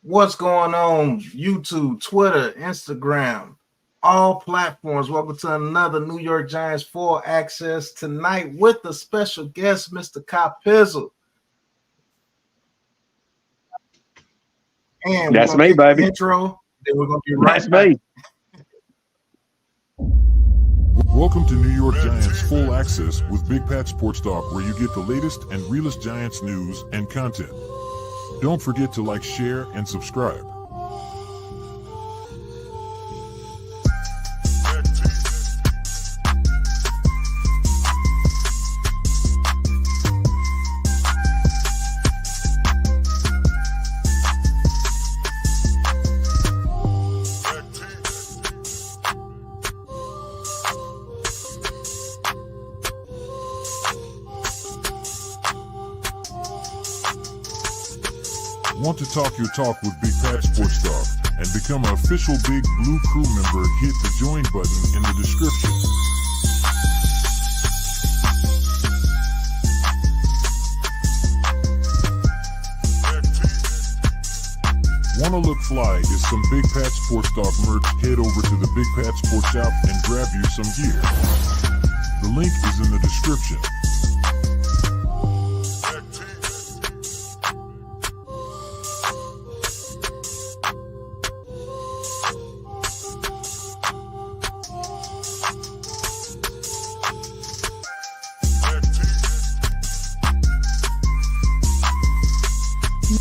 What's going on? YouTube, Twitter, Instagram, all platforms. Welcome to another New York Giants Full Access tonight with a special guest, Mr. Copizzle. And that's me, baby. Intro, then we're gonna be right That's back. me. Welcome to New York Giants Full Access with Bigpatssportstalk, where you get the latest and realest Giants news and content. Don't forget to like, share, and subscribe. Want to talk your talk with Bigpatssportstalk and become an official Big Blue Crew member? Hit the join button in the description. Wanna look fly is some Bigpatssportstalk merch? Head over to the Big Pat Sports shop and grab you some gear. The link is in the description.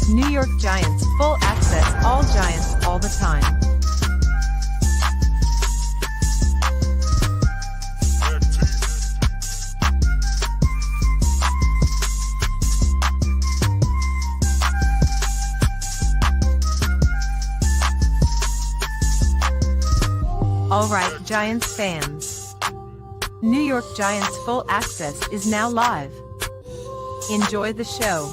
New York Giants Full Access, all Giants, all the time. All right, Giants fans. New York Giants Full Access is now live. Enjoy the show.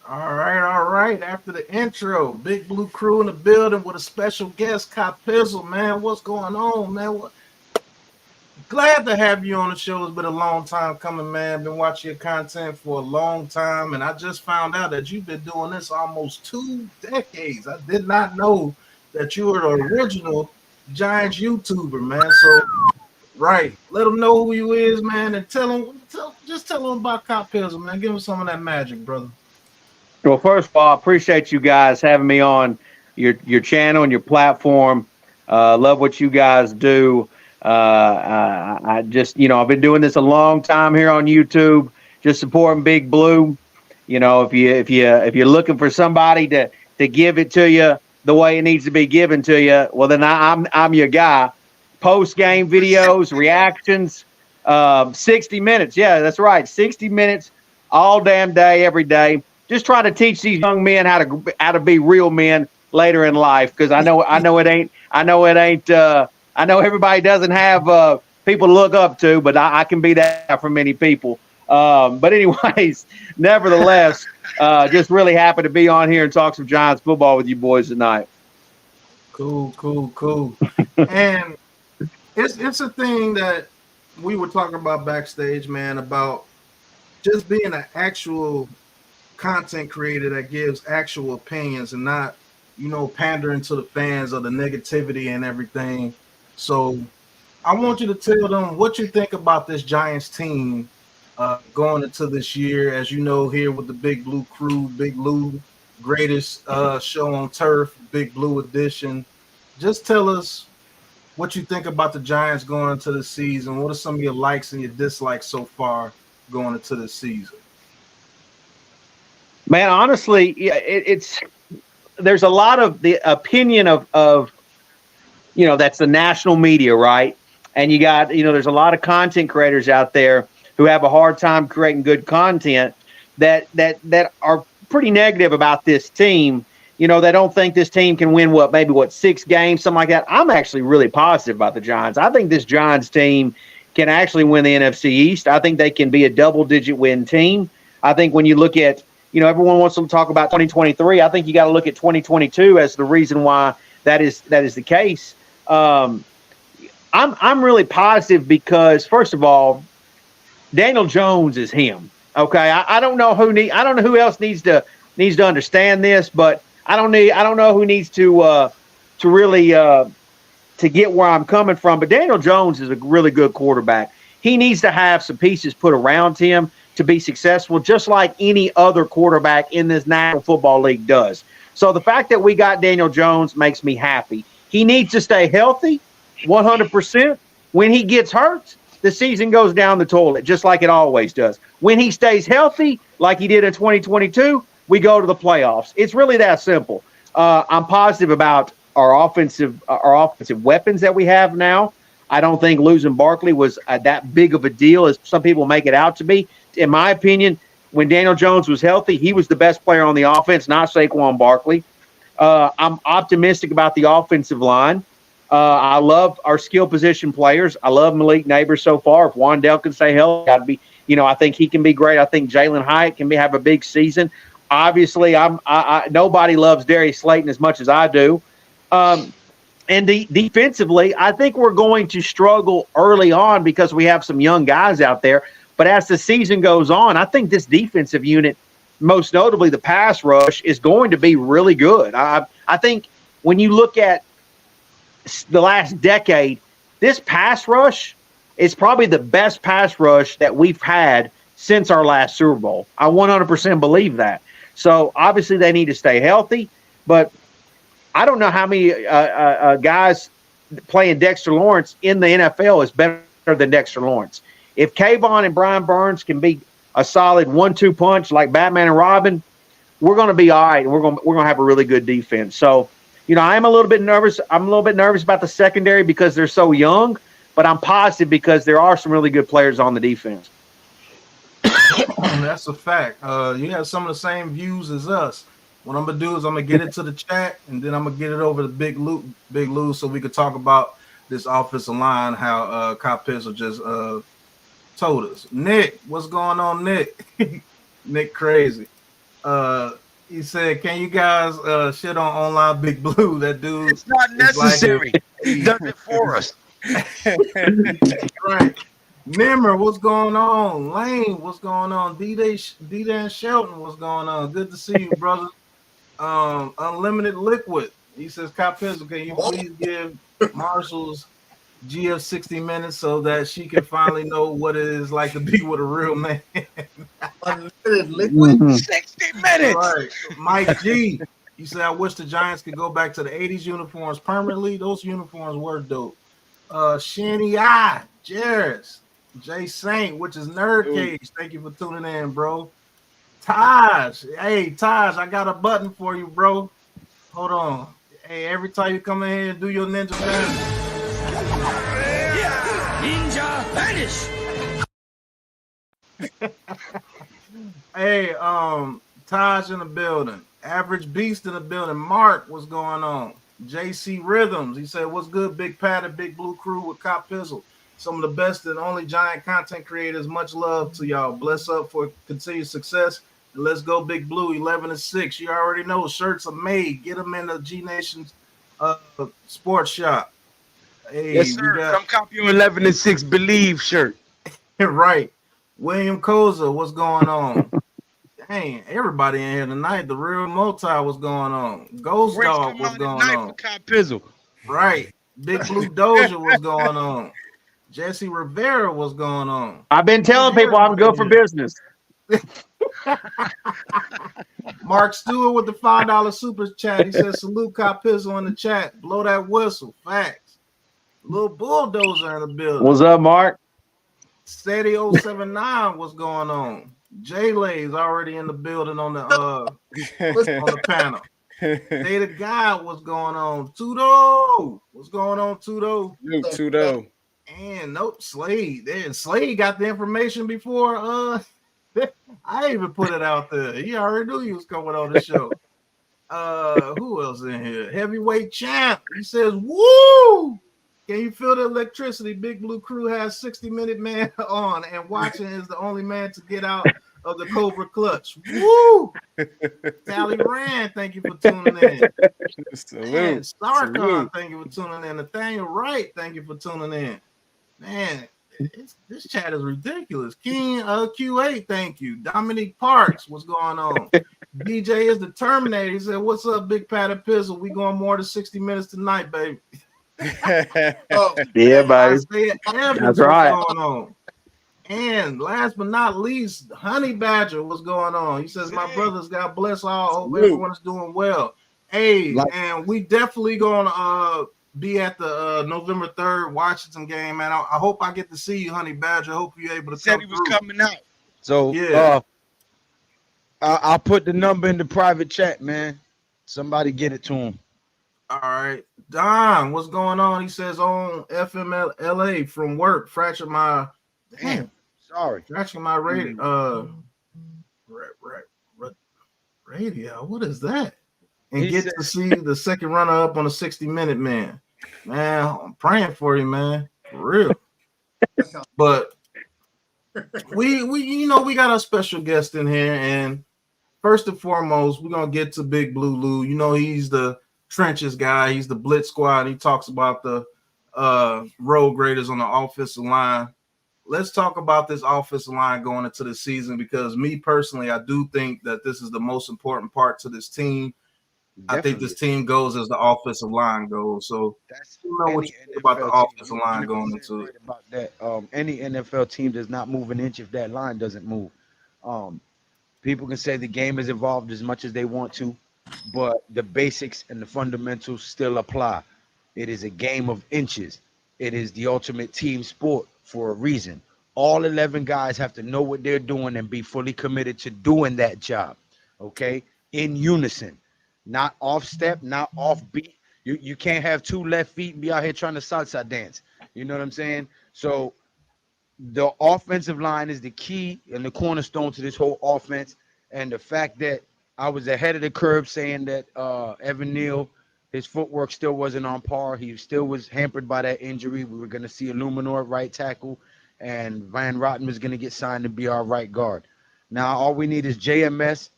All right. After the intro, Big Blue Crew in the building with a special guest, Copizzle, man. What's going on, man? Glad to have you on the show. It's been a long time coming, man. Been watching your content for a long time, and I just found out that you've been doing this almost 2 decades. I did not know that you were the original Giants YouTuber, man. So, right, let them know who you is, man, and tell them about Copizzle, man. Give them some of that magic, brother. Well, first of all, I appreciate you guys having me on your channel and your platform. Love what you guys do. I just, I've been doing this a long time here on YouTube, just supporting Big Blue. If you're looking for somebody to give it to you the way it needs to be given to you, well, then I'm your guy. Post game videos, reactions, 60 minutes. Yeah, that's right, 60 minutes all damn day, every day. Just trying to teach these young men how to be real men later in life, because I know everybody doesn't have people to look up to, but I can be that for many people. But anyways, nevertheless, just really happy to be on here and talk some Giants football with you boys tonight. Cool. And it's a thing that we were talking about backstage, man, about just being an actual content creator that gives actual opinions and not, pandering to the fans or the negativity and everything. So I want you to tell them what you think about this Giants team going into this year. As you know, here with the Big Blue Crew, Big Blue, greatest show on turf, Big Blue edition. Just tell us what you think about the Giants going into the season. What are some of your likes and your dislikes so far going into the season? Man, honestly, there's a lot of the opinion of that's the national media, right? And you got, there's a lot of content creators out there who have a hard time creating good content that are pretty negative about this team. They don't think this team can win 6 games, something like that. I'm actually really positive about the Giants. I think this Giants team can actually win the NFC East. I think they can be a double-digit win team. I think when you look at everyone wants to talk about 2023. I think you got to look at 2022 as the reason why that is the case. I'm really positive because, first of all, Daniel Jones is him. Okay, I don't know who else needs to understand this, but I don't know who needs to really to get where I'm coming from. But Daniel Jones is a really good quarterback. He needs to have some pieces put around him to be successful, just like any other quarterback in this National Football League does. So the fact that we got Daniel Jones makes me happy. He needs to stay healthy 100%. When he gets hurt, the season goes down the toilet, just like it always does. When he stays healthy, like he did in 2022, we go to the playoffs. It's really that simple. I'm positive about our offensive weapons that we have now. I don't think losing Barkley was that big of a deal as some people make it out to be. In my opinion, when Daniel Jones was healthy, he was the best player on the offense, not Saquon Barkley. I'm optimistic about the offensive line. I love our skill position players. I love Malik Nabers so far. If Wandell can stay healthy, I think he can be great. I think Jalen Hyatt can have a big season. Obviously, nobody loves Darius Slayton as much as I do. And defensively, I think we're going to struggle early on because we have some young guys out there. But as the season goes on, I think this defensive unit, most notably the pass rush, is going to be really good. I think when you look at the last decade, this pass rush is probably the best pass rush that we've had since our last Super Bowl. I 100% believe that. So obviously they need to stay healthy, but I don't know how many guys playing Dexter Lawrence in the NFL is better than Dexter Lawrence. If Kayvon and Brian Burns can be a solid 1-2 punch like Batman and Robin, we're going to be all right, and we're going to have a really good defense. So, I'm a little bit nervous. I'm a little bit nervous about the secondary because they're so young, but I'm positive because there are some really good players on the defense. That's a fact. You have some of the same views as us. What I'm gonna do is I'm gonna get into the chat, and then I'm gonna get it over to Big Lou, so we could talk about this offensive line. How Copizzle just told us. Nick, what's going on, Nick? Nick crazy. He said, "Can you guys shit on online Big Blue? That dude. It's not necessary. He does it for us." Right. Nimmer, what's going on? Lane, what's going on? D-Dan Shelton, what's going on? Good to see you, brother. Unlimited Liquid. He says, Copizzle, can you please give Marshall's GF 60 minutes so that she can finally know what it is like to be with a real man? Unlimited Liquid, 60 minutes. Right. Mike G. He said, I wish the Giants could go back to the 80s uniforms permanently. Those uniforms were dope. Shanny I, Jarris, Jay Saint, which is Nerd Cage. Thank you for tuning in, bro. Taj, hey Taj, I got a button for you, bro. Hold on. Hey, every time you come in here and do your ninja vanish. Ninja vanish. Hey, Taj in the building. Average Beast in the building. Mark, what's going on? JC Rhythms. He said, what's good, Big Pat and Big Blue Crew with Copizzle. Some of the best and only giant content creators. Much love to y'all. Bless up for continued success. And let's go, Big Blue, 11-6. You already know shirts are made. Get them in the G Nation's sports shop. Hey, Yes, sir. Come copy your 11-6 Believe shirt. Right. William Koza, what's going on? Dang, everybody in here tonight. The real multi, what's going on? Ghost Dog, what's going on? Copizzle. Right. Big Blue Doja, what's going on? Jesse Rivera, what's going on? I've been telling people I'm good for business. Mark Stewart with the $5 super chat. He says, salute Copizzle in the chat. Blow that whistle. Facts. Little Bulldozer in the building. What's up, Mark? Steady 079, what's going on? Jay Lay's already in the building on the on the panel. Data God, what's going on? Tudo, what's going on, Tudo? Tudo. And nope, Slade. Slade got the information before I even put it out there. He already knew he was coming on the show. Who else in here? Heavyweight champ. He says, woo! Can you feel the electricity? Big Blue Crew has 60-minute man on, and watching is the only man to get out of the Cobra clutch. Woo! Sally Rand, thank you for tuning in. Starcon, thank you for tuning in. Nathaniel Wright, thank you for tuning in. Man, this chat is ridiculous. King Q8, thank you. Dominique Parks, what's going on? DJ is the Terminator. He said, "What's up, Big Pat and Pizzle? We going more than 60 minutes tonight, baby." Oh, yeah, buddy. Evans, what's going on? And last but not least, Honey Badger, what's going on? He says, "My brothers, God bless all. Hope everyone is doing well." Hey, and we definitely gonna be at the November 3rd Washington game, man. I hope I get to see you, Honey Badger. I hope you're able to Said come he was through. coming out. So yeah, I'll put the number in the private chat, man. Somebody get it to him. All right. Don, what's going on? He says on FMLA from work, fractured my fractured my radio. Radio. What is that? And he get to see the second runner up on a 60-minute man. Man, I'm praying for you, man. For real. But we we got a special guest in here, and first and foremost, we're gonna get to Big Blue Lou. You know, he's the trenches guy, he's the blitz squad. He talks about the road graders on the offensive line. Let's talk about this offensive line going into the season, because me personally, I do think that this is the most important part to this team. Definitely. I think this team goes as the offensive line goes. So that's what you think about the offensive line going into it. About that, any NFL team does not move an inch if that line doesn't move. People can say the game has evolved as much as they want to, but the basics and the fundamentals still apply. It is a game of inches. It is the ultimate team sport for a reason. All 11 guys have to know what they're doing and be fully committed to doing that job, okay? In unison, not off step, not off beat. You can't have two left feet and be out here trying to salsa dance. You know what I'm saying? So the offensive line is the key and the cornerstone to this whole offense. And the fact that I was ahead of the curve saying that Evan Neal, his footwork still wasn't on par. He still was hampered by that injury. We were going to see Illuminor at right tackle, and Van Rotten was going to get signed to be our right guard. Now, all we need is JMS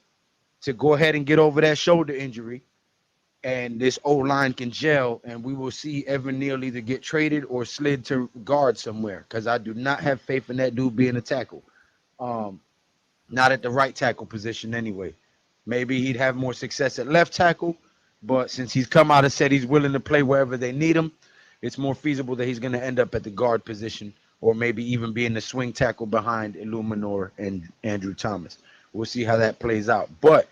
to go ahead and get over that shoulder injury, and this O-line can gel, and we will see Evan Neal either get traded or slid to guard somewhere, because I do not have faith in that dude being a tackle. Not at the right tackle position anyway. Maybe he'd have more success at left tackle, but since he's come out and said he's willing to play wherever they need him, it's more feasible that he's going to end up at the guard position, or maybe even being the swing tackle behind Illuminor and Andrew Thomas. We'll see how that plays out. But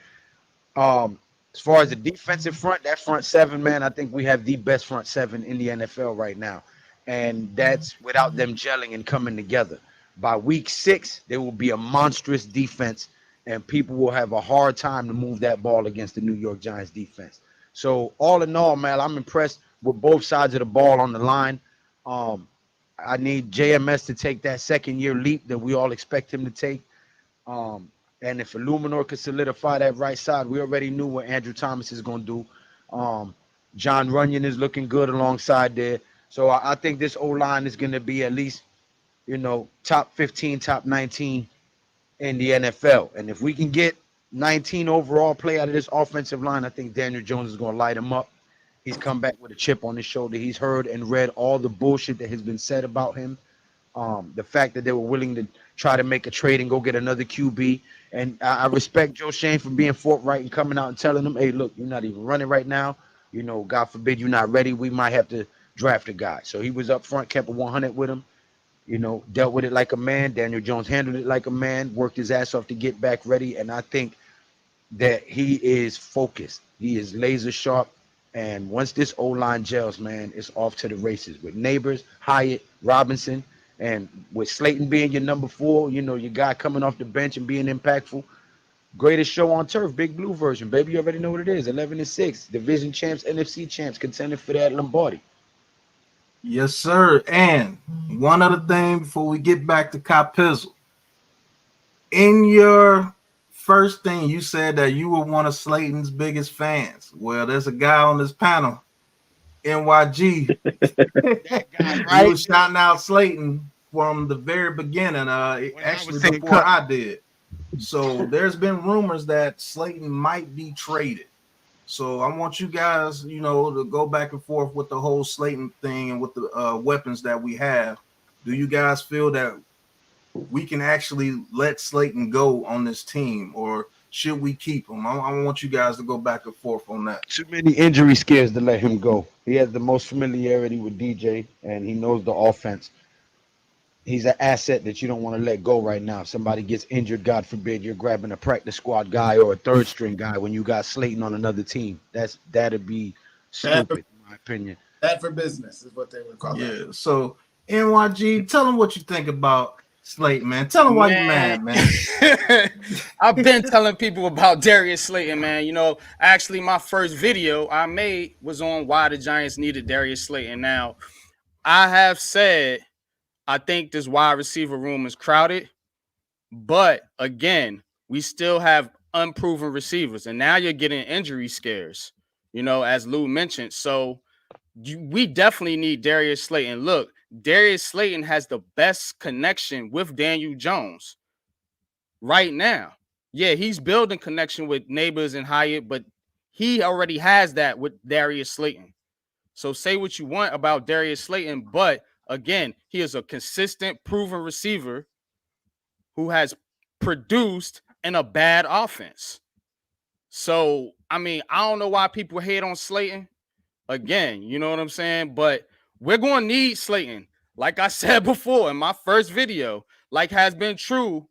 as far as the defensive front, that front seven, man, I think we have the best front seven in the NFL right now. And that's without them gelling and coming together. By week 6, there will be a monstrous defense, and people will have a hard time to move that ball against the New York Giants defense. So all in all, man, I'm impressed with both sides of the ball on the line. I need JMS to take that second-year leap that we all expect him to take. And if Illuminor could solidify that right side, we already knew what Andrew Thomas is going to do. John Runyon is looking good alongside there. So I think this O-line is going to be at least, top 15, top 19 in the NFL. And if we can get 19 overall play out of this offensive line, I think Daniel Jones is going to light him up. He's come back with a chip on his shoulder. He's heard and read all the bullshit that has been said about him. The fact that they were willing to try to make a trade and go get another QB. And I respect Joe Schoen for being forthright and coming out and telling them, hey, look, you're not even running right now. God forbid you're not ready. We might have to draft a guy. So he was up front, kept it 100 with him, dealt with it like a man. Daniel Jones handled it like a man, worked his ass off to get back ready. And I think that he is focused. He is laser sharp. And once this O-line gels, man, it's off to the races with Nabers, Hyatt, Robinson, and with Slayton being your number 4, your guy coming off the bench and being impactful. Greatest show on turf, Big Blue version, baby. You already know what it is. 11-6, division champs, NFC champs, contending for that Lombardi. Yes, sir. And one other thing before we get back to Copizzle. In your first thing, you said that you were one of Slayton's biggest fans. Well, there's a guy on this panel, NYG. That guy, right? He was shouting out Slayton from the very beginning, actually before I did. So there's been rumors that Slayton might be traded. So I want you guys, to go back and forth with the whole Slayton thing and with the weapons that we have. do you guys feel that we can actually let Slayton go on this team, or should we keep him? I want you guys to go back and forth on that. Too many injury scares to let him go. He has the most familiarity with DJ, and he knows the offense. He's an asset that you don't want to let go right now. If somebody gets injured, God forbid, you're grabbing a practice squad guy or a third string guy when you got Slayton on another team. That'd be stupid, in my opinion. Bad for business is what they would call it. Yeah. So NYG, tell them what you think about Slayton, man. Tell them why you're mad, man. I've been telling people about Darius Slayton, man. You know, actually, my first video I made was on why the Giants needed Darius Slayton. Now, I have said I think this wide receiver room is crowded, but again, we still have unproven receivers, and now you're getting injury scares, you know, as Lou mentioned. So we definitely need Darius Slayton. Look, Darius Slayton has the best connection with Daniel Jones right now. Yeah, he's building connection with Nabers and Hyatt, but he already has that with Darius Slayton. So say what you want about Darius Slayton, but again, he is a consistent, proven receiver who has produced in a bad offense. So, I mean, I don't know why people hate on Slayton. Again, you know what I'm saying? But we're going to need Slayton. Like I said before in my first video, like has been true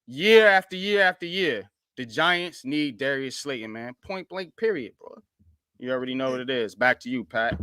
year after year after year. The Giants need Darius Slayton, man. Point blank, period, bro. You already know what it is. Back to you, Pat.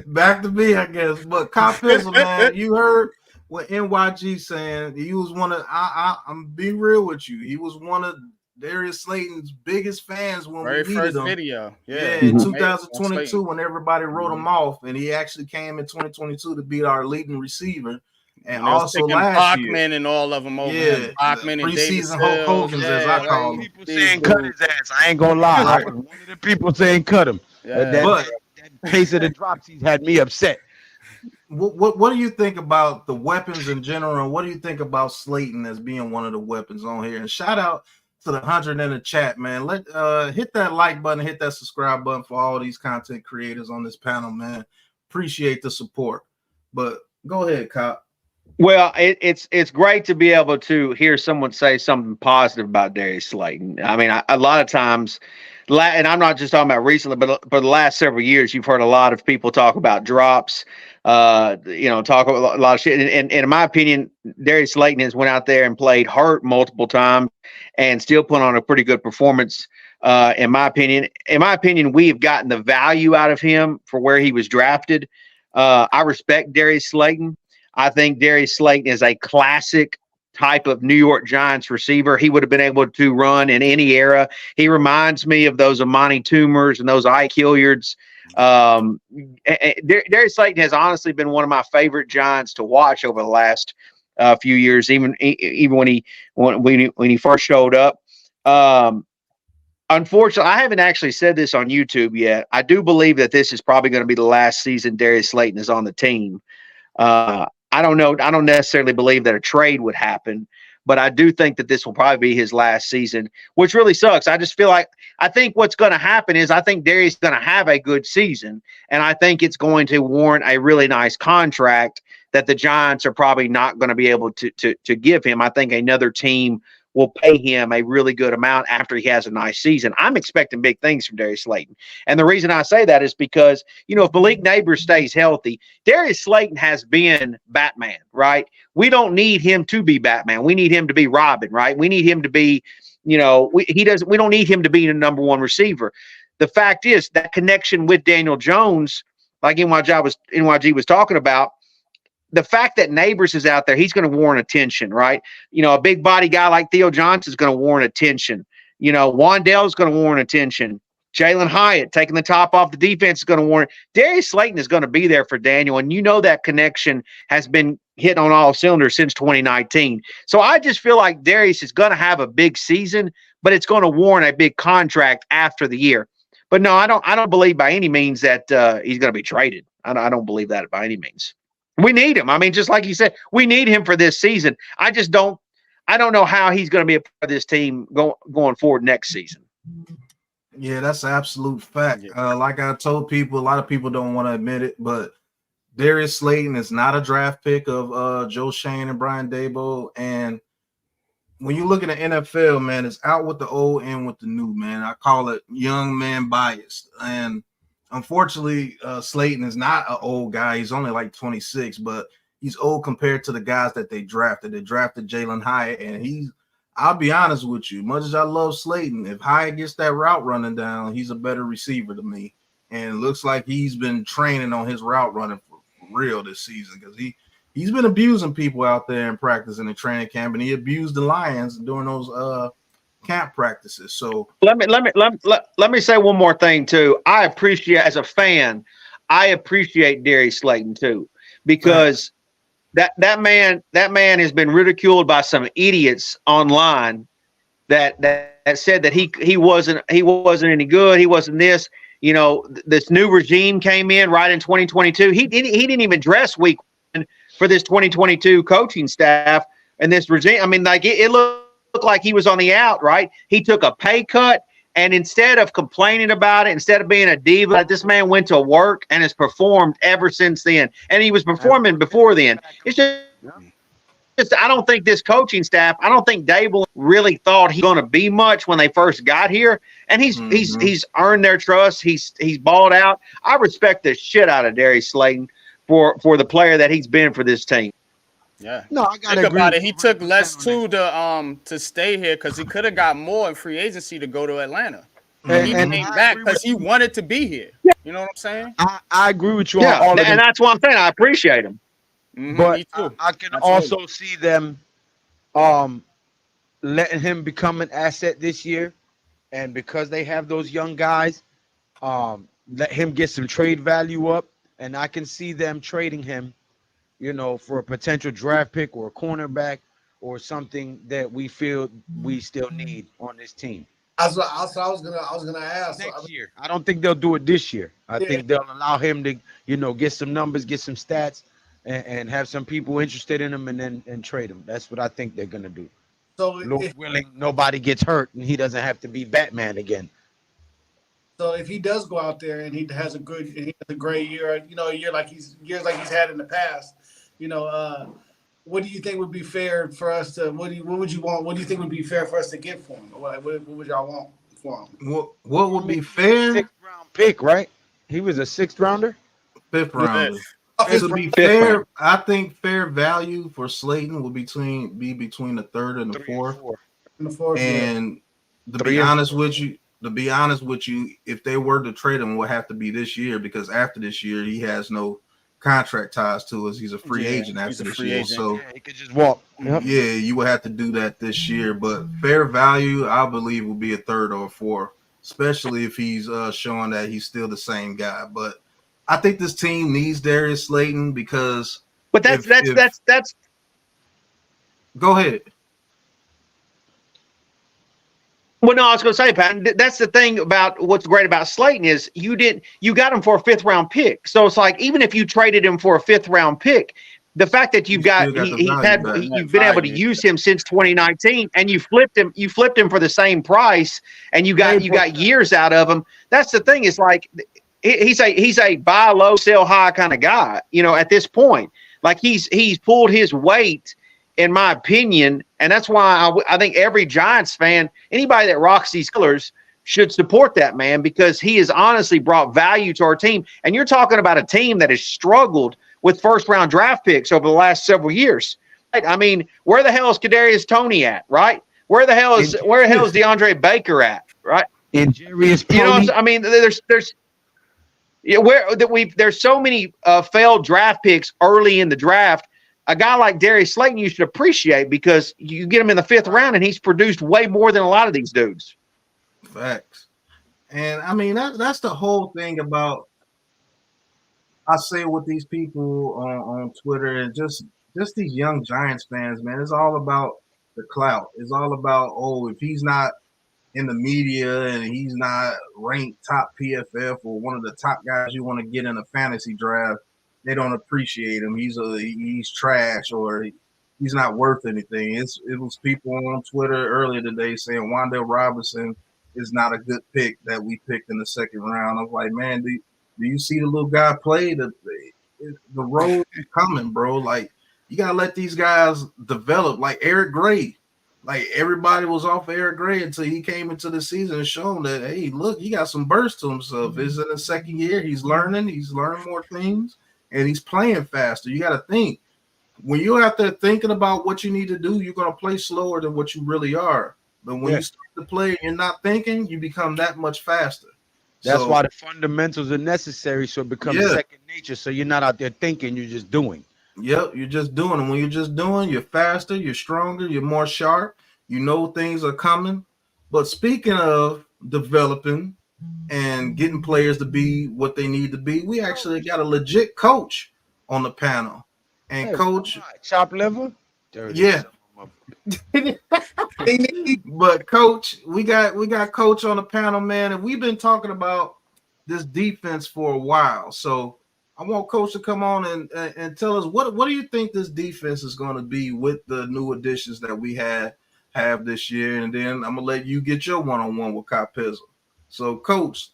Back to me, I guess. But Copizzle, man, you heard what NYG saying. He was one of I'm be real with you. He was one of Darius Slayton's biggest fans when Very we needed first him. video. Yeah, in 2022 when everybody wrote him off, and he actually came in 2022 to be our leading receiver. And also last Bachman year, and all of them over him. Bachman and Davis preseason Hulk Hogan's, as I call them. People saying cut his ass. I ain't gonna lie. I was one of the people saying cut him. Yeah. That case of the drops, he's had me upset. What do you think about the weapons in general, and what do you think about Slayton as being one of the weapons on here? And shout out to the 100 in the chat, man. Let hit that like button, hit that subscribe button for all these content creators on this panel, man. Appreciate the support. But go ahead, Cop. Well, it's great to be able to hear someone say something positive about Darius Slayton. I mean, a lot of times, and I'm not just talking about recently, but for the last several years, you've heard a lot of people talk about drops, talk a lot of shit. And in my opinion, Darius Slayton has went out there and played hurt multiple times and still put on a pretty good performance. In my opinion, we have gotten the value out of him for where he was drafted. I respect Darius Slayton. I think Darius Slayton is a classic type of New York Giants receiver. He would have been able to run in any era. He reminds me of those Amani Toomers and those Ike Hilliards. Darius Slayton has honestly been one of my favorite Giants to watch over the last few years, even when he first showed up. Unfortunately, I haven't actually said this on YouTube yet. I do believe that this is probably going to be the last season Darius Slayton is on the team. I don't know. I don't necessarily believe that a trade would happen, but I do think that this will probably be his last season, which really sucks. I just feel like I think what's going to happen is I think Darius is going to have a good season, and I think it's going to warrant a really nice contract that the Giants are probably not going to be able to give him. I think another team will pay him a really good amount after he has a nice season. I'm expecting big things from Darius Slayton. And the reason I say that is because, if Malik Nabers stays healthy, Darius Slayton has been Batman, right? We don't need him to be Batman. We need him to be Robin, right? We need him to be, we don't need him to be the number one receiver. The fact is that connection with Daniel Jones, like NYG was talking about, the fact that Nabers is out there, he's going to warrant attention, right? A big body guy like Theo Johnson is going to warrant attention. Wandell is going to warrant attention. Jalen Hyatt taking the top off the defense is going to warrant. Darius Slayton is going to be there for Daniel, and that connection has been hit on all cylinders since 2019. So I just feel like Darius is going to have a big season, but it's going to warrant a big contract after the year. But no, I don't believe by any means that he's going to be traded. I don't believe that by any means. We need him. I mean, just like you said, we need him for this season. I don't know how he's going to be a part of this team going forward next season. Yeah, that's an absolute fact. Like I told people, a lot of people don't want to admit it, but Darius Slayton is not a draft pick of Joe Schoen and Brian Daboll. And when you look at the NFL, man, it's out with the old, in with the new, man. I call it young man bias. And unfortunately, Slayton is not an old guy. He's only like 26, but he's old compared to the guys that they drafted. They drafted Jalen Hyatt, and I'll be honest with you, much as I love Slayton, if Hyatt gets that route running down, he's a better receiver to me. And it looks like he's been training on his route running for real this season, because he's been abusing people out there in practice in the training camp, and he abused the Lions during those camp practices. So let me say one more thing too. I appreciate, as a fan, I appreciate Darius Slayton too, because that man has been ridiculed by some idiots online that said that he wasn't any good. He wasn't this. You know, this new regime came in right in 2022. He didn't even dress week one for this 2022 coaching staff and this regime. I mean, like it looked like he was on the out, right? He took a pay cut, and instead of complaining about it, instead of being a diva, this man went to work and has performed ever since then. And he was performing before then. It's just I don't think this coaching staff, I don't think Dable really thought he's going to be much when they first got here. And he's earned their trust. He's balled out. I respect the shit out of Darius Slayton for the player that he's been for this team. Yeah. No, I gotta think agree about with it. He you took 100% less on too to stay here, because he could have got more in free agency to go to Atlanta. And- He and came I back agree because with he wanted to be here. You know what I'm saying? I agree with you on Yeah, all of and them. that's why I'm saying I appreciate him. But Me too. I can Absolutely. also see them letting him become an asset this year, and because they have those young guys, let him get some trade value up, and I can see them trading him, you know, for a potential draft pick or a cornerback or something that we feel we still need on this team I was gonna ask. next year. I don't think they'll do it this year. I Yeah. think they'll allow him to, you know, get some numbers, get some stats, and have some people interested in him, and then trade him. That's what I think they're gonna do. So Lord willing, nobody gets hurt, and he doesn't have to be Batman again. if he does go out there and he has a great year, you know, years like he's had in the past, you know, what do you think would be fair for us to? What would you want? What do you think would be fair for us to get for him? What would y'all want for him? what would be fair? 6th round pick, right? He was a 6th rounder. 5th rounder. Okay, To be Fifth fair, round. I think fair value for Slayton will be between the 3rd and the 4th. in the fourth. And to 3 be and honest with you, if they were to trade him, it would have to be this year, because after this year, he has no contract ties to us. He's a free agent he's after a this free year. agent. So Yeah, he could just walk. Yep. yeah, you would have to do that this year. But fair value, I believe, will be a 3rd or a 4th, especially if he's showing that he's still the same guy. But I think this team needs Darius Slayton, because But that's go ahead. well, no, I was going to say, Pat, that's the thing about what's great about Slayton is you got him for a 5th round pick. So it's like, even if you traded him for a 5th round pick, the fact that you've still got the value back. you've been able to use him since 2019, and you flipped him for the same price, and you got years out of him. That's the thing. Is like he's a buy low, sell high kind of guy. You know, at this point, like he's pulled his weight, in my opinion, and that's why I think every Giants fan, anybody that rocks these colors, should support that man, because he has honestly brought value to our team. And you're talking about a team that has struggled with 1st round draft picks over the last several years. Right? I mean, where the hell is Kadarius Toney at? Right? Where the hell is DeAndre Baker at? Right? And Jarius, You know, I mean, there's so many failed draft picks early in the draft. A guy like Darius Slayton, you should appreciate, because you get him in the 5th round, and he's produced way more than a lot of these dudes. Facts. And I mean, that's the whole thing about, I say, with these people on Twitter, and just these young Giants fans, man. It's all about the clout. It's all about, if he's not in the media and he's not ranked top PFF or one of the top guys you want to get in a fantasy draft, they don't appreciate him. He's trash, or he's not worth anything. It was people on Twitter earlier today saying Wan'Dale Robinson is not a good pick that we picked in the second round. I was like, man, do you see the little guy play? The road is coming, bro. Like, you gotta let these guys develop. Like Eric Gray, like everybody was off of Eric Gray until he came into the season and shown that, hey, look, he got some burst to himself. He's in the second year. He's learning. He's learned more things, and he's playing faster. You got to think. When you're out there thinking about what you need to do, you're going to play slower than what you really are. But when you start to play and you're not thinking, you become that much faster. That's why the fundamentals are necessary, so it becomes second nature. So you're not out there thinking, you're just doing. Yep, you're just doing. And when you're just doing, you're faster, you're stronger, you're more sharp. You know things are coming. But speaking of developing and getting players to be what they need to be, we actually got a legit coach on the panel. And coach, chop liver, but coach, we got coach on the panel, man, and we've been talking about this defense for a while. So I want coach to come on and tell us what do you think this defense is going to be with the new additions that we have this year, and then I'm gonna let you get your one-on-one with Copizzle. So, coach,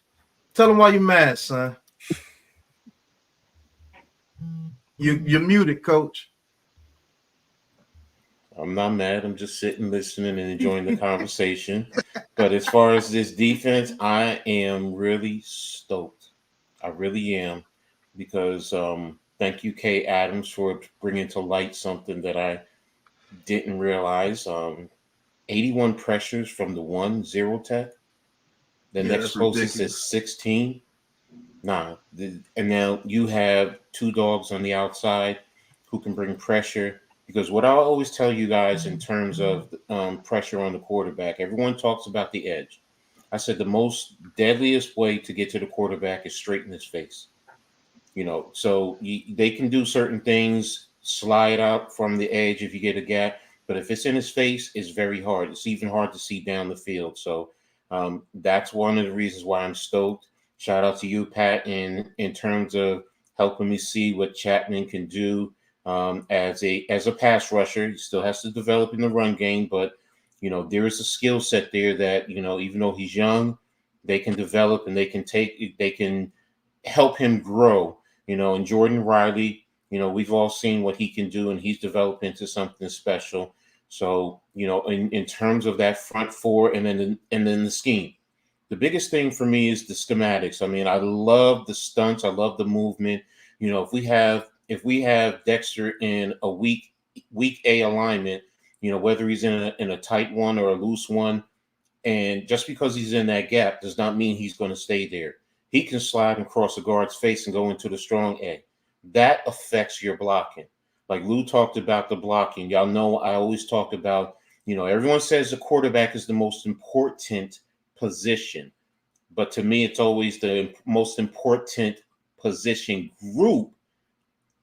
tell them why you're mad, son. You're muted, coach. I'm not mad. I'm just sitting, listening, and enjoying the conversation. But as far as this defense, I am really stoked. I really am, because thank you, Kay Adams, for bringing to light something that I didn't realize. 81 pressures from the 1-0 tech. The next closest is 16. And now you have two dogs on the outside who can bring pressure. Because what I always tell you guys in terms of pressure on the quarterback, everyone talks about the edge. I said the most deadliest way to get to the quarterback is straight in his face. So they can do certain things, slide out from the edge if you get a gap. But if it's in his face, it's very hard. It's even hard to see down the field. So that's one of the reasons why I'm stoked. Shout out to you, Pat, in terms of helping me see what Chapman can do as a pass rusher. He still has to develop in the run game, but there is a skill set there that even though he's young, they can develop and they can help him grow. And Jordan Riley, we've all seen what he can do, and he's developed into something special. So in terms of that front four and then the scheme. The biggest thing for me is the schematics. I mean, I love the stunts. I love the movement. If we have Dexter in a week A alignment, whether he's in a tight one or a loose one, and just because he's in that gap does not mean he's going to stay there. He can slide and cross a guard's face and go into the strong A. That affects your blocking. Like Lou talked about the blocking. Y'all know I always talk about, everyone says the quarterback is the most important position. But to me, it's always the most important position group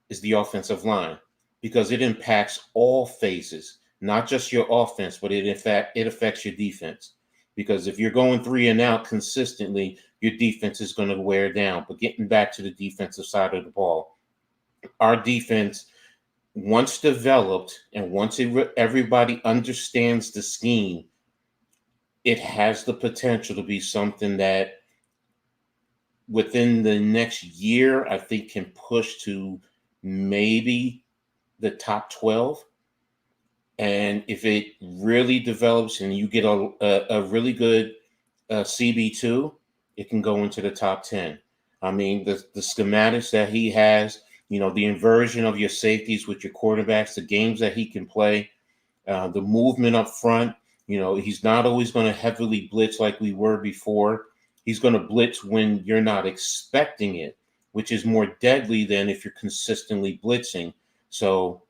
is the offensive line, because it impacts all phases, not just your offense, but it affects your defense. Because if you're going 3 and out consistently, your defense is going to wear down. But getting back to the defensive side of the ball, our defense, once developed and once everybody understands the scheme, it has the potential to be something that within the next year, I think can push to maybe the top 12. And if it really develops and you get a really good CB2, it can go into the top 10. I mean, the schematics that he has, the inversion of your safeties with your quarterbacks, the games that he can play, the movement up front. He's not always going to heavily blitz like we were before. He's going to blitz when you're not expecting it, which is more deadly than if you're consistently blitzing. So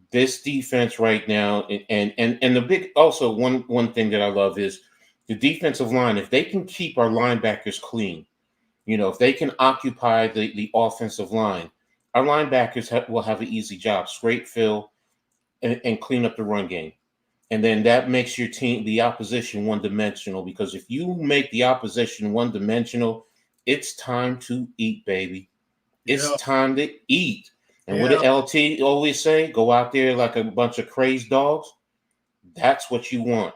this defense right now, and the big, also one thing that I love is the defensive line. If they can keep our linebackers clean, if they can occupy the offensive line, our linebackers will have an easy job, scrape fill, and clean up the run game. And then that makes your team, the opposition, one-dimensional, because if you make the opposition one-dimensional, it's time to eat, baby. It's time to eat. And what did LT always say? Go out there like a bunch of crazed dogs. That's what you want.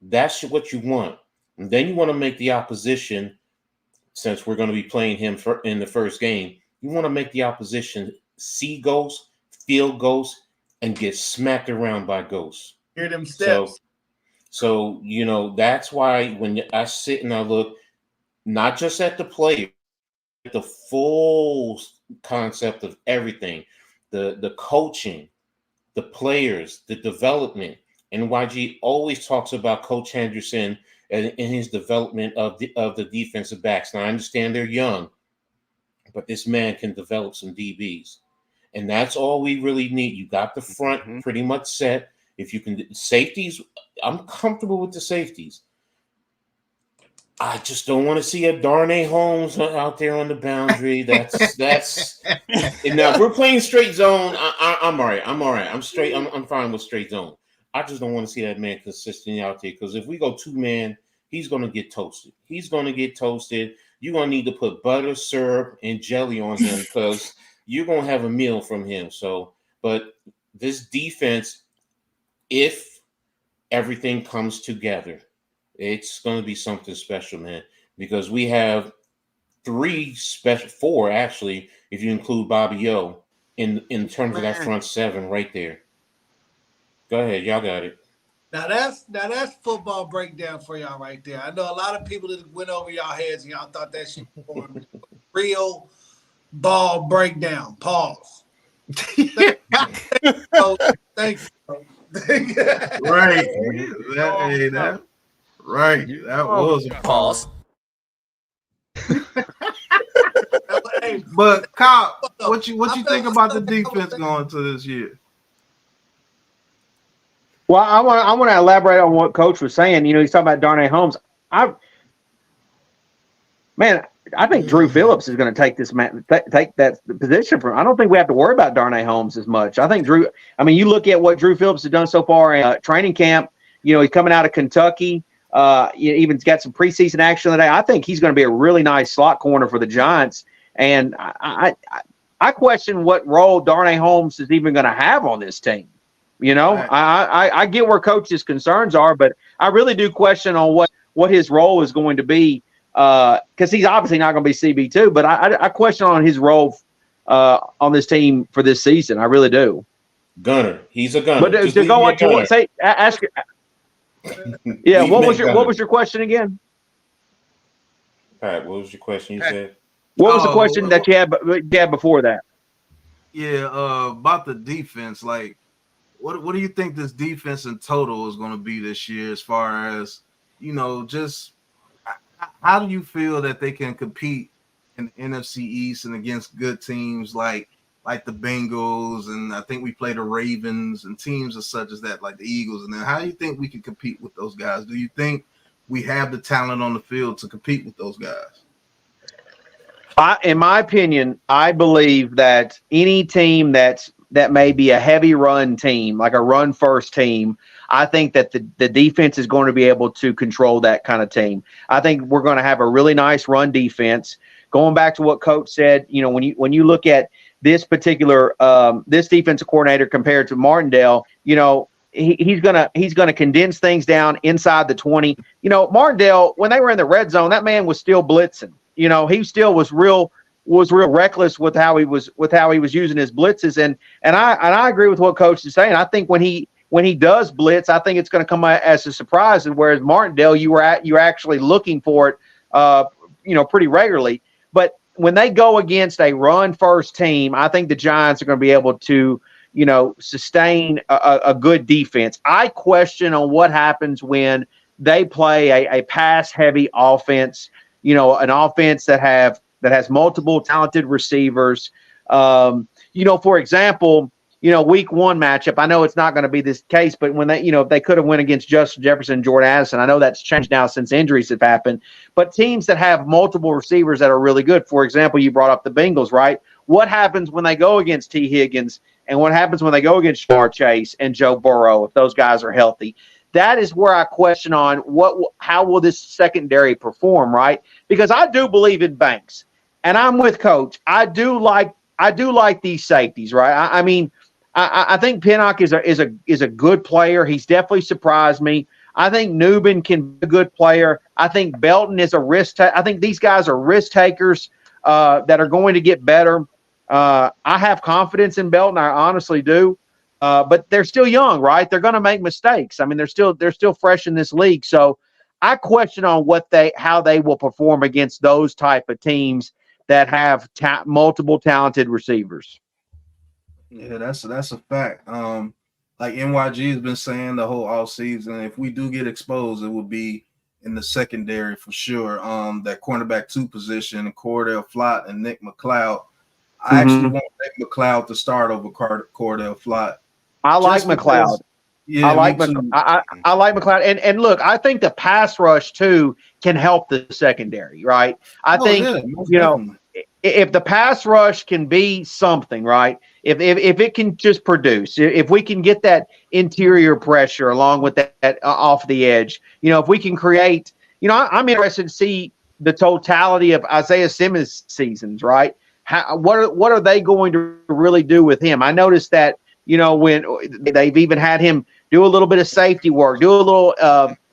That's what you want. And then you want to make the opposition, since we're going to be playing him in the first game, you want to make the opposition see ghosts, feel ghosts, and get smacked around by ghosts. Hear them steps. So that's why when I sit and I look, not just at the player, the full concept of everything, the coaching, the players, the development. And YG always talks about Coach Henderson and his development of the defensive backs. Now, I understand they're young, but this man can develop some DBs. And that's all we really need. You got the front pretty much set. If you can, safeties, I'm comfortable with the safeties. I just don't want to see a Darnay Holmes out there on the boundary. That's. Now, if we're playing straight zone, I'm all right. I'm straight. I'm fine with straight zone. I just don't want to see that man consistently out there, because if we go 2-man, he's going to get toasted. You're going to need to put butter, syrup, and jelly on him, because you're going to have a meal from him. So, but this defense, if everything comes together, it's going to be something special, man, because we have 4 actually, if you include Bobby O, in terms of that front 7 right there. Go ahead, y'all got it. Now that's football breakdown for y'all right there. I know a lot of people that went over y'all heads and y'all thought that shit was real ball breakdown. Pause. Thank you. Right. Right. That was a Pause. But Kyle, what you think about the defense going to this year? Well, I want to elaborate on what Coach was saying. He's talking about Darnay Holmes. I think Drew Phillips is going to take that position from. I don't think we have to worry about Darnay Holmes as much. I think Drew. I mean, you look at what Drew Phillips has done so far in training camp. He's coming out of Kentucky. Even got some preseason action today. I think he's going to be a really nice slot corner for the Giants. And I question what role Darnay Holmes is even going to have on this team. I get where Coach's concerns are, but I really do question on what his role is going to be, because he's obviously not going to be CB2. But I question on his role on this team for this season. I really do. Gunner, he's a gunner. But to go on to what say, ask. Yeah, what was your question again? All right, what was your question? You said. What was the question that you had before that? Yeah, about the defense. Like, what do you think this defense in total is going to be this year? As far as just how do you feel that they can compete in the NFC East and against good teams like the Bengals, and I think we play the Ravens and teams as such as that, like the Eagles. And then how do you think we can compete with those guys? Do you think we have the talent on the field to compete with those guys? In my opinion, I believe that any team that may be a heavy run team, like a run first team, I think that the defense is going to be able to control that kind of team. I think we're going to have a really nice run defense. Going back to what Coach said, when you look at this particular this defensive coordinator compared to Martindale, he's gonna condense things down inside the 20. Martindale, when they were in the red zone, that man was still blitzing. He still was real reckless with how he was using his blitzes, and I agree with what Coach is saying. I think when he does blitz, I think it's going to come as a surprise. And whereas Martindale, you're actually looking for it, pretty regularly. But when they go against a run first team, I think the Giants are going to be able to, sustain a good defense. I question on what happens when they play a pass heavy offense, an offense that has multiple talented receivers. For example, week 1 matchup, I know it's not going to be this case, but when they could have went against Justin Jefferson and Jordan Addison. I know that's changed now since injuries have happened, but teams that have multiple receivers that are really good. For example, you brought up the Bengals, right? What happens when they go against T. Higgins, and what happens when they go against Jamar Chase and Joe Burrow if those guys are healthy? That is where I question on how will this secondary perform, right? Because I do believe in Banks, and I'm with Coach. I do like these safeties, right? I mean, I think Pinnock is a good player. He's definitely surprised me. I think Newbin can be a good player. I think Belton is a risk. I think these guys are risk takers that are going to get better. I have confidence in Belton. I honestly do. But they're still young, right? They're going to make mistakes. I mean, they're still fresh in this league. So I question on how they will perform against those type of teams that have multiple talented receivers. Yeah, that's a fact. Like NYG has been saying the whole off season, if we do get exposed, it will be in the secondary for sure. That cornerback 2 position, Cordell Flott and Nick McLeod. I actually want Nick McLeod to start over Cordell Flott. I like McLeod. Yeah, I like McLeod. And look, I think the pass rush too can help the secondary, right? I think if the pass rush can be something, right? If it can just produce, if we can get that interior pressure along with that off the edge, if we can create, I'm interested to see the totality of Isaiah Simmons' seasons, right? What are they going to really do with him? I noticed that, when they've even had him do a little bit of safety work, do a little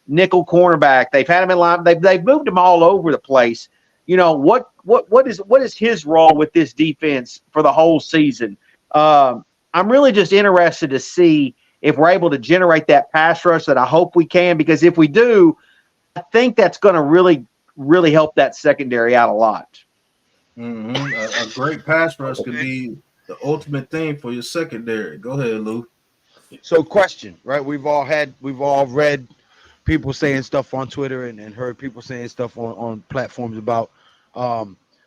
nickel cornerback. They've had him in line. They've moved him all over the place. What is his role with this defense for the whole season? I'm really just interested to see if we're able to generate that pass rush that I hope we can, because if we do, I think that's going to really, really help that secondary out a lot. Mm-hmm. A great pass rush could be the ultimate thing for your secondary. Go ahead, Lou. So, question, right? We've all read people saying stuff on Twitter and heard people saying stuff on platforms about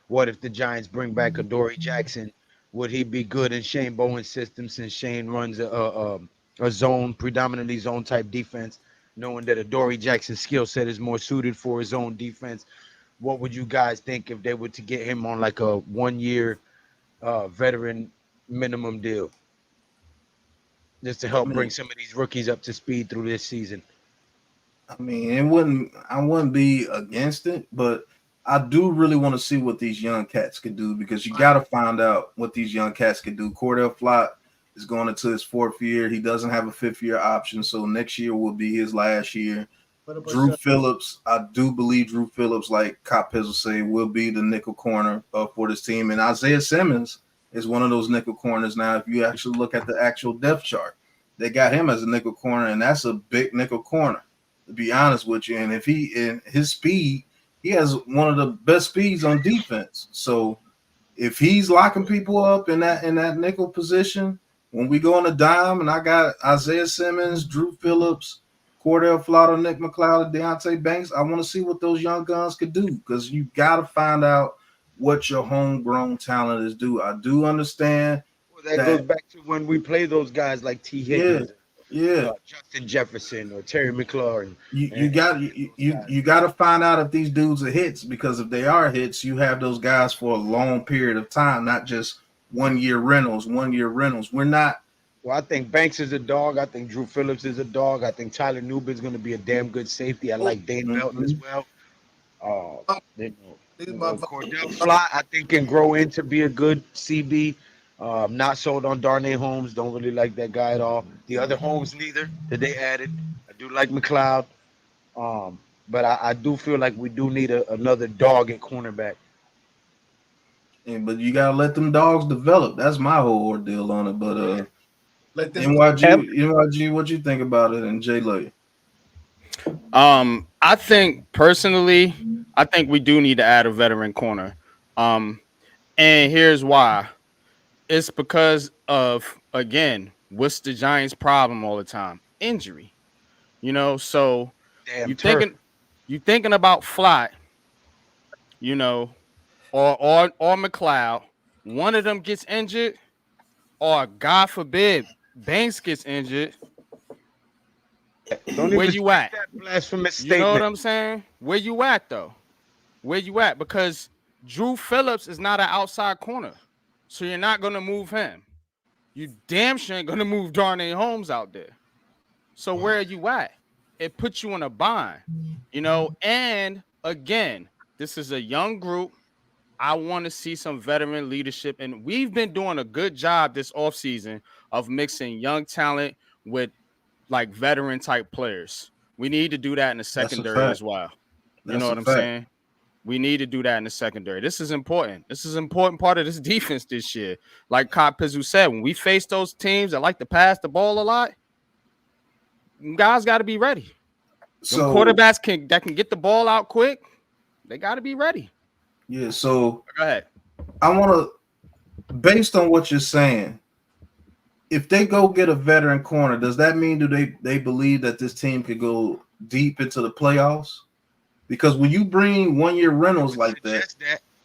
what if the Giants bring back Adoree Jackson? Would he be good in Shane Bowen's system, since Shane runs a zone, predominantly zone type defense, knowing that Adoree Jackson's skill set is more suited for his own defense? What would you guys think if they were to get him on like a 1-year veteran minimum deal, just to help bring some of these rookies up to speed through this season? I mean, I wouldn't be against it, but I do really want to see what these young cats could do, because you got to find out what these young cats could do. Cordell Flott is going into his 4th year. He doesn't have a 5th-year option, so next year will be his last year. Drew Phillips, I do believe Drew Phillips, like Copizzle say, will be the nickel corner for this team. And Isaiah Simmons is one of those nickel corners now. If you actually look at the actual depth chart, they got him as a nickel corner, and that's a big nickel corner, to be honest with you. And if his speed, he has one of the best speeds on defense. So if he's locking people up in that nickel position, when we go on a dime, and I got Isaiah Simmons, Drew Phillips, Cordell Flott, Nick McLeod, Deontay Banks, I want to see what those young guns could do, because you got to find out what your homegrown talent is due. I do understand. Well, that goes back to when we play those guys like T. Higgins, Justin Jefferson or Terry McLaurin. You got to find out if these dudes are hits, because if they are hits, you have those guys for a long period of time, not just 1-year rentals. We're not. Well, I think Banks is a dog. I think Drew Phillips is a dog. I think Tyler Newbin's going to be a damn good safety. I like Dane Belton as well. Cordell Flott, I think, can grow into be a good CB. Not sold on Darnay Holmes. Don't really like that guy at all. The other Holmes neither that they added. I do like McLeod. But I do feel like we do need another dog at cornerback. Yeah, but you gotta let them dogs develop. That's my whole ordeal on it. But NYG, what you think about it? And Jay Lay? I think personally, we do need to add a veteran corner. And here's why. It's because of, again, what's the Giants' problem all the time? Injury. So you thinking about Flott, or McLeod. One of them gets injured, or God forbid, Banks gets injured. Where you at? Blasphemous You statement. know what I'm saying? Where you at, though? Where you at? Because Drew Phillips is not an outside corner, so you're not going to move him. You damn sure ain't going to move Darnay Holmes out there. So where are you at? It puts you in a bind, And, again, this is a young group. I want to see some veteran leadership, and we've been doing a good job this offseason of mixing young talent with like veteran type players. We need to do that in the secondary as well. You know what I'm saying? We need to do that in the secondary. This is important. This is an important part of this defense this year. Like Copizzle said, when we face those teams that like to pass the ball a lot, guys got to be ready. So quarterbacks that can get the ball out quick, they got to be ready. Yeah. So go ahead. I want to, based on what you're saying, if they go get a veteran corner, does that mean they believe that this team could go deep into the playoffs? Because when you bring 1-year rentals like that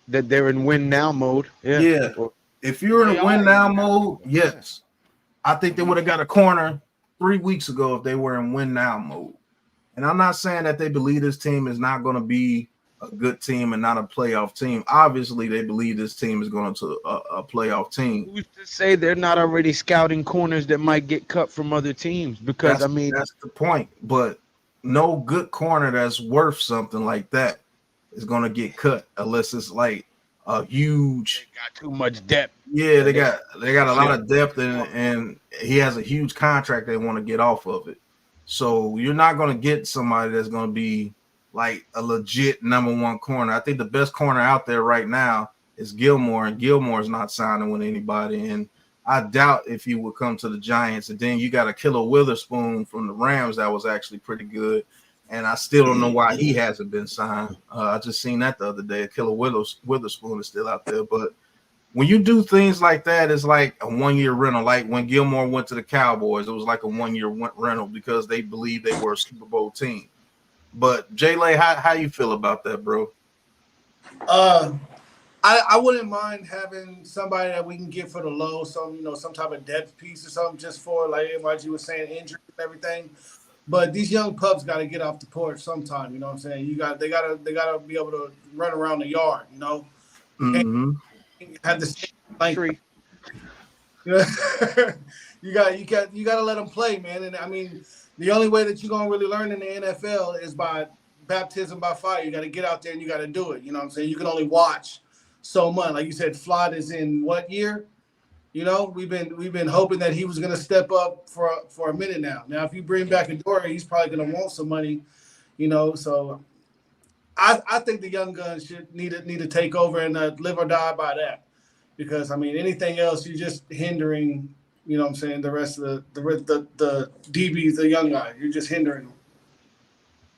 they're in win now mode. Yeah. If you're in win now mode, yes. I think they would have got a corner 3 weeks ago if they were in win now mode. And I'm not saying that they believe this team is not going to be a good team and not a playoff team. Obviously, they believe this team is going to a playoff team. Who's to say they're not already scouting corners that might get cut from other teams? Because that's the point. But no good corner that's worth something like that is going to get cut unless it's like a huge. They got too much depth. Yeah, they got a lot of depth and he has a huge contract they want to get off of it. So you're not going to get somebody that's going to be like a legit number one corner. I think the best corner out there right now is Gilmore, and Gilmore's not signing with anybody. And I doubt if he would come to the Giants. And then you got a Killer Witherspoon from the Rams that was actually pretty good. And I still don't know why he hasn't been signed. I just seen that the other day. Killer Witherspoon is still out there. But when you do things like that, it's like a 1-year rental. Like when Gilmore went to the Cowboys, it was like a 1-year rental because they believed they were a Super Bowl team. But J-Lay, how you feel about that, bro? I wouldn't mind having somebody that we can get for the low, some type of depth piece or something, just for like you was saying, injury and everything. But these young pups got to get off the porch sometime. You know what I'm saying? They gotta be able to run around the yard. You know, have the same tree. You got to let them play, man. And I mean, the only way that you're gonna really learn in the NFL is by baptism by fire. You got to get out there and you got to do it. You know what I'm saying? You can only watch so much. Like you said, Floyd is in what year? You know, we've been hoping that he was going to step up for a minute now. Now, if you bring back Adora, he's probably going to want some money. You know, so I think the young guns should need to take over and live or die by that. Because I mean, anything else, you're just hindering. You know what I'm saying? The rest of the DBs, the young guys, you're just hindering them.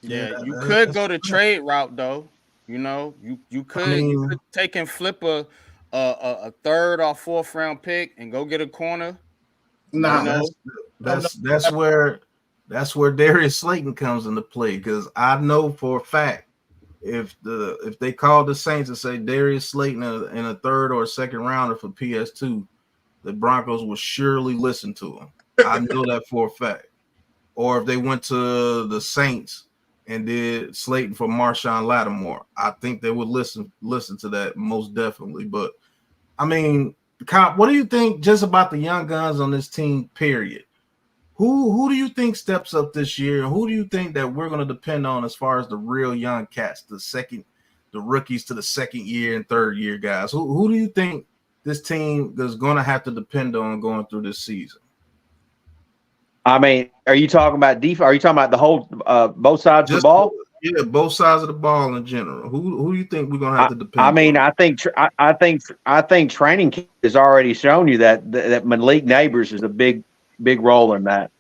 Yeah, you could go the trade route though. You know, you could take and flip a third or fourth round pick and go get a corner. Nah, that's where Darius Slayton comes into play, because I know for a fact if they call the Saints and say Darius Slayton in a third or a second rounder for PS2, the Broncos will surely listen to him. I know that for a fact. Or if they went to the Saints and did Slayton for Marshawn Lattimore, I think they would listen to that most definitely. But I mean, what do you think just about the young guns on this team, period? Who do you think steps up this year? Who do you think that we're going to depend on as far as the real young cats, the rookies to the second year and third year guys? Who do you think this team is going to have to depend on going through this season? I mean, are you talking about defense? Are you talking about the whole both sides of the ball? Yeah, both sides of the ball in general. Who do you think we're gonna have to depend? I mean, I think training camp has already shown you that Malik Nabers is a big role in that.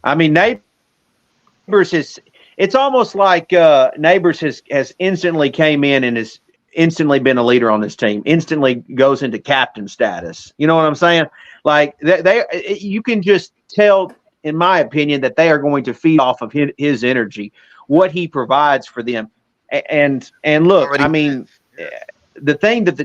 I mean, Nabers it's almost like Nabers has instantly came in and has instantly been a leader on this team. Instantly goes into captain status. You know what I'm saying? Like you can just tell, in my opinion, that they are going to feed off of his energy, what he provides for them. And look, I mean, the thing that the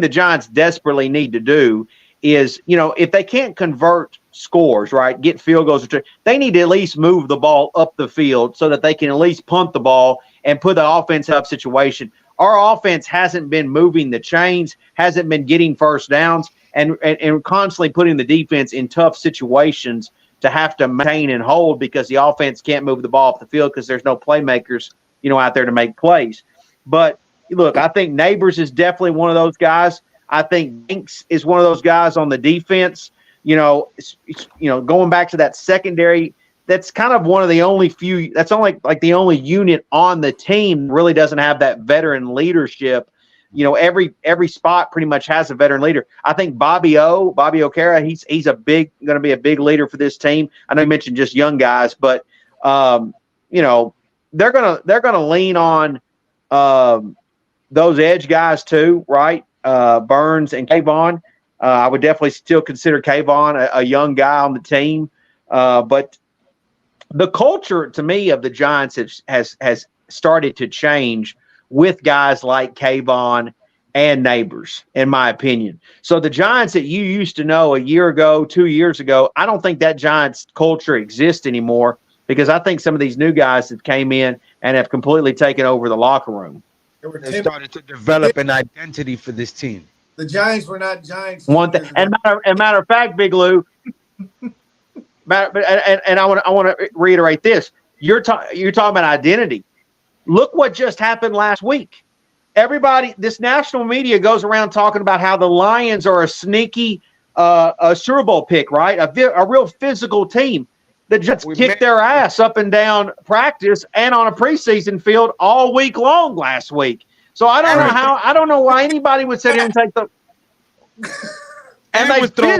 Giants desperately need to do is, you know, if they can't convert scores, right, get field goals, they need to at least move the ball up the field so that they can at least punt the ball and put the offense up situation. Our offense hasn't been moving the chains, hasn't been getting first downs, and constantly putting the defense in tough situations to have to maintain and hold because the offense can't move the ball off the field because there's no playmakers, you know, out there to make plays. But look, I think Nabers is definitely one of those guys. I think Banks is one of those guys on the defense. You know, going back to that secondary, that's kind of one of the only few. That's only like the only unit on the team really doesn't have that veteran leadership. You know, every spot pretty much has a veteran leader. I think Bobby O'Hara, he's going to be a big leader for this team. I know you mentioned just young guys, but you know, they're gonna lean on those edge guys too, right? Burns and Kayvon. I would definitely still consider Kayvon a young guy on the team, but the culture to me of the Giants has started to change with guys like Kayvon and Nabers, in my opinion. So the Giants that you used to know a year ago, 2 years ago, I don't think that Giants culture exists anymore, because I think some of these new guys that came in and have completely taken over the locker room. They started to develop an identity for this team. The Giants were not Giants. One thing, and matter of fact, Big Lou, and I want to reiterate this: you're talking about identity. Look what just happened last week. Everybody, this national media goes around talking about how the Lions are a sneaky a Super Bowl pick, right? A real physical team. The Jets kicked their ass up and down practice and on a preseason field all week long last week. So I don't know why anybody would sit here and take the. And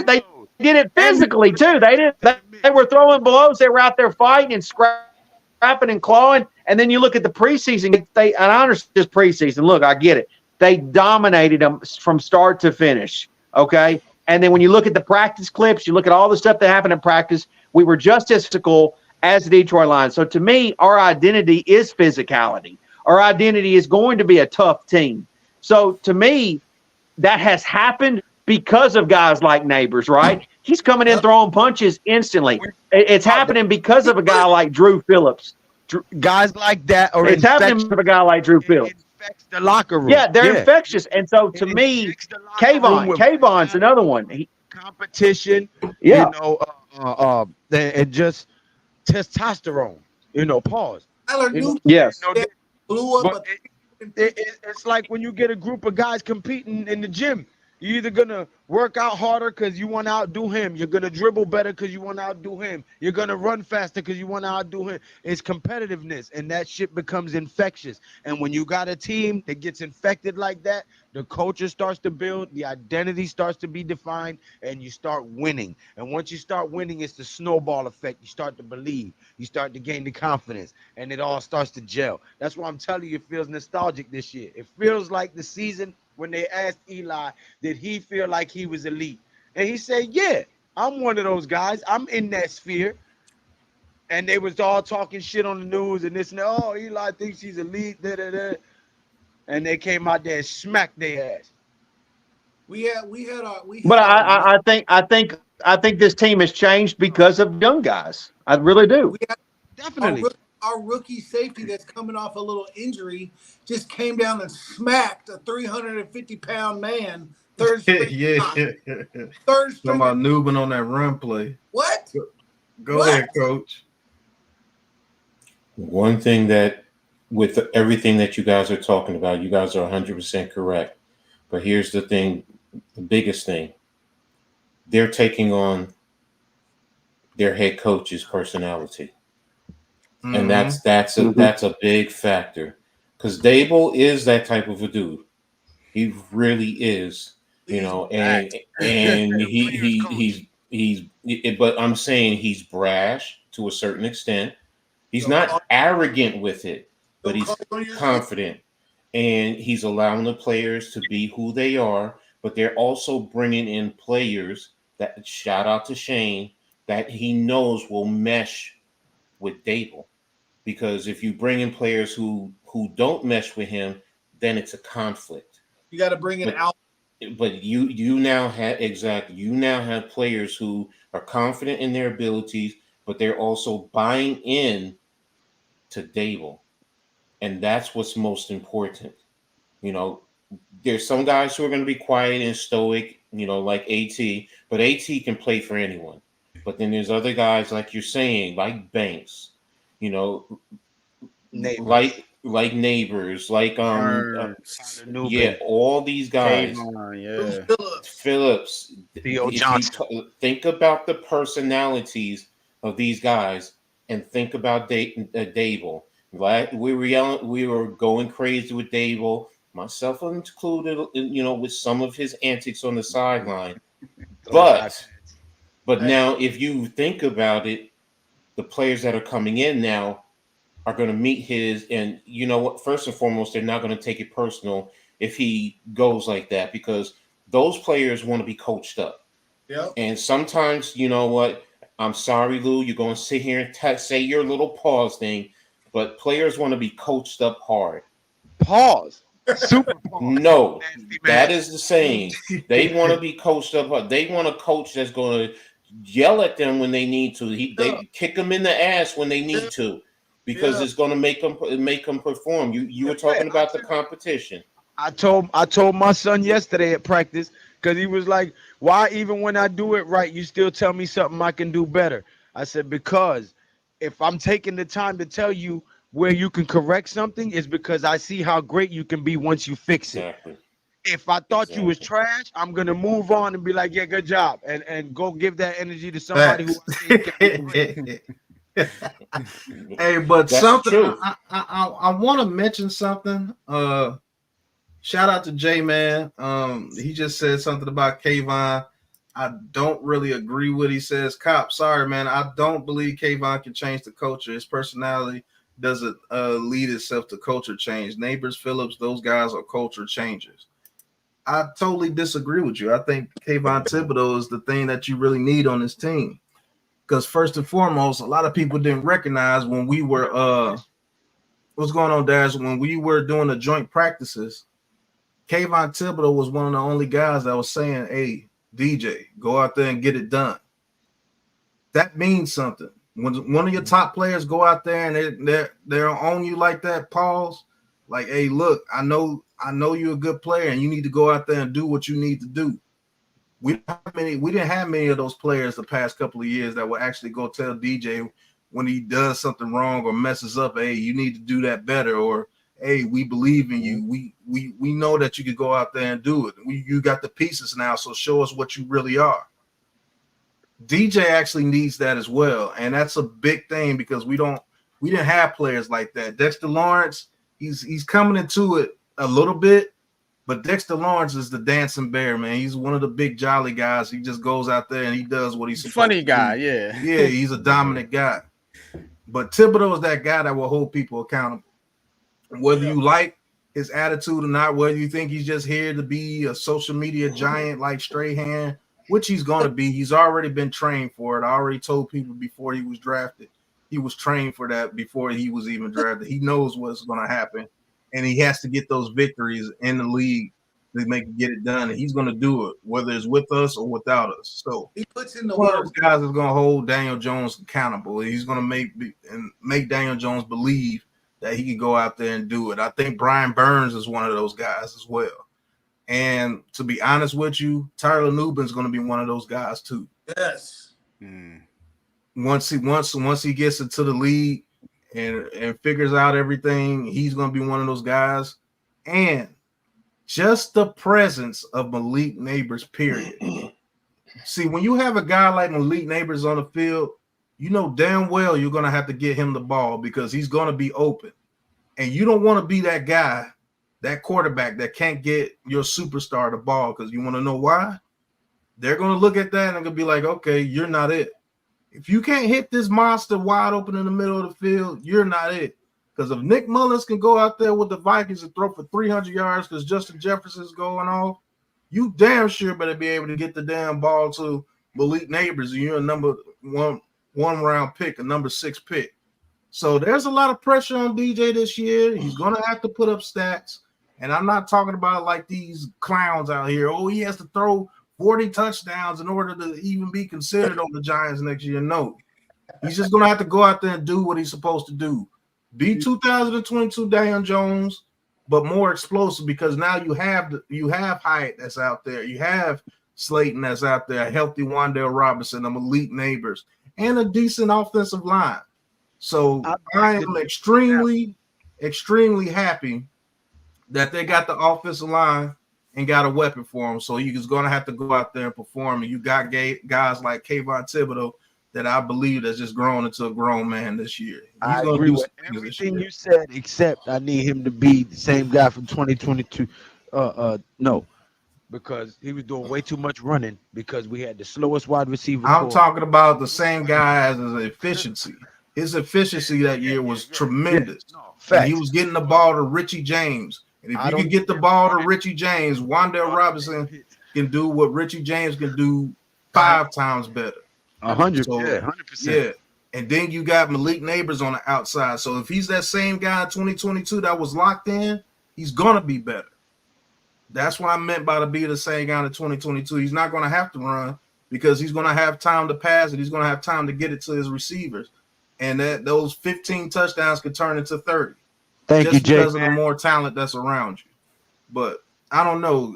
they did it physically too. They were throwing blows. They were out there fighting and scrapping and clawing. And then you look at the preseason. And I understand this preseason. Look, I get it. They dominated them from start to finish. Okay. And then when you look at the practice clips, you look at all the stuff that happened in practice. We were just as physical as the Detroit Lions. So to me, our identity is physicality. Our identity is going to be a tough team. So to me, that has happened because of guys like Nabers, right? He's coming in throwing punches instantly. It's happening because of a guy like Drew Phillips. Guys like that, or it's happening because of a guy like Drew Phillips. Infects the locker room. Yeah, they're infectious. And so to me, Kayvon's another one. Competition, yeah. You know, and just testosterone, you know, pause. Yes. Blew up. It's like when you get a group of guys competing in the gym. You're either going to work out harder because you want to outdo him. You're going to dribble better because you want to outdo him. You're going to run faster because you want to outdo him. It's competitiveness, and that shit becomes infectious. And when you got a team that gets infected like that, the culture starts to build, the identity starts to be defined, and you start winning. And once you start winning, it's the snowball effect. You start to believe. You start to gain the confidence, and it all starts to gel. That's why I'm telling you, it feels nostalgic this year. It feels like the season when they asked Eli, did he feel like he was elite? And he said, yeah, I'm one of those guys. I'm in that sphere. And they was all talking shit on the news and this and that. Oh, Eli thinks he's elite. Da, da, da. And they came out there and smacked their ass. But I think this team has changed because of young guys. I really do. Definitely. Our rookie safety that's coming off a little injury just came down and smacked a 350-pound man. Third string. Yeah. Third string. Talking about Nubin on that run play. What? Go ahead, Coach. One thing that, with everything that you guys are talking about, you guys are 100% correct. But here's the thing, the biggest thing. They're taking on their head coach's personality. And that's a big factor, because Dable is that type of a dude. He really is, you know, and he's but I'm saying he's brash to a certain extent. He's not arrogant with it, but he's confident, and he's allowing the players to be who they are. But they're also bringing in players that, shout out to Shane, that he knows will mesh with Dable. Because if you bring in players who don't mesh with him, then it's a conflict. You got to bring it out. But you now have players who are confident in their abilities, but they're also buying in to Dable, and that's what's most important. You know, there's some guys who are going to be quiet and stoic, you know, like AT, but AT can play for anyone. But then there's other guys, like you're saying, like Banks. You know, Nabers. like Nabers, like all these guys. Phillips. Theo Johnson. Think about the personalities of these guys. and think about Dable. We were yelling, we were going crazy with Dable, myself included, with some of his antics on the sideline. But now, if you think about it, the players that are coming in now are going to meet his, and you know what? First and foremost, they're not going to take it personal if he goes like that, because those players want to be coached up. Yep. And sometimes, you know what? I'm sorry, Lou, you're going to sit here and say your little pause thing, but players want to be coached up hard. Pause. Super pause. No, that is the saying. They want to be coached up hard. They want a coach that's going to yell at them when they need to. They kick them in the ass when they need to, because it's going to make them perform. You were talking about the competition. I told my son yesterday at practice, because he was like, why even when I do it right, you still tell me something I can do better? I said, because if I'm taking the time to tell you where you can correct something, it's because I see how great you can be once you fix it. Exactly. If I thought you was trash, I'm going to move on and be like, yeah, good job. And go give that energy to somebody who I think can be great. Hey, but That's something true. I want to mention something. Shout out to Jay, man. He just said something about Kayvon. I don't really agree with what he says. Cop, sorry, man. I don't believe Kayvon can change the culture. His personality doesn't lead itself to culture change. Nabers, Phillips, those guys are culture changers. I totally disagree with you. I think Kayvon Thibodeau is the thing that you really need on this team. Because first and foremost, a lot of people didn't recognize when we were what's going on, Darius? When we were doing the joint practices, Kayvon Thibodeau was one of the only guys that was saying, hey, DJ, go out there and get it done. That means something. When one of your top players go out there and they're on you like that, pause, like, hey, look, I know you're a good player and you need to go out there and do what you need to do. We didn't have many of those players the past couple of years that would actually go tell DJ when he does something wrong or messes up, hey, you need to do that better, or hey, we believe in you. We know that you can go out there and do it. You got the pieces now, so show us what you really are. DJ actually needs that as well, and that's a big thing because we didn't have players like that. Dexter Lawrence, he's coming into it a little bit, but Dexter Lawrence is the dancing bear, man. He's one of the big jolly guys. He just goes out there and he does what he's supposed Funny to guy, do. yeah. Yeah, he's a dominant guy. But Thibodeau is that guy that will hold people accountable. Whether you like his attitude or not, whether you think he's just here to be a social media giant like Strahan, which he's going to be. He's already been trained for it. I already told people before he was drafted. He was trained for that before he was even drafted. He knows what's going to happen, and he has to get those victories in the league to get it done, and he's going to do it, whether it's with us or without us. So he puts in the one of work. those guys is going to hold Daniel Jones accountable. He's going to make Daniel Jones believe that he can go out there and do it. I think Brian Burns is one of those guys as well. And to be honest with you, Tyler Nubin's going to be one of those guys too. Yes. Once he gets into the league and figures out everything, he's going to be one of those guys. And just the presence of Malik Nabers, period. See, when you have a guy like Malik Nabers on the field, you know damn well you're going to have to get him the ball because he's going to be open. And you don't want to be that guy, that quarterback that can't get your superstar the ball, because you want to know why? They're going to look at that and they're going to be like, okay, you're not it. If you can't hit this monster wide open in the middle of the field, you're not it. Because if Nick Mullins can go out there with the Vikings and throw for 300 yards because Justin Jefferson's going off, you damn sure better be able to get the damn ball to Malik Nabers. You're a number one round pick, a number 6 pick. So there's a lot of pressure on DJ this year. He's going to have to put up stats. And I'm not talking about like these clowns out here. Oh, he has to throw 40 touchdowns in order to even be considered on the Giants next year. No. He's just going to have to go out there and do what he's supposed to do. Be 2022 Daniel Jones, but more explosive, because now you have Hyatt that's out there. You have Slayton that's out there, a healthy Wan'Dale Robinson, a Malik Nabers, and a decent offensive line. So I am extremely, extremely happy that they got the offensive line and got a weapon for him. So he's going to have to go out there and perform. And you got guys like Kayvon Thibodeau that I believe that's just grown into a grown man this year. I gonna agree do with some things this everything year. you said, except I need him to be the same guy from 2022. No, because he was doing way too much running because we had the slowest wide receiver I'm core. talking about the same guy as his efficiency. His efficiency that year was tremendous. No, And facts. he was getting the ball to Richie James. And if I you don't could get the care ball to about it. Richie James, Wandale Robinson can do what Richie James can do 5 times better. 100, So, yeah, 100%. Yeah. And then you got Malik Nabers on the outside. So if he's that same guy in 2022 that was locked in, he's going to be better. That's what I meant by to be the same guy in 2022. He's not going to have to run because he's going to have time to pass and he's going to have time to get it to his receivers. And that those 15 touchdowns could turn into 30. Thank just you, Jay. because of the more talent that's around you. But I don't know.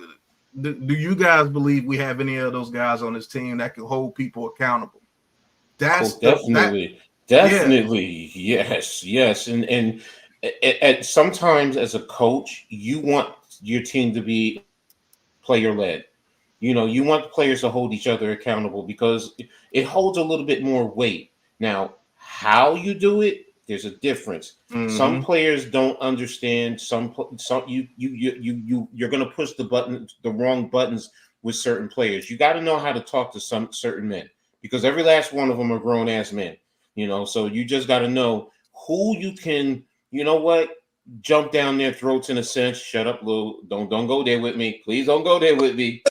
Do you guys believe we have any of those guys on this team that can hold people accountable? That's definitely, yes. And sometimes as a coach, you want your team to be player led. You know, you want the players to hold each other accountable because it holds a little bit more weight. Now, how you do it, there's a difference. Mm-hmm. Some players don't understand. Some you're going to push the wrong buttons with certain players. You got to know how to talk to some certain men because every last one of them are grown ass men. You know, so you just got to know who you can. You know what? Jump down their throats in a sense. Shut up, Lou. Don't go there with me. Please don't go there with me.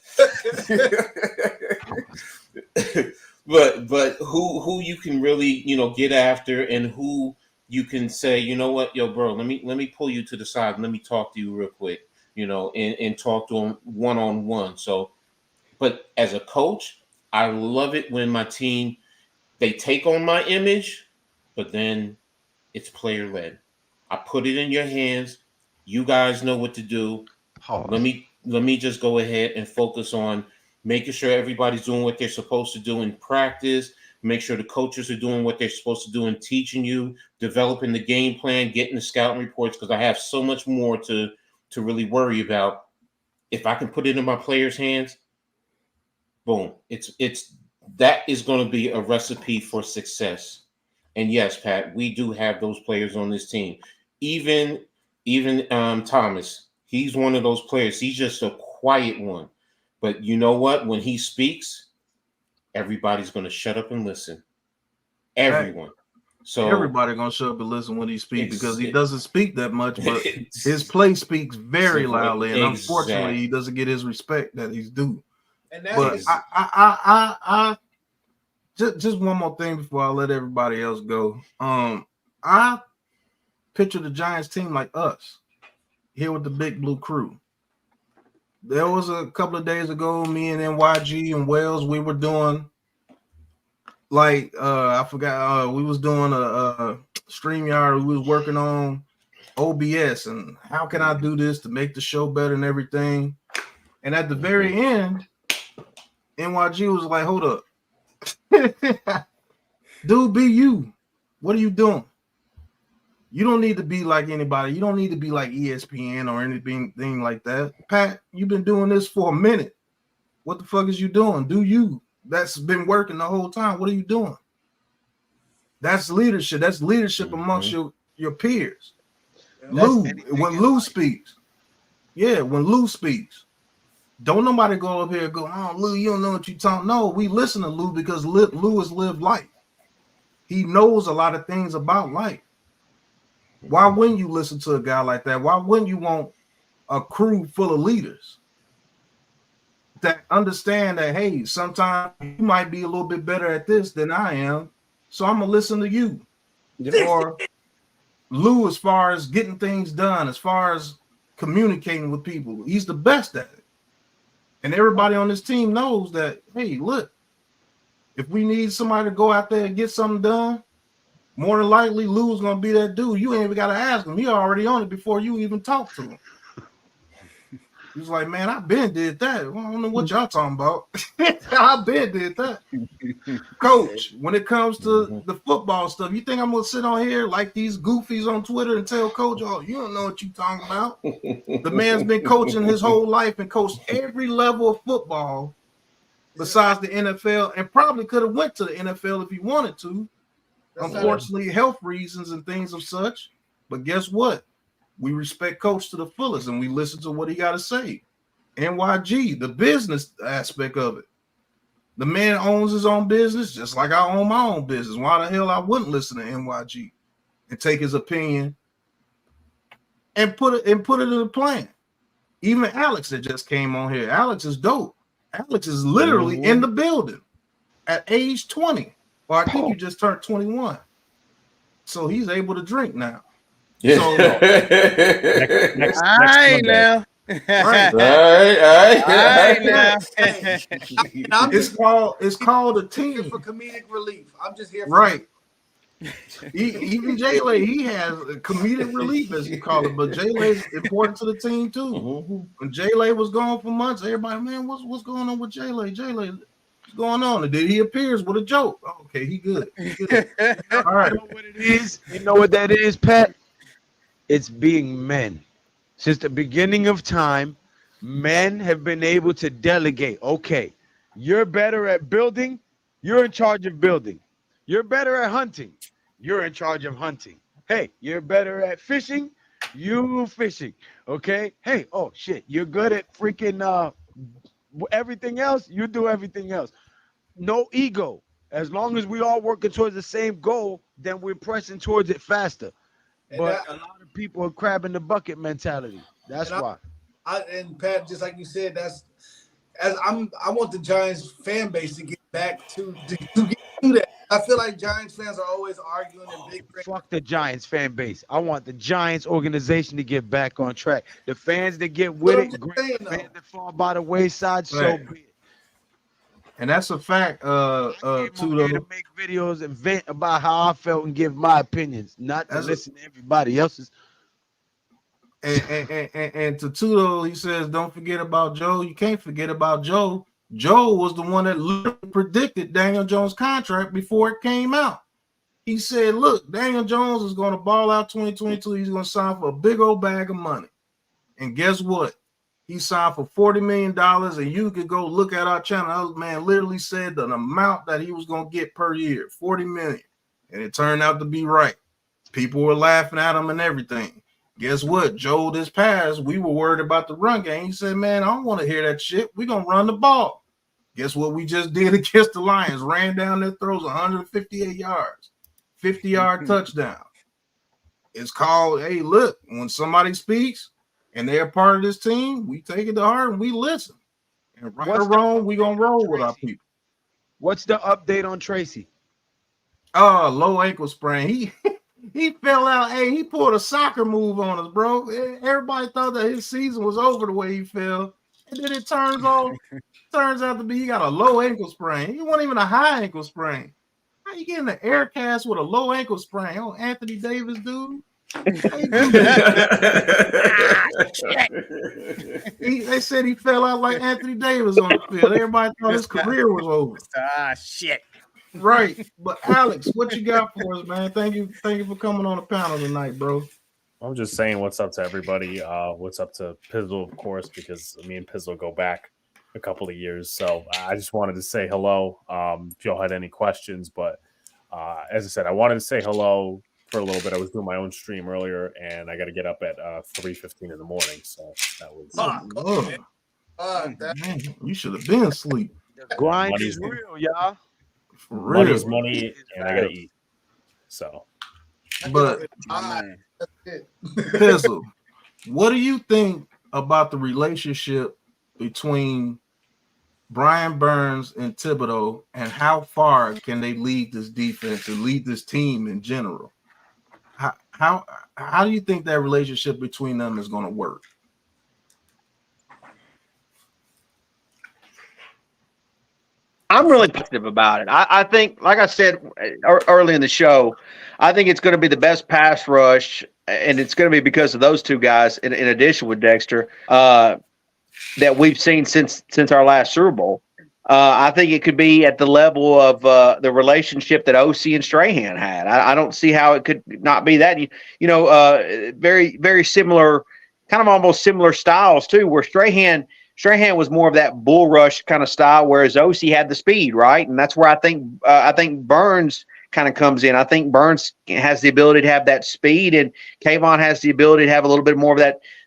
But who you can really, get after and who you can say, you know what, yo, bro, let me pull you to the side and let me talk to you real quick, and talk to them one-on-one. So, but as a coach, I love it when my team, they take on my image, but then it's player-led. I put it in your hands. You guys know what to do. Pause. Let me just go ahead and focus on making sure everybody's doing what they're supposed to do in practice. Make sure the coaches are doing what they're supposed to do in teaching you, developing the game plan, getting the scouting reports, because I have so much more to really worry about. If I can put it in my players' hands, boom. That is going to be a recipe for success. And yes, Pat, we do have those players on this team. Even Thomas, he's one of those players. He's just a quiet one. But you know what? When he speaks, everybody's going to shut up and listen. Everyone. So everybody going to shut up and listen when he speaks because he doesn't speak that much, but his play speaks very loudly, and unfortunately, he doesn't get his respect that he's due. And that's But I just one more thing before I let everybody else go. I picture the Giants team like us here with the Big Blue Crew. There was a couple of days ago, me and NYG and Wells, we were doing I forgot, we was doing a StreamYard. We was working on OBS and how can I do this to make the show better and everything. And at the very end, NYG was like, hold up. Dude, be you. What are you doing? You don't need to be like anybody. You don't need to be like ESPN or anything like that. Pat, you've been doing this for a minute. What the fuck is you doing? Do you? That's been working the whole time. What are you doing? That's leadership. That's leadership amongst your peers. When Lou speaks, don't nobody go up here and go, oh, Lou, you don't know what you're talking. No, we listen to Lou because Lou has lived life. He knows a lot of things about life. Why wouldn't you listen to a guy like that? Why wouldn't you want a crew full of leaders that understand that, hey, sometimes you might be a little bit better at this than I am, so I'm going to listen to you. Or Lou, as far as getting things done, as far as communicating with people, he's the best at it. And everybody on this team knows that, hey, look, if we need somebody to go out there and get something done, more than likely, Lou's going to be that dude. You ain't even got to ask him. He already on it before you even talk to him. He's like, man, I been did that. Well, I don't know what y'all talking about. I been did that. Coach, when it comes to the football stuff, you think I'm going to sit on here like these goofies on Twitter and tell Coach, oh, you don't know what you talking about. The man's been coaching his whole life and coached every level of football besides the NFL, and probably could have went to the NFL if he wanted to. Unfortunately, health reasons and things of such. But guess what? We respect Coach to the fullest, and we listen to what he got to say. NYG, the business aspect of it. The man owns his own business, just like I own my own business. Why the hell I wouldn't listen to NYG and take his opinion and put it in a plan? Even Alex that just came on here. Alex is dope. Alex is literally in the building at age 20. Or I think you just turned 21. So he's able to drink now. Yeah. So, All right now. right. All right now. It's called a team for comedic relief. I'm just here for right. Even J-Lay, he has comedic relief, as you call it, but J-Lay is important to the team too. When J-Lay was gone for months, everybody, man, what's going on with J-Lay? J-Lay, what's going on? And then he appears with a joke. Oh, okay, he good. All right. You know what it is? You know what that is, Pat? It's being men. Since the beginning of time, men have been able to delegate. Okay, you're better at building, you're in charge of building. You're better at hunting, you're in charge of hunting. Hey, you're better at fishing, you fishing. Okay, hey, oh shit, you're good at freaking everything else, you do everything else. No ego. As long as we all working towards the same goal, then we're pressing towards it faster. But a lot of people are crabbing the bucket mentality. That's why. And Pat, just like you said, I want the Giants fan base to get back to get to that. I feel like Giants fans are always arguing and big. Fuck the Giants fan base. I want the Giants organization to get back on track. The fans that get with it, great. Fans that fall by the wayside, so be it. And that's a fact. To make videos and vent about how I felt and give my opinions, not to listen to everybody else's. And to Tudo, he says, don't forget about Joe. You can't forget about Joe. Joe was the one that literally predicted Daniel Jones' contract before it came out. He said, look, Daniel Jones is going to ball out 2022. He's going to sign for a big old bag of money. And guess what? He signed for $40 million, and you could go look at our channel. That man literally said the amount that he was going to get per year, $40 million. And it turned out to be right. People were laughing at him and everything. Guess what? Joe this past, we were worried about the run game. He said, man, I don't want to hear that shit. We're going to run the ball. Guess what we just did against the Lions? Ran down their throws 158 yards, 50-yard touchdown. It's called, hey, look, when somebody speaks and they're part of this team, we take it to heart and we listen. And right or wrong, we're going to roll with our people. What's the update on Tracy? Oh, low ankle sprain. He fell out. Hey, he pulled a soccer move on us, bro. Everybody thought that his season was over the way he fell. And then it turns out to be he got a low ankle sprain. He wasn't even a high ankle sprain. How you getting an air cast with a low ankle sprain? Oh, Anthony Davis, dude. They said he fell out like Anthony Davis on the field. Everybody thought his career was over. Shit. Right. But Alex, what you got for us, man? Thank you for coming on the panel tonight, bro. I'm just saying what's up to everybody. What's up to Pizzle, of course, because me and Pizzle go back a couple of years. So I just wanted to say hello. If y'all had any questions, but as I said, I wanted to say hello for a little bit. I was doing my own stream earlier, and I got to get up at 3:15 in the morning. So that was. Man, you should have been asleep. The grind is real, y'all. For real. Money's money, and I got to eat. So. But Pizzle, what do you think about the relationship between Brian Burns and Thibodeau, and how far can they lead this defense and lead this team in general? How do you think that relationship between them is going to work? I'm really positive about it. I think, like I said early in the show, I think it's going to be the best pass rush, and it's going to be because of those two guys, in addition with Dexter, that we've seen since our last Super Bowl. I think it could be at the level of the relationship that OC and Strahan had. I don't see how it could not be that. Very, very similar, kind of almost similar styles too, where Strahan Strahan was more of that bull rush kind of style, whereas OC had the speed, right? And that's where I think Burns kind of comes in. I think Burns has the ability to have that speed, and Kayvon has the ability to have a little bit more of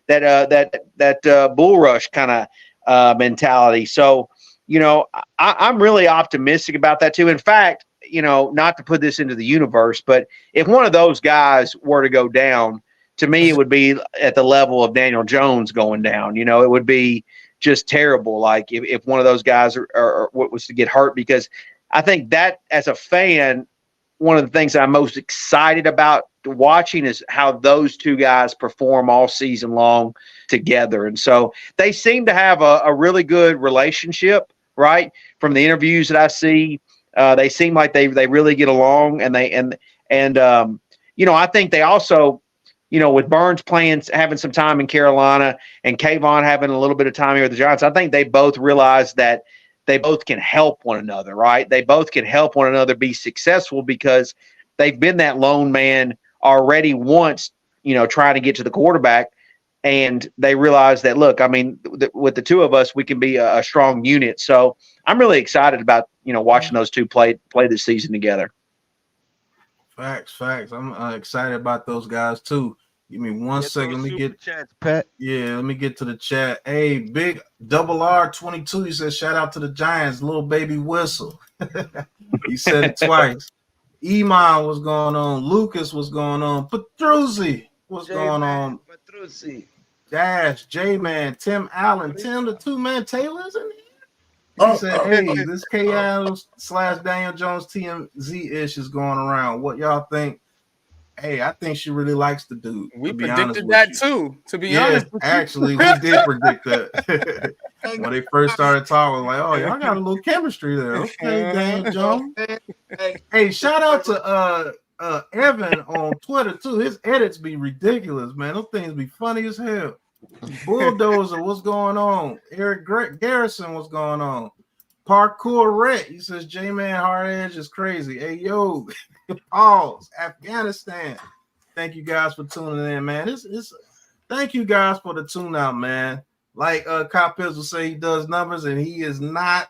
that bull rush kind of mentality. So, I'm really optimistic about that too. In fact, not to put this into the universe, but if one of those guys were to go down, to me, it would be at the level of Daniel Jones going down. It would be just terrible. Like if one of those guys was to get hurt, because I think that as a fan, one of the things I'm most excited about watching is how those two guys perform all season long together. And so they seem to have a really good relationship, right? From the interviews that I see, they seem like they really get along, and I think they also, with Burns having some time in Carolina and Kayvon having a little bit of time here with the Giants, I think they both realize that they both can help one another, right? They both can help one another be successful because they've been that lone man already once, trying to get to the quarterback. And they realize that, look, I mean, with the two of us, we can be a strong unit. So I'm really excited about, watching those two play this season together. Facts. I'm excited about those guys too. Give me one second. Let me get chats, Pat. Yeah, let me get to the chat. Hey, Big Double R22. He said, shout out to the Giants, little baby whistle. He said it twice. Iman, what's going on? Lucas, what's going on? Petruzzi, what's going on? Petruzzi. Dash, J-Man, Tim Allen. Tim, the two-man Taylor's in here. He said, hey, this K. Adams / Daniel Jones TMZ-ish is going around. What y'all think? Hey, I think she really likes the dude. We predicted that too, to be honest. Actually, we did predict that. When they first started talking, like, oh, y'all got a little chemistry there. Okay, Daniel Jones. Hey, shout out to Evan on Twitter too. His edits be ridiculous, man. Those things be funny as hell. Bulldozer, what's going on? Eric Garrison, what's going on? Parkour Ret, he says J-Man Hard Edge is crazy. Hey, yo, pause. Afghanistan. Thank you guys for tuning in, man. Thank you guys for the tune out, man. Like Copizzle say, he does numbers, and he is not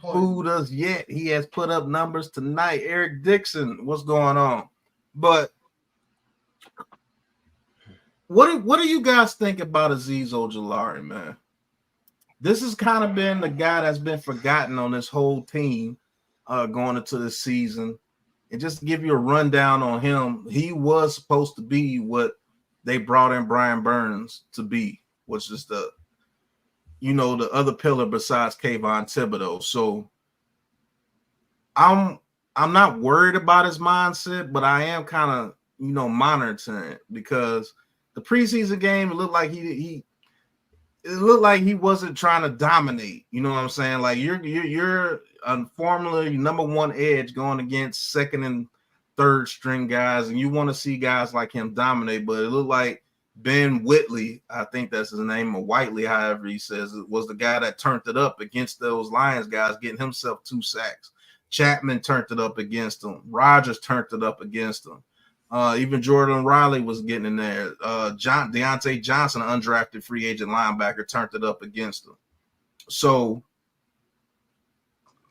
fooled us yet. He has put up numbers tonight. Eric Dixon, what's going on? But what do you guys think about Aziz Ojulari, man? This has kind of been the guy that's been forgotten on this whole team going into the season. And just to give you a rundown on him, he was supposed to be what they brought in Brian Burns to be, which is the other pillar besides Kayvon Thibodeau. So I'm not worried about his mindset, but I am kind of, monitoring it, because the preseason game, it looked like he wasn't trying to dominate. You know what I'm saying? Like you're formally number one edge going against second and third string guys, and you want to see guys like him dominate. But it looked like Ben Whitley, I think that's his name, or Whiteley, however he says it, was the guy that turned it up against those Lions guys, getting himself 2 sacks. Chapman turned it up against him. Rodgers turned it up against him. Even Jordan Riley was getting in there. Deontay Johnson, an undrafted free agent linebacker, turned it up against him. So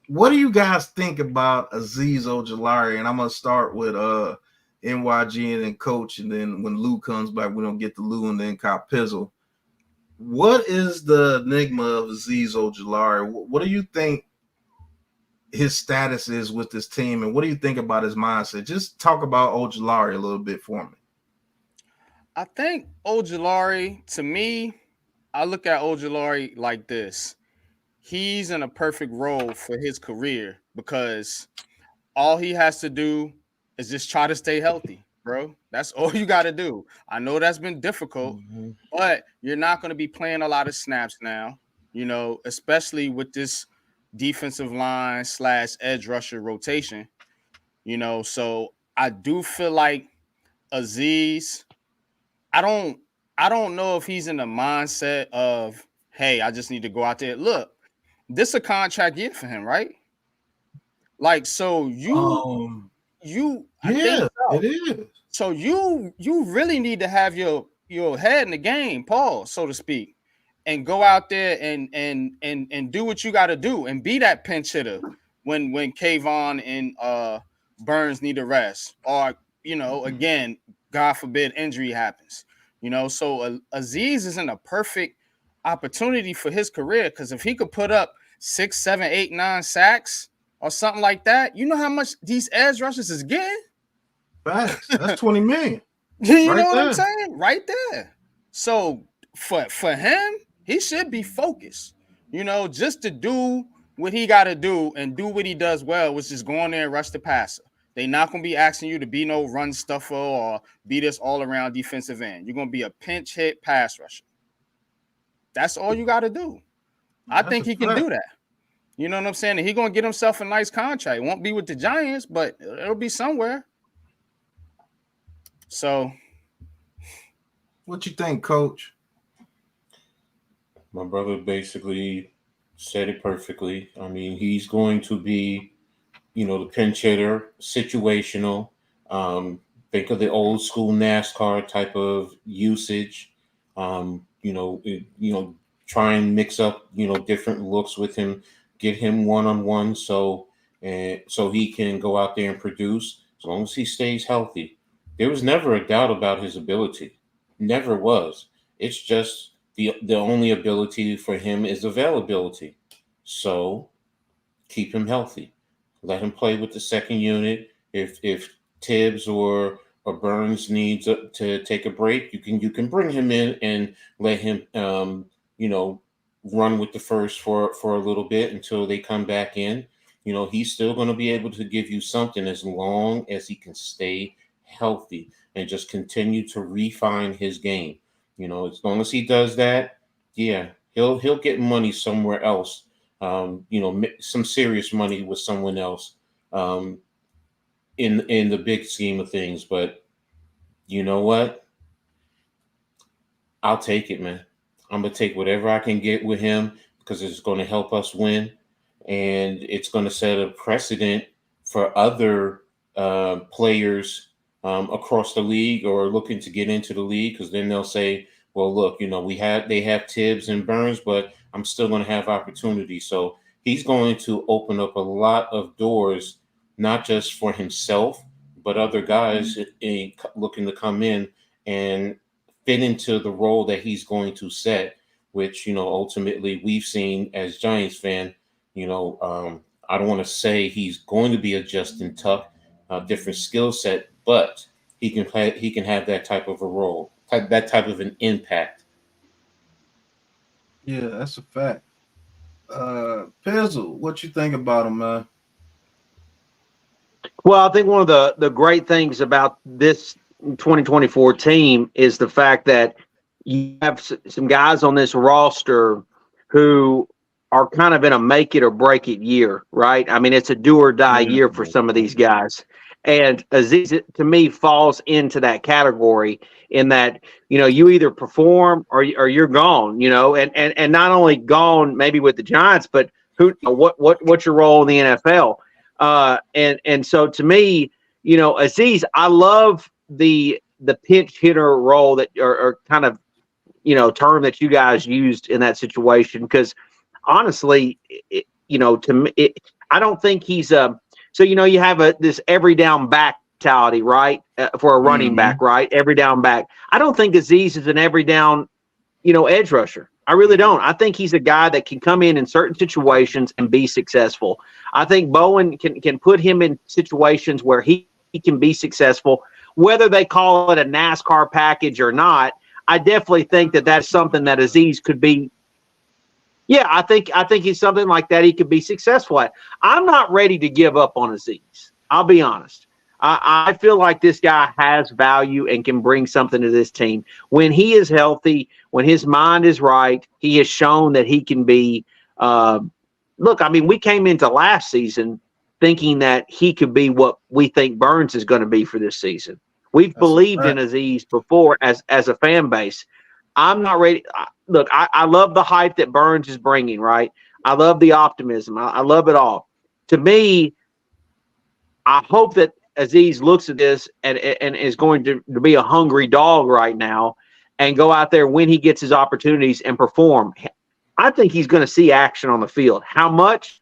what do you guys think about Aziz Ojulari? And I'm going to start with NYG and then Coach, and then when Lou comes back, we don't get to Lou, and then Copizzle. What is the enigma of Aziz Ojulari? What do you think his status is with this team, and what do you think about his mindset? Just talk about Ojulari a little bit for me. I think Ojulari, to me, I look at Ojulari like this. He's in a perfect role for his career, because all he has to do is just try to stay healthy, bro. That's all you got to do. I know that's been difficult, but you're not going to be playing a lot of snaps now, especially with this defensive line / edge rusher rotation, so I do feel like Aziz, I don't know if he's in the mindset of, hey, I just need to go out there. Look, this is a contract year for him, right? Like, so it is. So you really need to have your head in the game, Paul, so to speak. and go out there and do what you got to do and be that pinch hitter when Kayvon and Burns need a rest, or again, God forbid, injury happens. So Aziz is in a perfect opportunity for his career, because if he could put up 6, 7, 8, 9 sacks or something like that, you know how much these edge rushers is getting? Facts. That's 20 million. You Right know what there. I'm saying? Right there. So for him, he should be focused, just to do what he got to do and do what he does well, which is go in there and rush the passer. They're not going to be asking you to be no run stuffer or be this all-around defensive end. You're going to be a pinch hit pass rusher. That's all you got to do. I think he can do that. You know what I'm saying? And he's going to get himself a nice contract. It won't be with the Giants, but it'll be somewhere. So, what you think, Coach? My brother basically said it perfectly. I mean, he's going to be, the pinch hitter, situational. Think of the old school NASCAR type of usage. Try and mix up, different looks with him, get him one-on-one so he can go out there and produce as long as he stays healthy. There was never a doubt about his ability. Never was. It's just the only ability for him is availability. So keep him healthy. Let him play with the second unit. If Tibbs or Burns needs to take a break, you can bring him in and let him run with the first for a little bit until they come back in. He's still going to be able to give you something as long as he can stay healthy and just continue to refine his game. As long as he does that, yeah, he'll get money somewhere else. Some serious money with someone else in the big scheme of things. But you know what? I'll take it, man. I'm going to take whatever I can get with him because it's going to help us win. And it's going to set a precedent for other players across the league or looking to get into the league, because then they'll say, well, look, they have Tibbs and Burns, but I'm still going to have opportunity. So he's going to open up a lot of doors, not just for himself, but other guys looking to come in and fit into the role that he's going to set, which, ultimately we've seen as Giants fan, I don't want to say he's going to be a Justin Tuck, different skill set, but he can have that type of a role, that type of an impact. Yeah, that's a fact. Pizzle, what you think about him, man? Well, I think one of the great things about this 2024 team is the fact that you have some guys on this roster who are kind of in a make it or break it year, right? I mean, it's a do or die year for some of these guys. And Aziz, to me, falls into that category in that, you either perform or you're gone, and not only gone maybe with the Giants, but what's your role in the NFL? And so to me, Aziz, I love the pinch hitter role that or kind of, term that you guys used in that situation, because honestly, to me, I don't think he's so, you have this every down back mentality, right? For a running back, right? Every down back. I don't think Aziz is an every down, edge rusher. I really don't. I think he's a guy that can come in certain situations and be successful. I think Bowen can put him in situations where he can be successful, whether they call it a NASCAR package or not. I definitely think that that's something that Aziz could be. Yeah, I think he's something like that he could be successful at. I'm not ready to give up on Aziz. I'll be honest. I feel like this guy has value and can bring something to this team. When he is healthy, when his mind is right, he has shown that he can be look, I mean, we came into last season thinking that he could be what we think Burns is going to be for this season. We've believed in Aziz before as a fan base. I'm not ready. Look, I love the hype that Burns is bringing, right? I love the optimism. I love it all. To me, I hope that Aziz looks at this and is going to be a hungry dog right now and go out there when he gets his opportunities and perform, I think he's going to see action on the field. How much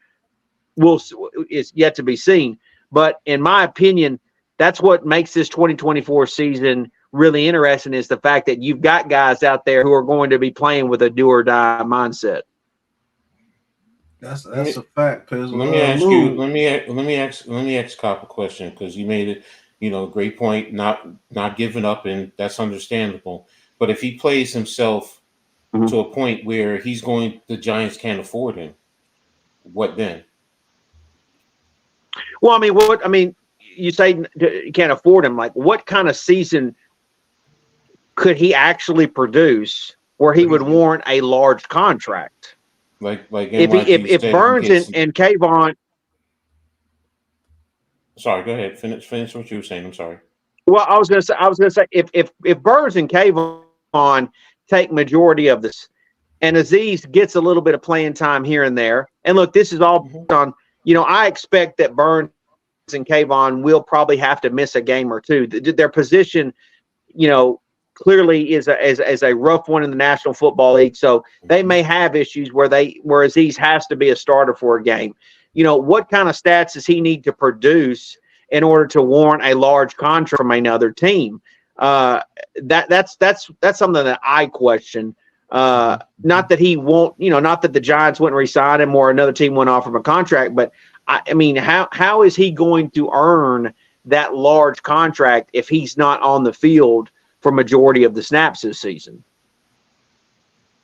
is yet to be seen. But in my opinion, that's what makes this 2024 season really interesting, is the fact that you've got guys out there who are going to be playing with a do or die mindset. That's a fact, Pizzle. Let me ask you. Let me ask Cop a question, because you made it, great point. Not giving up, and that's understandable. But if he plays himself to a point where the Giants can't afford him, what then? Well, you say you can't afford him. Like, what kind of season could he actually produce where he would warrant a large contract? Like if Burns and Kayvon. Sorry, go ahead. Finish what you were saying. I'm sorry. Well, I was gonna say if Burns and Kayvon take majority of this, and Aziz gets a little bit of playing time here and there, and look, this is all on. I expect that Burns and Kayvon will probably have to miss a game or two. Their position, clearly is a rough one in the National Football League. So they may have issues where Aziz has to be a starter for a game. What kind of stats does he need to produce in order to warrant a large contract from another team? That's something that I question. Not that he won't, not that the Giants wouldn't re-sign him or another team wouldn't offer him a contract, but how is he going to earn that large contract if he's not on the field for majority of the snaps this season?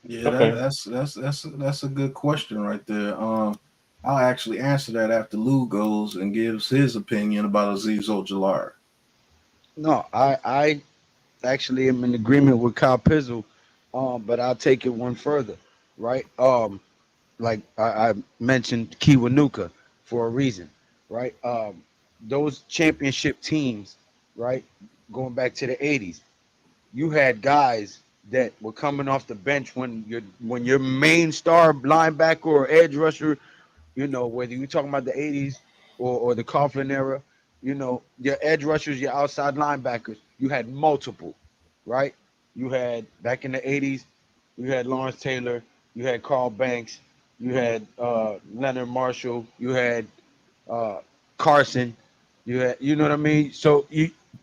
Yeah, okay. That's a good question right there. I'll actually answer that after Lou goes and gives his opinion about Aziz Ojulari. No, I actually am in agreement with Copizzle, but I'll take it one further, right? Like I mentioned Kiwanuka for a reason, right? Those championship teams, right, going back to the 80s, you had guys that were coming off the bench when your main star linebacker or edge rusher, whether you're talking about the 80s or the Coughlin era, your edge rushers, your outside linebackers, you had multiple, right? You had, back in the 80s, you had Lawrence Taylor, you had Carl Banks, you had Leonard Marshall, you had Carson, you had, what I mean? So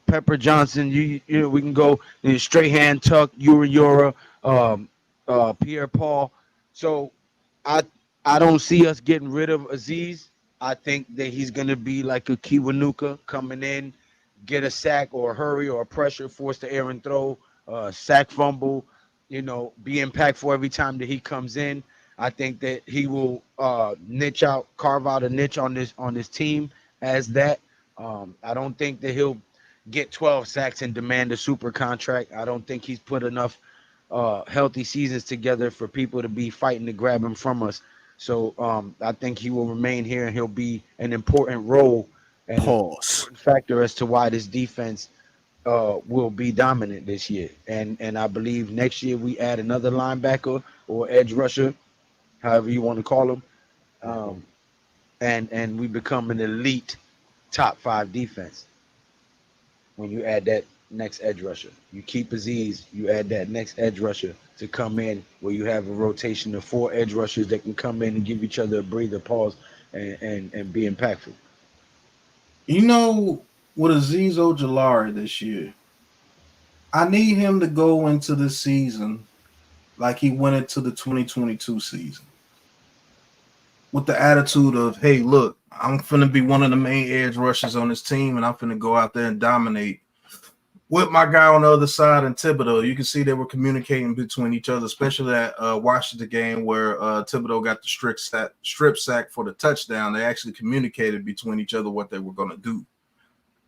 Pepper Johnson, we can go straight hand tuck, Yura, Pierre Paul. So I don't see us getting rid of Aziz. I think that he's gonna be like a Kiwanuka, coming in, get a sack or a hurry or a pressure, force the air and throw, sack fumble, be impactful every time that he comes in. I think that he will carve out a niche on this team as that. I don't think that he'll get 12 sacks and demand a super contract. I don't think he's put enough healthy seasons together for people to be fighting to grab him from us. So I think he will remain here, and he'll be an important role and important factor as to why this defense will be dominant this year. And I believe next year we add another linebacker or edge rusher, however you want to call him, and we become an elite top 5 defense. When you add that next edge rusher, you keep Aziz, you add that next edge rusher to come in, where you have a rotation of 4 edge rushers that can come in and give each other a breather, pause, and be impactful. With Aziz Ojulari this year, I need him to go into the season like he went into the 2022 season, with the attitude of, hey, look, I'm finna be one of the main edge rushers on this team, and I'm finna go out there and dominate with my guy on the other side in Thibodeau. You can see they were communicating between each other, especially that Washington game where Thibodeau got the strip sack for the touchdown. They actually communicated between each other what they were going to do.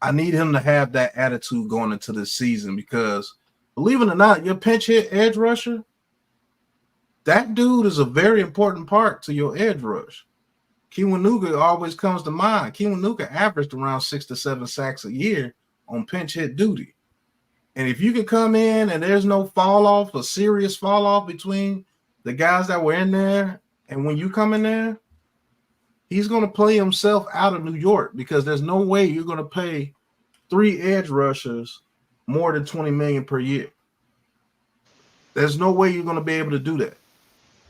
I need him to have that attitude going into this season, because, believe it or not, your pinch hit edge rusher, that dude is a very important part to your edge rush. Kiwanuka always comes to mind. Kiwanuka averaged around 6 to 7 sacks a year on pinch hit duty. And if you can come in and there's no fall off, a serious fall off between the guys that were in there, and when you come in there, he's going to play himself out of New York, because there's no way you're going to pay 3 edge rushers more than $20 million per year. There's no way you're going to be able to do that.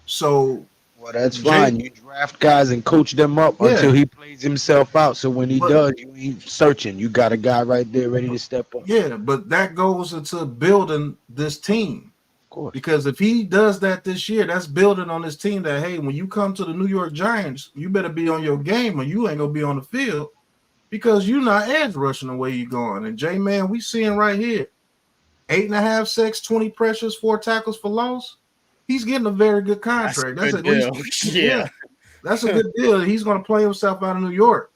So, well, that's fine. You draft guys and coach them up until he plays himself out. So when he does, you ain't searching. You got a guy right there ready to step up. Yeah, but that goes into building this team. Of course. Because if he does that this year, that's building on this team that, hey, when you come to the New York Giants, you better be on your game or you ain't going to be on the field because you're not edge rushing the way you're going. And, J-Man, we seeing right here, 8.5 sacks, 20 pressures, 4 tackles for loss. He's getting a very good contract. That's a good deal. That's a good deal. He's going to play himself out of New York.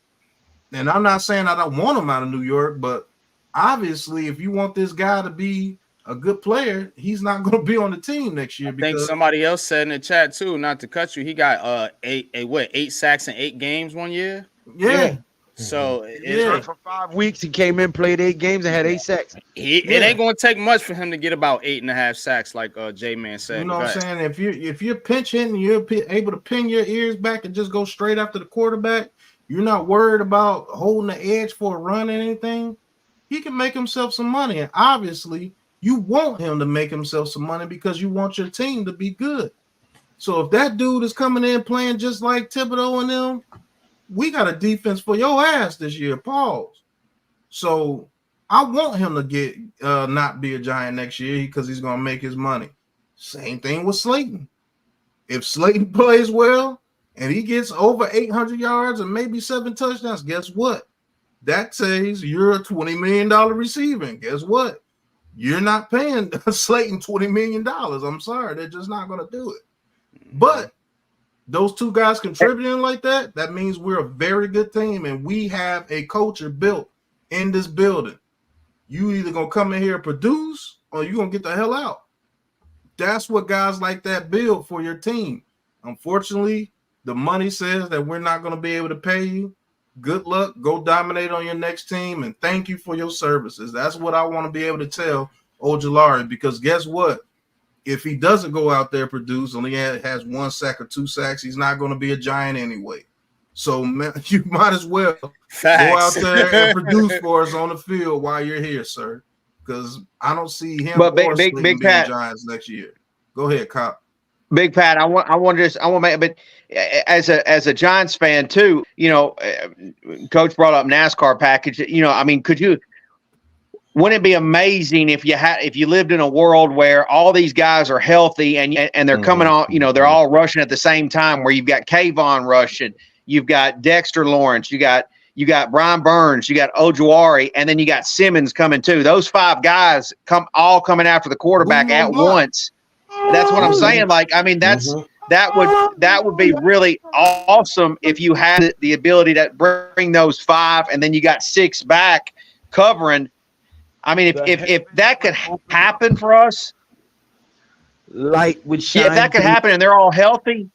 And I'm not saying I don't want him out of New York, but obviously if you want this guy to be a good player, he's not going to be on the team next year. I think somebody else said in the chat too, not to cut you, he got 8 sacks in 8 games 1 year. Yeah. So for 5 weeks he came in, played 8 games, and had 8 sacks. It ain't going to take much for him to get about 8.5 sacks, like J-Man said. You know what I'm saying? If you're pinch hitting, you're able to pin your ears back and just go straight after the quarterback. You're not worried about holding the edge for a run or anything. He can make himself some money, and obviously you want him to make himself some money because you want your team to be good. So if that dude is coming in playing just like Thibodeau and them, we got a defense for your ass this year. Pause. So I want him to get not be a Giant next year because he's going to make his money. Same thing with Slayton. If Slayton plays well and he gets over 800 yards and maybe 7 touchdowns, guess what? That says you're a $20 million receiver. Guess what? You're not paying Slayton $20 million. I'm sorry. They're just not going to do it. But those two guys contributing like that, that means we're a very good team and we have a culture built in this building. You either going to come in here and produce or you're going to get the hell out. That's what guys like that build for your team. Unfortunately, the money says that we're not going to be able to pay you. Good luck. Go dominate on your next team, and thank you for your services. That's what I want to be able to tell Ojulari, because guess what? If he doesn't go out there produce, only has 1 sack or 2 sacks, he's not going to be a Giant anyway. So you might as well go out there and produce for us on the field while you're here, sir, because I don't see him Big Pat Giants next year. Go ahead, Cop. Big Pat, I want to make, but as a Giants fan too, you know, Coach brought up NASCAR package. You know, I mean, wouldn't it be amazing if you lived in a world where all these guys are healthy and they're coming on, you know, they're all rushing at the same time, where you've got Kayvon rushing, you've got Dexter Lawrence, you got Brian Burns, you got Ojulari, and then you got Simmons coming too. Those 5 guys coming after the quarterback at once. That's what I'm saying. Like, I mean, that would be really awesome if you had the ability to bring those 5 and then you got 6 back covering. I mean, if that could happen for us, light would shine. Yeah, if that could happen and they're all healthy,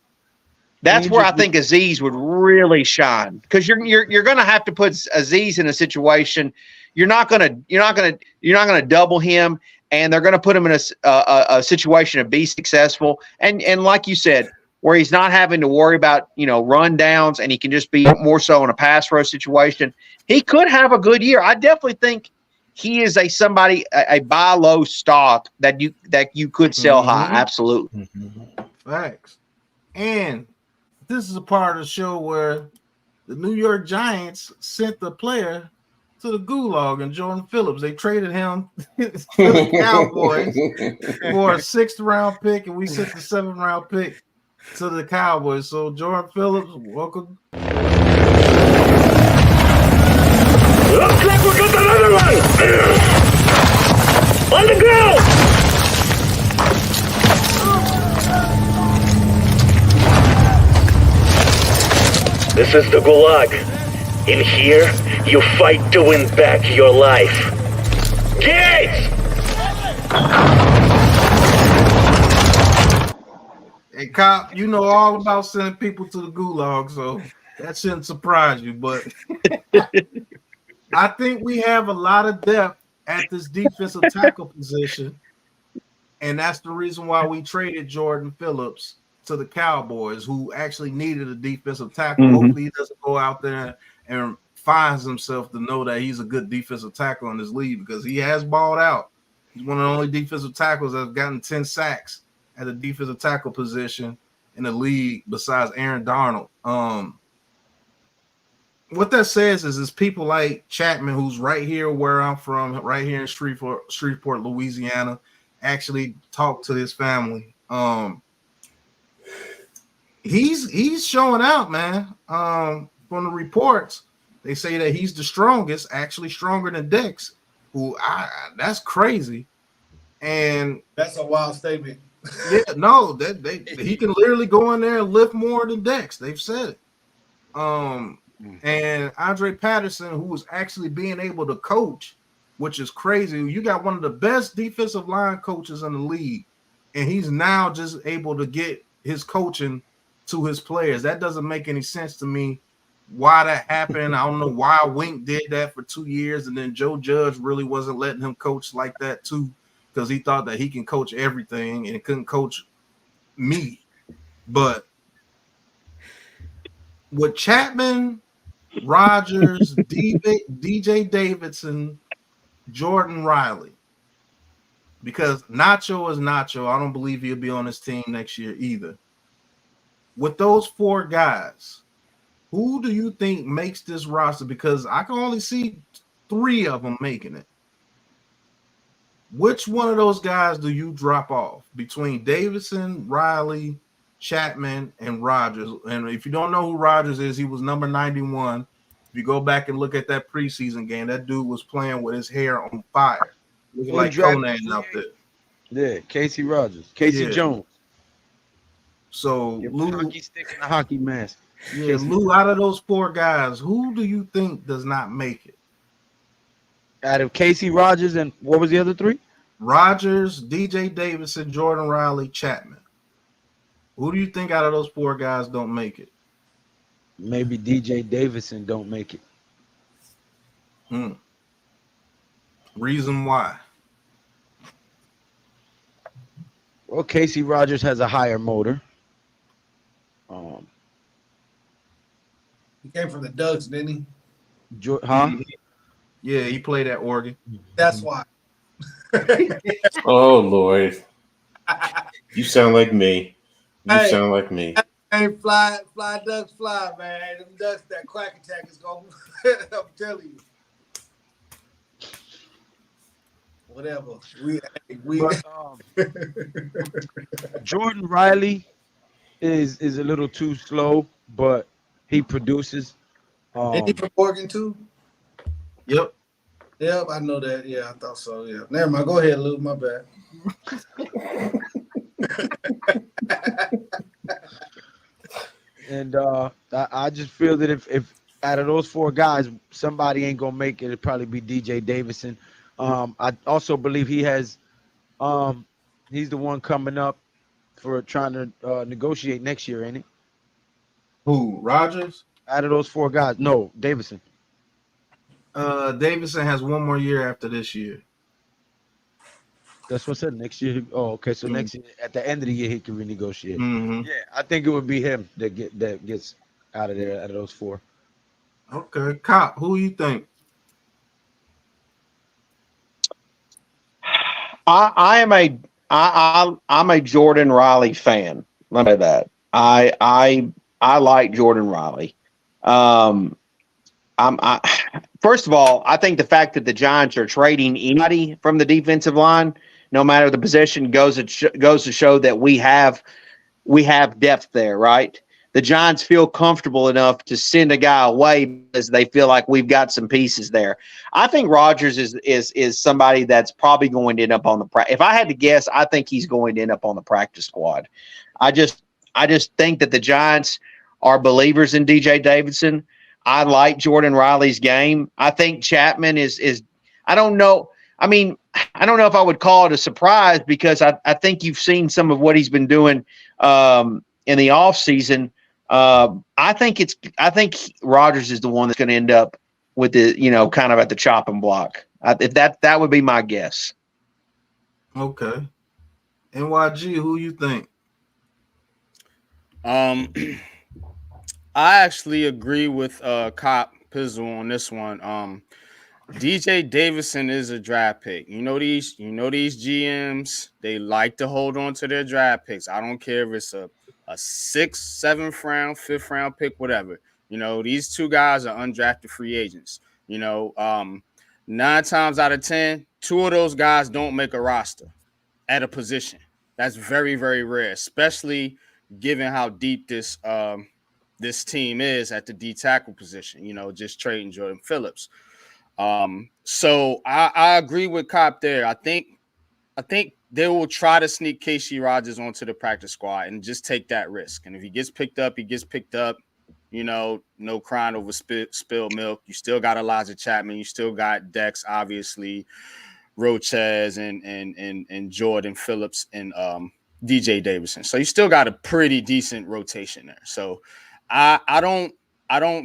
that's where I think Aziz would really shine, because you're going to have to put Aziz in a situation. You're not going to double him, and they're going to put him in a situation to be successful. And like you said, where he's not having to worry about, you know, run downs, and he can just be more so in a pass rush situation. He could have a good year. I definitely think he is a buy low stock that you could sell high. Absolutely. Facts. And this is a part of the show where the New York Giants sent the player to the gulag and Jordan Phillips. They traded him to the Cowboys for a 6th round pick, and we sent the 7th round pick to the Cowboys. So Jordan Phillips, welcome. Looks like we got another one! On the ground! This is the Gulag. In here, you fight to win back your life. Gates! Hey, Cop, you know all about sending people to the gulag, so that shouldn't surprise you. But I think we have a lot of depth at this defensive tackle position, and that's the reason why we traded Jordan Phillips to the Cowboys, who actually needed a defensive tackle. Hopefully he doesn't go out there and finds himself to know that he's a good defensive tackle in this league, because he has balled out He's one of the only defensive tackles that have gotten 10 sacks at the defensive tackle position in the league besides Aaron Darnold. What that says is people like Chapman, who's right here where I'm from, right here in Shreveport, Louisiana, actually talk to his family. He's showing out, man. From the reports, they say that he's the strongest, actually stronger than Dex, that's crazy. And that's a wild statement. Yeah, no, he can literally go in there and lift more than Dex. They've said it. And Andre Patterson, who was actually being able to coach, which is crazy. You got one of the best defensive line coaches in the league, and he's now just able to get his coaching to his players. That doesn't make any sense to me. Why that happened, I don't know why Wink did that for 2 years, and then Joe Judge really wasn't letting him coach like that too, because he thought that he can coach everything and couldn't coach me. But with Chapman, Rodgers, DJ Davidson, Jordan Riley, because Nacho is Nacho. I don't believe he'll be on this team next year either. With those 4 guys, who do you think makes this roster? Because I can only see 3 of them making it. Which one of those guys do you drop off between Davidson, Riley, Chapman, and Rodgers? And if you don't know who Rodgers is, he was number 91. If you go back and look at that preseason game, that dude was playing with his hair on fire. Looking like Conan out there. Yeah, Casey Rogers. Jones. So Lou, hockey stick and a hockey mask. Yeah, Lou, out of those 4 guys, who do you think does not make it? Out of Casey Rogers and what was the other 3? Rodgers, DJ Davidson, Jordan Riley, Chapman. Who do you think out of those 4 guys don't make it? Maybe DJ Davidson don't make it. Reason why? Well, Casey Rogers has a higher motor. He came from the Ducks, didn't he? Huh? Yeah, he played at Oregon. That's why. Oh, Lord. You sound like me. You sound like me. Hey, fly ducks, fly, man. Them ducks, that quack attack is going. I'm telling you. Whatever. Jordan Riley is a little too slow, but he produces. Is he from Oregon too? Yep. Yep, I know that. Yeah, I thought so. Yeah. Never mind. Go ahead, Lou. My bad. And I just feel that if out of those 4 guys, somebody ain't gonna make it, it'd probably be DJ Davidson. I also believe he has he's the one coming up for trying to negotiate next year, ain't he? Who? Rodgers? Out of those 4 guys, no, Davidson. Davidson has 1 more year after this year. That's what I said. Next year. Oh, okay. So next year, at the end of the year, he can renegotiate. Mm-hmm. Yeah, I think it would be him that gets out of there, out of those 4. Okay, Cop, who you think? I'm a Jordan Riley fan. Let me say that. I like Jordan Riley. First of all, I think the fact that the Giants are trading anybody from the defensive line, no matter the position, goes to show that we have depth there, right? The Giants feel comfortable enough to send a guy away because they feel like we've got some pieces there. I think Rodgers is somebody that's probably going to end up on the practice. If I had to guess, I think he's going to end up on the practice squad. I just think that the Giants are believers in DJ Davidson. I like Jordan Riley's game. I think Chapman is I don't know. I mean, I don't know if I would call it a surprise because I think you've seen some of what he's been doing in the offseason. I think Rodgers is the one that's going to end up with the, kind of at the chopping block. If that would be my guess. Okay. NYG, who you think? I actually agree with Copizzle on this one. DJ Davidson is a draft pick. You know these GMs, they like to hold on to their draft picks. I don't care if it's a 6th, 7th round, 5th round pick, whatever. You know, these two guys are undrafted free agents. You know, 9 times out of 10, 2 of those guys don't make a roster at a position. That's very, very rare, especially given how deep this team is at the D tackle position. You know, just trading Jordan Phillips. So I agree with Cop there. I think they will try to sneak Casey Rogers onto the practice squad and just take that risk. And if he gets picked up, he gets picked up. You know, no crying over spilled milk. You still got Elijah Chapman. You still got Dex, obviously, Rochez and Jordan Phillips and DJ Davidson. So you still got a pretty decent rotation there. So I don't.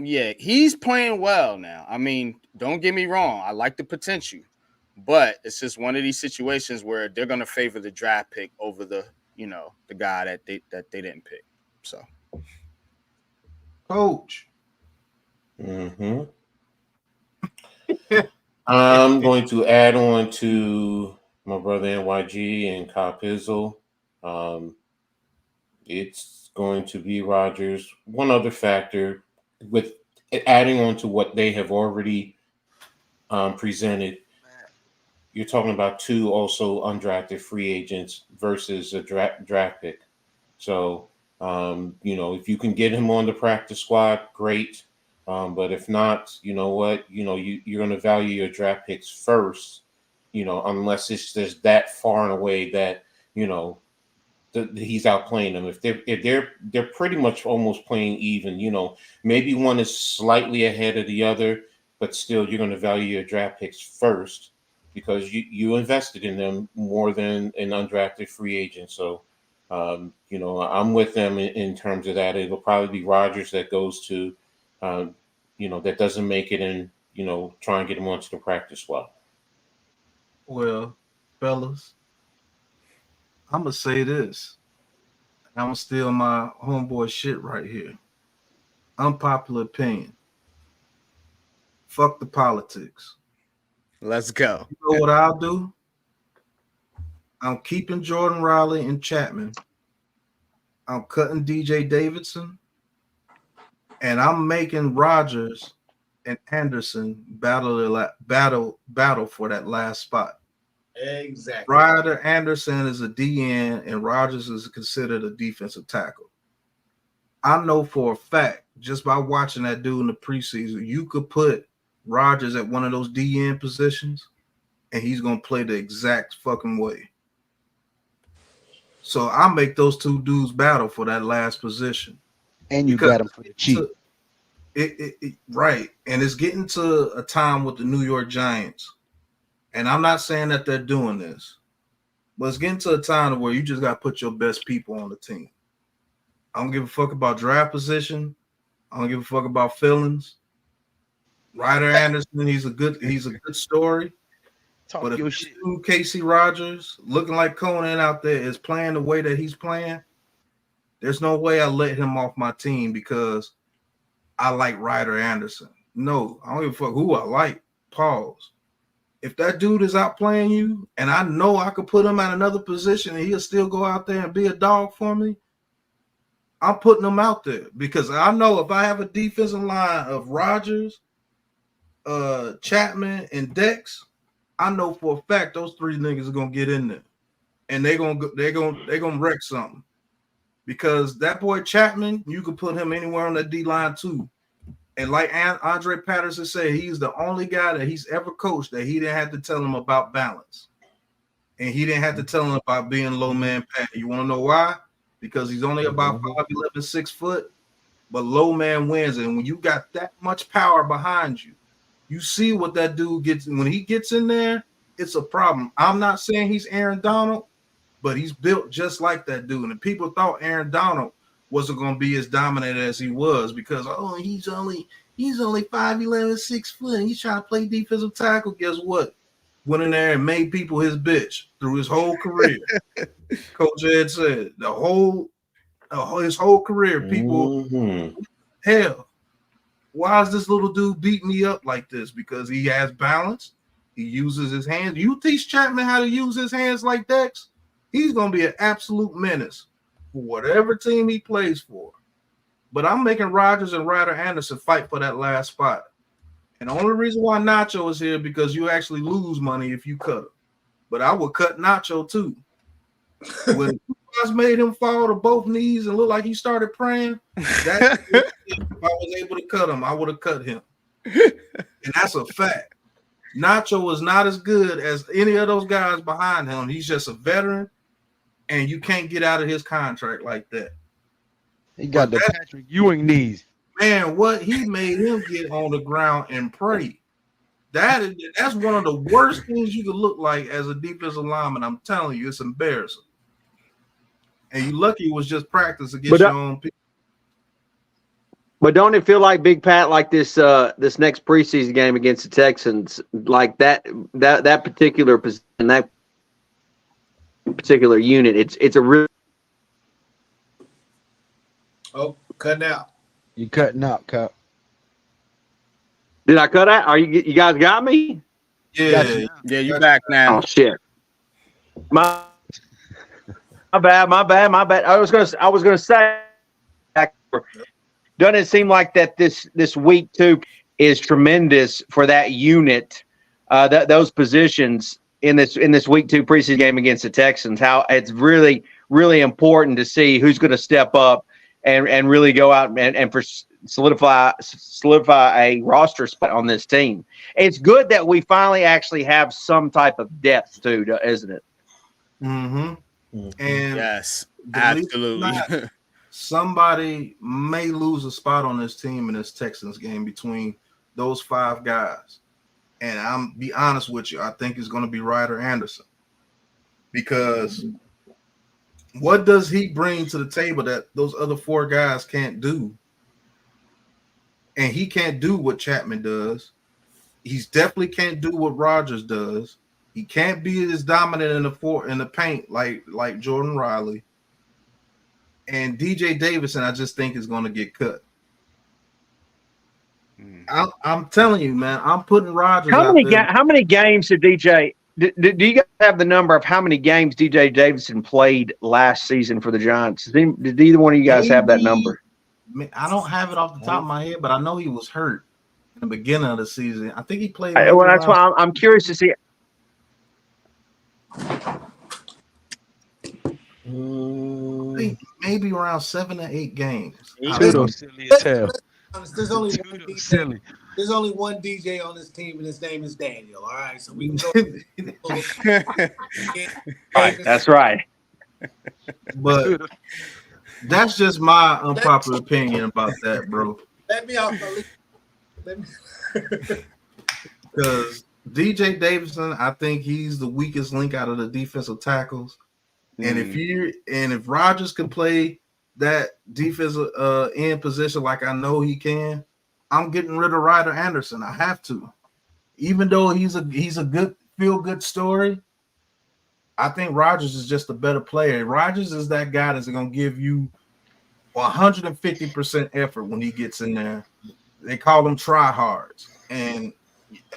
Yeah, he's playing well now. I mean, don't get me wrong. I like the potential, but it's just one of these situations where they're going to favor the draft pick over the guy that they didn't pick. So, Coach. Mm-hmm. I'm going to add on to my brother NYG and Copizzle. It's going to be Rodgers. One other factor, with adding on to what they have already presented, you're talking about 2 also undrafted free agents versus a draft pick. So, if you can get him on the practice squad, great. But if not, you know what, you're going to value your draft picks first, unless it's just that far and away that, he's outplaying them. If they're pretty much almost playing even, maybe one is slightly ahead of the other, but still you're going to value your draft picks first because you invested in them more than an undrafted free agent. So, I'm with them in terms of that. It'll probably be Rodgers that goes to, that doesn't make it and, try and get him onto the practice squad. Well, fellas, I'm going to say this. I'm going to steal my homeboy shit right here. Unpopular opinion. Fuck the politics. Let's go. You know what I'll do? I'm keeping Jordan Riley and Chapman. I'm cutting DJ Davidson. And I'm making Rodgers and Anderson battle for that last spot. Exactly. Ryder Anderson is a DN and Rodgers is considered a defensive tackle. I know for a fact, just by watching that dude in the preseason, you could put Rodgers at one of those DN positions and he's going to play the exact fucking way. So I make those 2 dudes battle for that last position. And you got him for the cheap. Right. And it's getting to a time with the New York Giants. And I'm not saying that they're doing this, but it's getting to a time where you just got to put your best people on the team. I don't give a fuck about draft position. I don't give a fuck about feelings. Ryder Anderson, he's a good story. But if Casey Rogers looking like Conan out there is playing the way that he's playing, there's no way I let him off my team because I like Ryder Anderson. No, I don't give a fuck who I like. Pause. If that dude is outplaying you and I know I could put him at another position and he'll still go out there and be a dog for me, I'm putting him out there because I know if I have a defensive line of Rodgers, Chapman, and Dex, I know for a fact those 3 niggas are gonna get in there and they're gonna wreck something. Because that boy Chapman, you could put him anywhere on the D line too. And like Andre Patterson said, he's the only guy that he's ever coached that he didn't have to tell him about balance. And he didn't have to tell him about being low man pad. You want to know why? Because he's only about 5'11", 6 foot, but low man wins. And when you got that much power behind you, you see what that dude gets. When he gets in there, it's a problem. I'm not saying he's Aaron Donald, but he's built just like that dude. And people thought Aaron Donald wasn't going to be as dominant as he was because, he's only 5'11", 6 foot, and he's trying to play defensive tackle. Guess what? Went in there and made people his bitch through his whole career. Coach Ed said his whole career, people, hell. why is this little dude beating me up like this? Because he has balance. He uses his hands. You teach Chapman how to use his hands like Dex, he's going to be an absolute menace for whatever team he plays for. But I'm making Rodgers and Ryder Anderson fight for that last spot. And the only reason why Nacho is here because you actually lose money if you cut him. But I would cut Nacho too. When guys made him fall to both knees and look like he started praying, if I was able to cut him, I would have cut him. And that's a fact. Nacho is not as good as any of those guys behind him. He's just a veteran, and you can't get out of his contract like that. He got the Patrick Ewing knees. Man, what he made him get on the ground and pray. That's one of the worst things you could look like as a defensive lineman. I'm telling you, it's embarrassing. And you lucky it was just practice against your own people. But don't it feel like Big Pat, like this next preseason game against the Texans, like that particular position, that particular unit, it's a real. Oh, cutting out. You cutting out, Cup. Did I cut out? Are you guys got me? Yeah, you back now. Oh shit. My bad. I was gonna say, doesn't it seem like that this week 2 is tremendous for that unit, those positions in this week 2 preseason game against the Texans? How it's really, really important to see who's going to step up and really go out and solidify a roster spot on this team. It's good that we finally actually have some type of depth too, isn't it? Mm-hmm. And yes, absolutely. Somebody may lose a spot on this team in this Texans game between those 5 guys. And I'm be honest with you, I think it's going to be Ryder Anderson. Because what does he bring to the table that those other 4 guys can't do? And he can't do what Chapman does. He's definitely can't do what Rodgers does. He can't be as dominant in the paint like Jordan Riley. And DJ Davidson, I just think is going to get cut. I'm telling you, man. I'm putting Rodgers. How many games did DJ? Do you guys have the number of how many games DJ Davidson played last season for the Giants? Did either one of you guys have that number? I don't have it off the top of my head, but I know he was hurt in the beginning of the season. I think he played. Well, that's why I'm curious to see. Maybe around 7 or 8 games. There's only one DJ on this team, and his name is Daniel. All right, so we can go. Right, that's right. But that's just my unpopular opinion about that, bro. Let me off. Because DJ Davidson, I think he's the weakest link out of the defensive tackles. And if Rodgers can play that defensive end position like I know he can, I'm getting rid of Ryder Anderson. I have to. Even though he's a good feel-good story, I think Rodgers is just a better player. Rodgers is that guy that's going to give you 150% effort when he gets in there. They call them tryhards. And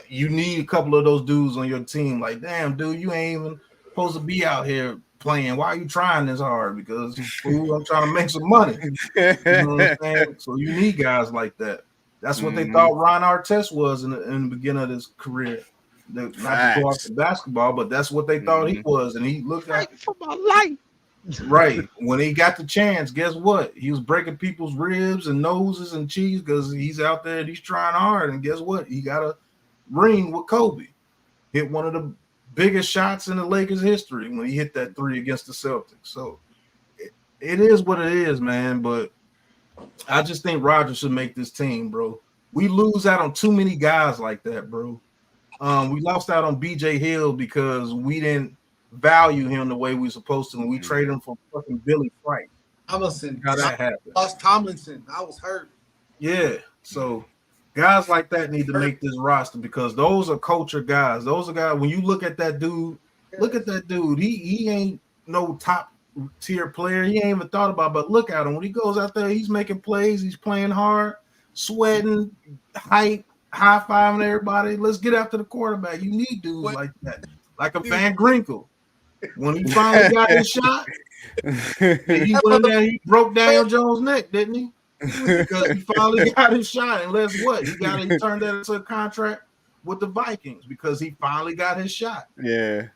you need a couple of those dudes on your team. Like, damn, dude, you ain't even supposed to be out here playing. Why are you trying this hard? Because I'm trying to make some money. You know what I'm saying? So you need guys like that. That's what they thought Ron Artest was in the beginning of his career. Not to go off the basketball, but that's what they thought he was. And he looked like for my life. Right. When he got the chance, guess what? He was breaking people's ribs and noses and cheese because he's out there and he's trying hard. And guess what? He got a ring with Kobe. Hit one of the biggest shots in the Lakers history when he hit that 3 against the Celtics. So it is what it is, man. But I just think Rodgers should make this team, bro. We lose out on too many guys like that, bro. We lost out on BJ Hill because we didn't value him the way we were supposed to, and we traded him for fucking Billy Frank. Tomlinson. How that happened? Lost Tomlinson. I was hurt. Yeah. So guys like that need to make this roster because those are culture guys. Those are guys. When you look at that dude, He ain't no top tier player. He ain't even thought about. But look at him when he goes out there. He's making plays. He's playing hard. sweating, hype, high-fiving everybody. Let's get after the quarterback. You need dudes like that, like a Van Grinkle. When he finally got his shot, and he went in there, he broke Daniel Jones' neck, didn't he? Because he finally got his shot. And let's what? He turned that into a contract with the Vikings because he finally got his shot. Yeah.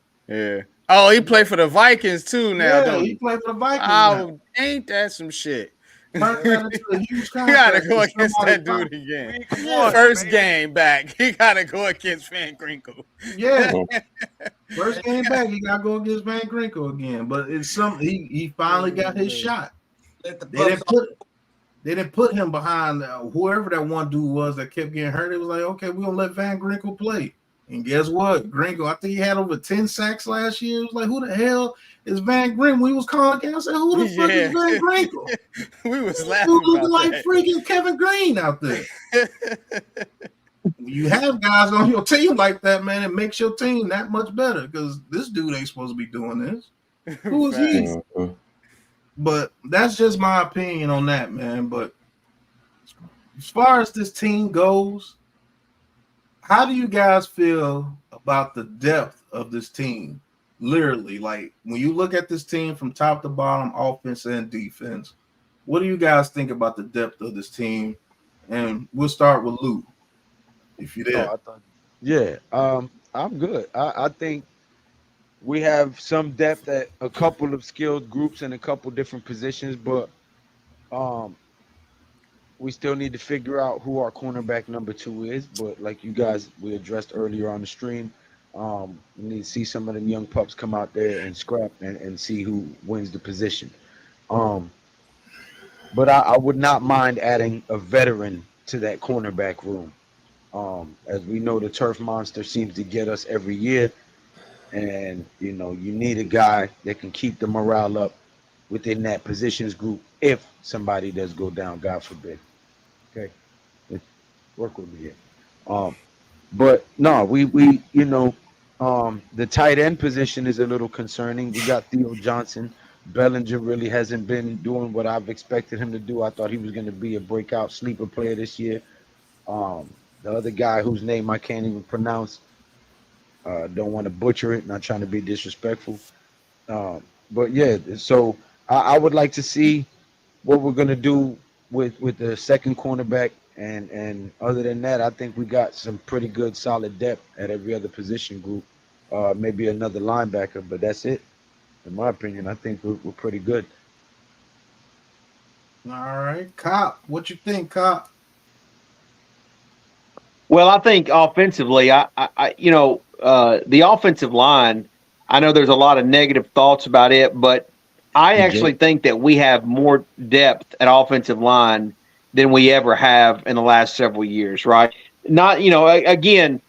Oh, he played for the Vikings too now. Yeah, he played for the Vikings. Oh, ain't that some shit? Turned that into a huge You gotta contract go with against somebody. that dude again. Yeah. First game back, he gotta go against Van Grinkle. Yeah. First game back, he got to go against Van Grinkle again. But it's he finally got his shot. They didn't put him behind whoever that one dude was that kept getting hurt. It was like, okay, we're gonna let Van Grinkle play. And guess what? Grinkle, I think he had over 10 sacks last year. It was like, who the hell is Van Grinkle? We was calling again. I said, who the fuck is Van Grinkle? We was laughing Dude about look like that. freaking Kevin Green out there. You have guys on your team like that, man, it makes your team that much better because this dude ain't supposed to be doing this. Who is he? But that's just my opinion on that, man. But as far as this team goes, how do you guys feel about the depth of this team? Literally, like when you look at this team from top to bottom, offense and defense, what do you guys think about the depth of this team? And we'll start with Lou. If you did. I'm good. I think we have some depth at a couple of skilled groups in a couple different positions, but we still need to figure out who our cornerback number 2 is. But like you guys we addressed earlier on the stream, we need to see some of them young pups come out there and scrap and see who wins the position. But I would not mind adding a veteran to that cornerback room. As we know, the turf monster seems to get us every year. And, you need a guy that can keep the morale up within that positions group if somebody does go down, God forbid. Okay? Work with me here. But, no, we the tight end position is a little concerning. We got Theo Johnson. Bellinger really hasn't been doing what I've expected him to do. I thought he was going to be a breakout sleeper player this year. The other guy whose name I can't even pronounce, don't want to butcher it, not trying to be disrespectful. But yeah, so I would like to see what we're going to do with the second cornerback. And other than that, I think we got some pretty good solid depth at every other position group. Maybe another linebacker, but that's it. In my opinion, I think we're pretty good. All right. Cop, what you think, Cop? Well, I think offensively, the offensive line, I know there's a lot of negative thoughts about it, but I actually think that we have more depth at offensive line than we ever have in the last several years, right? Not, again,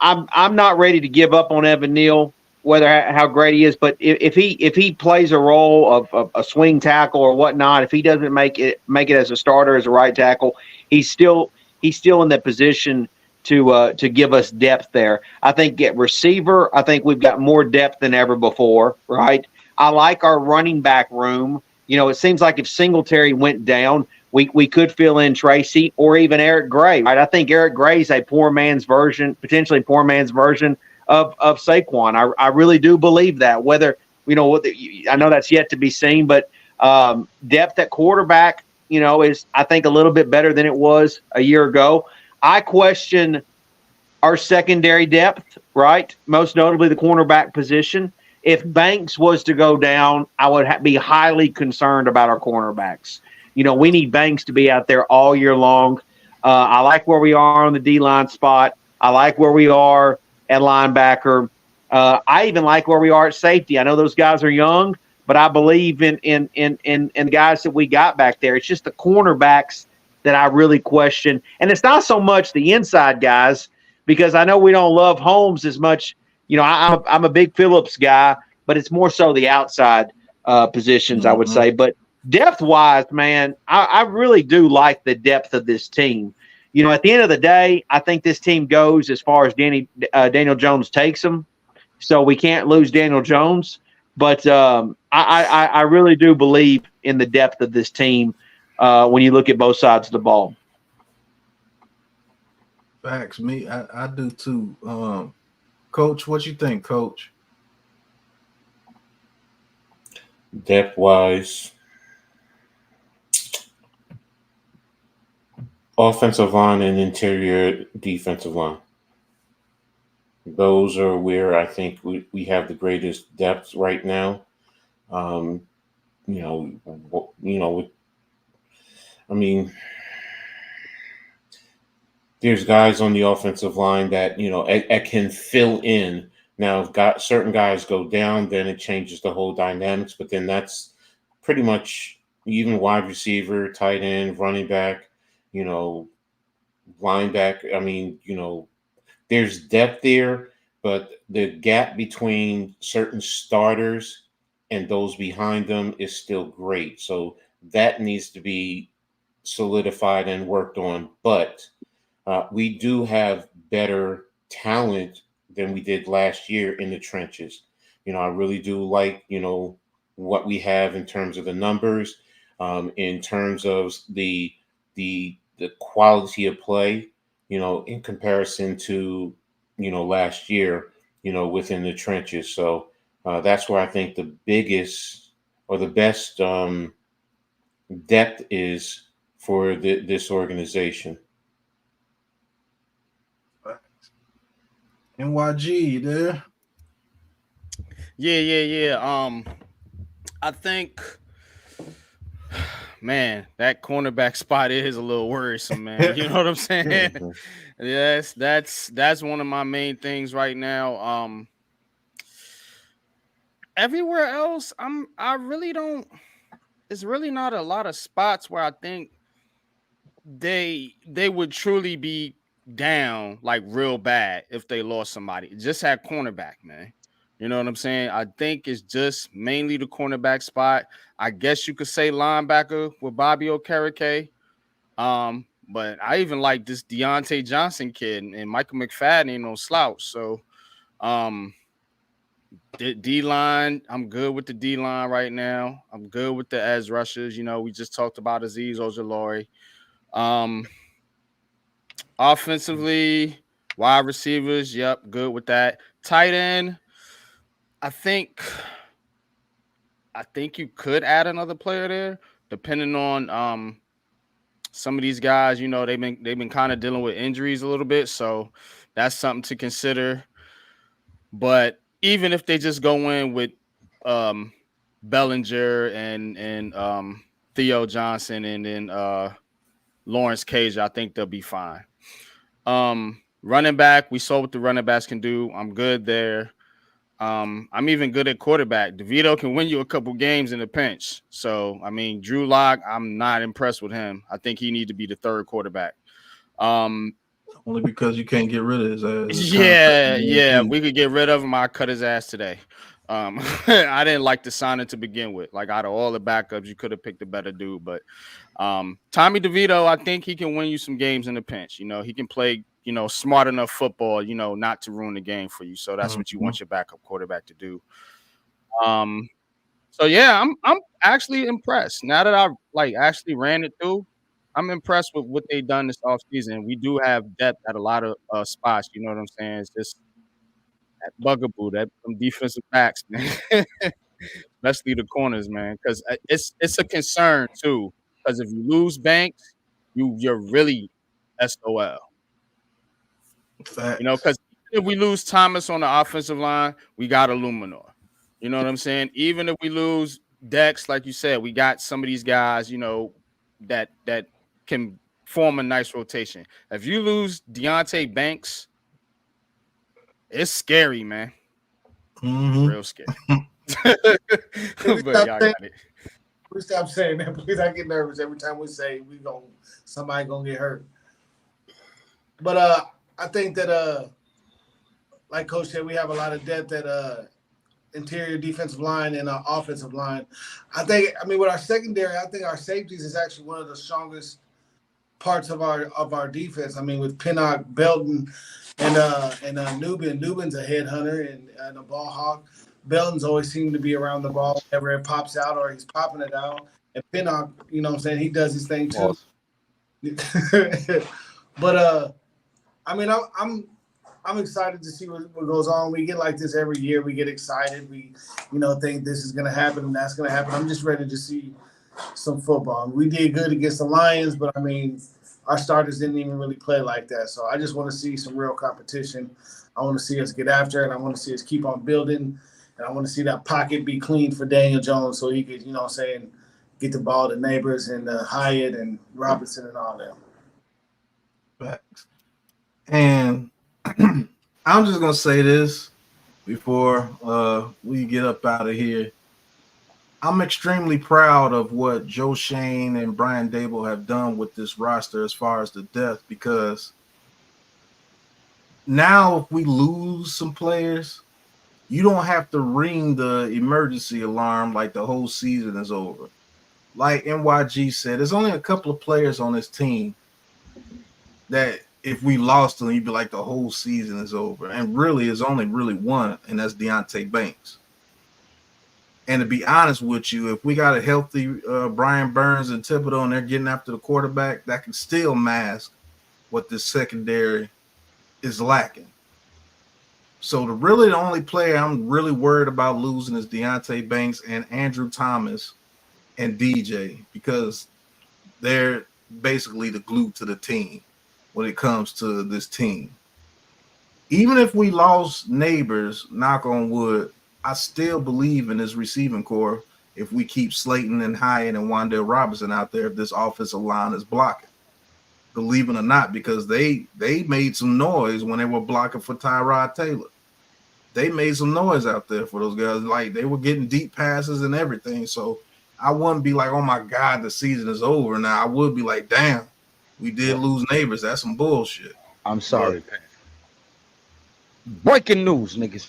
I'm not ready to give up on Evan Neal, how great he is, but if he plays a role of a swing tackle or whatnot, if he doesn't make it as a starter, as a right tackle, he's still in that position to give us depth there. I think at receiver, I think we've got more depth than ever before, right? I like our running back room. It seems like if Singletary went down, we could fill in Tracy or even Eric Gray, right? I think Eric Gray is potentially poor man's version of Saquon. I really do believe that. Whether, I know that's yet to be seen, but depth at quarterback, is, I think, a little bit better than it was a year ago. I question our secondary depth, right? Most notably the cornerback position. If Banks was to go down, I would be highly concerned about our cornerbacks. We need Banks to be out there all year long. I like where we are on the D-line spot. I like where we are at linebacker. I even like where we are at safety. I know those guys are young, but I believe in the guys that we got back there. It's just the cornerbacks that I really question. And it's not so much the inside guys, because I know we don't love Holmes as much. I'm a big Phillips guy, but it's more so the outside positions, I would say. But depth-wise, man, I really do like the depth of this team. At the end of the day, I think this team goes as far as Daniel Jones takes them. So we can't lose Daniel Jones. But I really do believe in the depth of this team when you look at both sides of the ball. Facts. I do too. Coach, what you think, Coach? Depth wise, offensive line and interior defensive line. Those are where I think we have the greatest depth right now. I mean, there's guys on the offensive line that can fill in. Now, if certain guys go down, then it changes the whole dynamics. But then that's pretty much even wide receiver, tight end, running back, linebacker. I mean, there's depth there, but the gap between certain starters and those behind them is still great. So that needs to be solidified and worked on. But we do have better talent than we did last year in the trenches. I really do like, what we have in terms of the numbers, in terms of the quality of play, in comparison to, last year, within the trenches. So that's where I think the biggest or the best depth is for this organization. NYG, you there? Yeah. I think, man, that cornerback spot is a little worrisome, man. You know what I'm saying? Yes, that's one of my main things right now. Everywhere else, I really don't. It's really not a lot of spots where I think they would truly be down like real bad if they lost somebody. Just had cornerback, man. You know what I'm saying? I think it's just mainly the cornerback spot. I guess you could say linebacker with Bobby Okereke. But I even like this Deontay Johnson kid, and Michael McFadden ain't no slouch. So D-line, I'm good with the D-line right now. I'm good with the edge rushers. We just talked about Aziz Ojulari. Offensively, wide receivers, yep, good with that. Tight end, I think you could add another player there, depending on some of these guys. They've been kind of dealing with injuries a little bit, so that's something to consider. But even if they just go in with Bellinger and Theo Johnson and then Lawrence Cage, I think they'll be fine. Running back, we saw what the running backs can do. I'm good there. I'm even good at quarterback. DeVito can win you a couple games in a pinch. So, Drew Lock, I'm not impressed with him. I think he needs to be the third quarterback. Only because you can't get rid of his ass. Yeah. We could get rid of him. I'd cut his ass today. I didn't like the signing to begin with. Like, out of all the backups, you could have picked a better dude. But Tommy DeVito, I think he can win you some games in the pinch. He can play, smart enough football, not to ruin the game for you. So that's what you want your backup quarterback to do. So yeah, I'm actually impressed. Now that I've actually ran it through, I'm impressed with what they've done this offseason. We do have depth at a lot of spots. You know what I'm saying? It's just that bugaboo, that some defensive backs, man. Especially the corners, man, because it's a concern too. Because if you lose Banks, you're really SOL. Because if we lose Thomas on the offensive line, we got Illuminor. You know what I'm saying? Even if we lose Dex, like you said, we got some of these guys, that can form a nice rotation. If you lose Deontay Banks, it's scary, man. Real scary. But y'all got it. We stop saying that because I get nervous every time we say somebody gonna get hurt. But I think that like Coach said, we have a lot of depth at interior defensive line and offensive line. With our secondary, I think our safeties is actually one of the strongest parts of our defense. With Pinnock, Belton, and Nubin. Nubin's a headhunter and a ball hawk. Belton's always seemed to be around the ball whenever it pops out or he's popping it out. And Pinnock, he does his thing too. But I mean, I'm excited to see what goes on. We get like this every year. We get excited. We, think this is gonna happen and that's gonna happen. I'm just ready to see some football. We did good against the Lions, but I mean, our starters didn't even really play like that. So I just want to see some real competition. I want to see us get after it. I want to see us keep on building, and I want to see that pocket be clean for Daniel Jones so he could, get the ball to Nabers and Hyatt and Robinson and all them. Facts. And I'm just gonna say this before we get up out of here. I'm extremely proud of what Joe Schoen and Brian Dable have done with this roster as far as the depth, because now if we lose some players, you don't have to ring the emergency alarm like the whole season is over. Like NYG said, there's only a couple of players on this team that if we lost them, you'd be like the whole season is over. And really, it's only really one, and that's Deonte Banks. And to be honest with you, if we got a healthy Brian Burns and Thibodeau and they're getting after the quarterback, that can still mask what this secondary is lacking. So the only player I'm really worried about losing is Deonte Banks and Andrew Thomas and DJ, because they're basically the glue to the team when it comes to this team. Even if we lost Nabers, knock on wood, I still believe in this receiving core if we keep Slayton and Hyatt and Wan'Dale Robinson out there, if this offensive line is blocking. Believe it or not, because they made some noise when they were blocking for Tyrod Taylor. They made some noise out there for those guys. Like, they were getting deep passes and everything. So I wouldn't be like, oh, my God, the season is over. Now, I would be like, damn, we did lose Nabers. That's some bullshit. I'm sorry, Pat. Breaking news, niggas.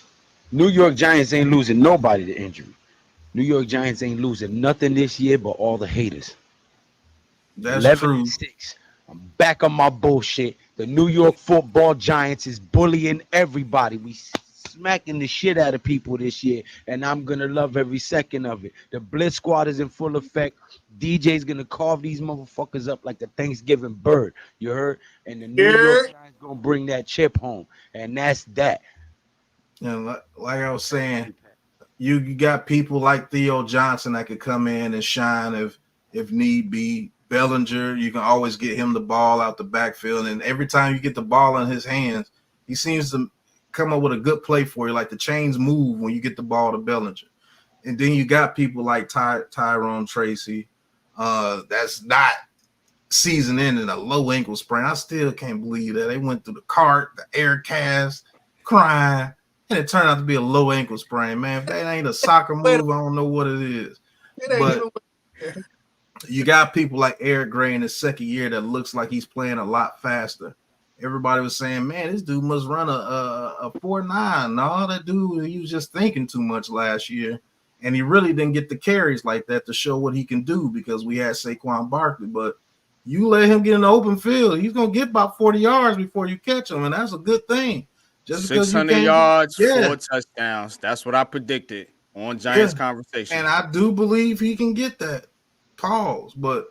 New York Giants ain't losing nobody to injury. New York Giants ain't losing nothing this year but all the haters. That's 11-6. I'm back on my bullshit. The New York Football Giants is bullying everybody. We smacking the shit out of people this year, and I'm gonna love every second of it. The Blitz Squad is in full effect. DJ's gonna carve these motherfuckers up like the Thanksgiving bird. You heard? And the New York Giants gonna bring that chip home, and that's that. And like I was saying, you got people like Theo Johnson that could come in and shine if need be. Bellinger, you can always get him the ball out the backfield, and every time you get the ball in his hands, he seems to come up with a good play for you. Like the chains move when you get the ball to Bellinger. And then you got people like Tyrone Tracy that's not season ending, a low ankle sprain. I still can't believe that. They went through the cart, the air cast, crying, and it turned out to be a low ankle sprain. Man, if that ain't a soccer move, I don't know what it is. But you got people like Eric Gray in his second year that looks like he's playing a lot faster. Everybody was saying, man, this dude must run a 4.9. No, that dude, he was just thinking too much last year. And he really didn't get the carries like that to show what he can do because we had Saquon Barkley. But you let him get in the open field, he's going to get about 40 yards before you catch him, and that's a good thing. Just 600 yards, 4 touchdowns. That's what I predicted on Giants Conversation. And I do believe he can get that. Pause. But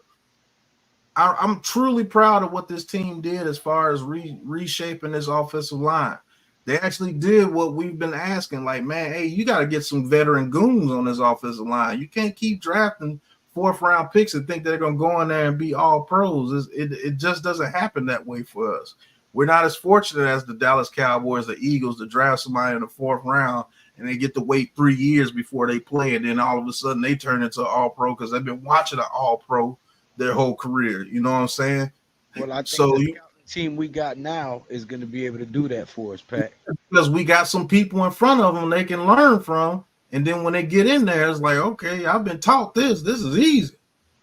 I'm truly proud of what this team did as far as reshaping this offensive line. They actually did what we've been asking. Like, man, hey, you got to get some veteran goons on this offensive line. You can't keep drafting fourth-round picks and think they're going to go in there and be all pros. It just doesn't happen that way for us. We're not as fortunate as the Dallas Cowboys, the Eagles, to draft somebody in the fourth round and they get to wait 3 years before they play, and then all of a sudden they turn into an all-pro because they've been watching an all-pro their whole career. You know what I'm saying? Well, I think the team we got now is going to be able to do that for us, Pat. Because we got some people in front of them they can learn from, and then when they get in there, it's like, okay, I've been taught this. This is easy.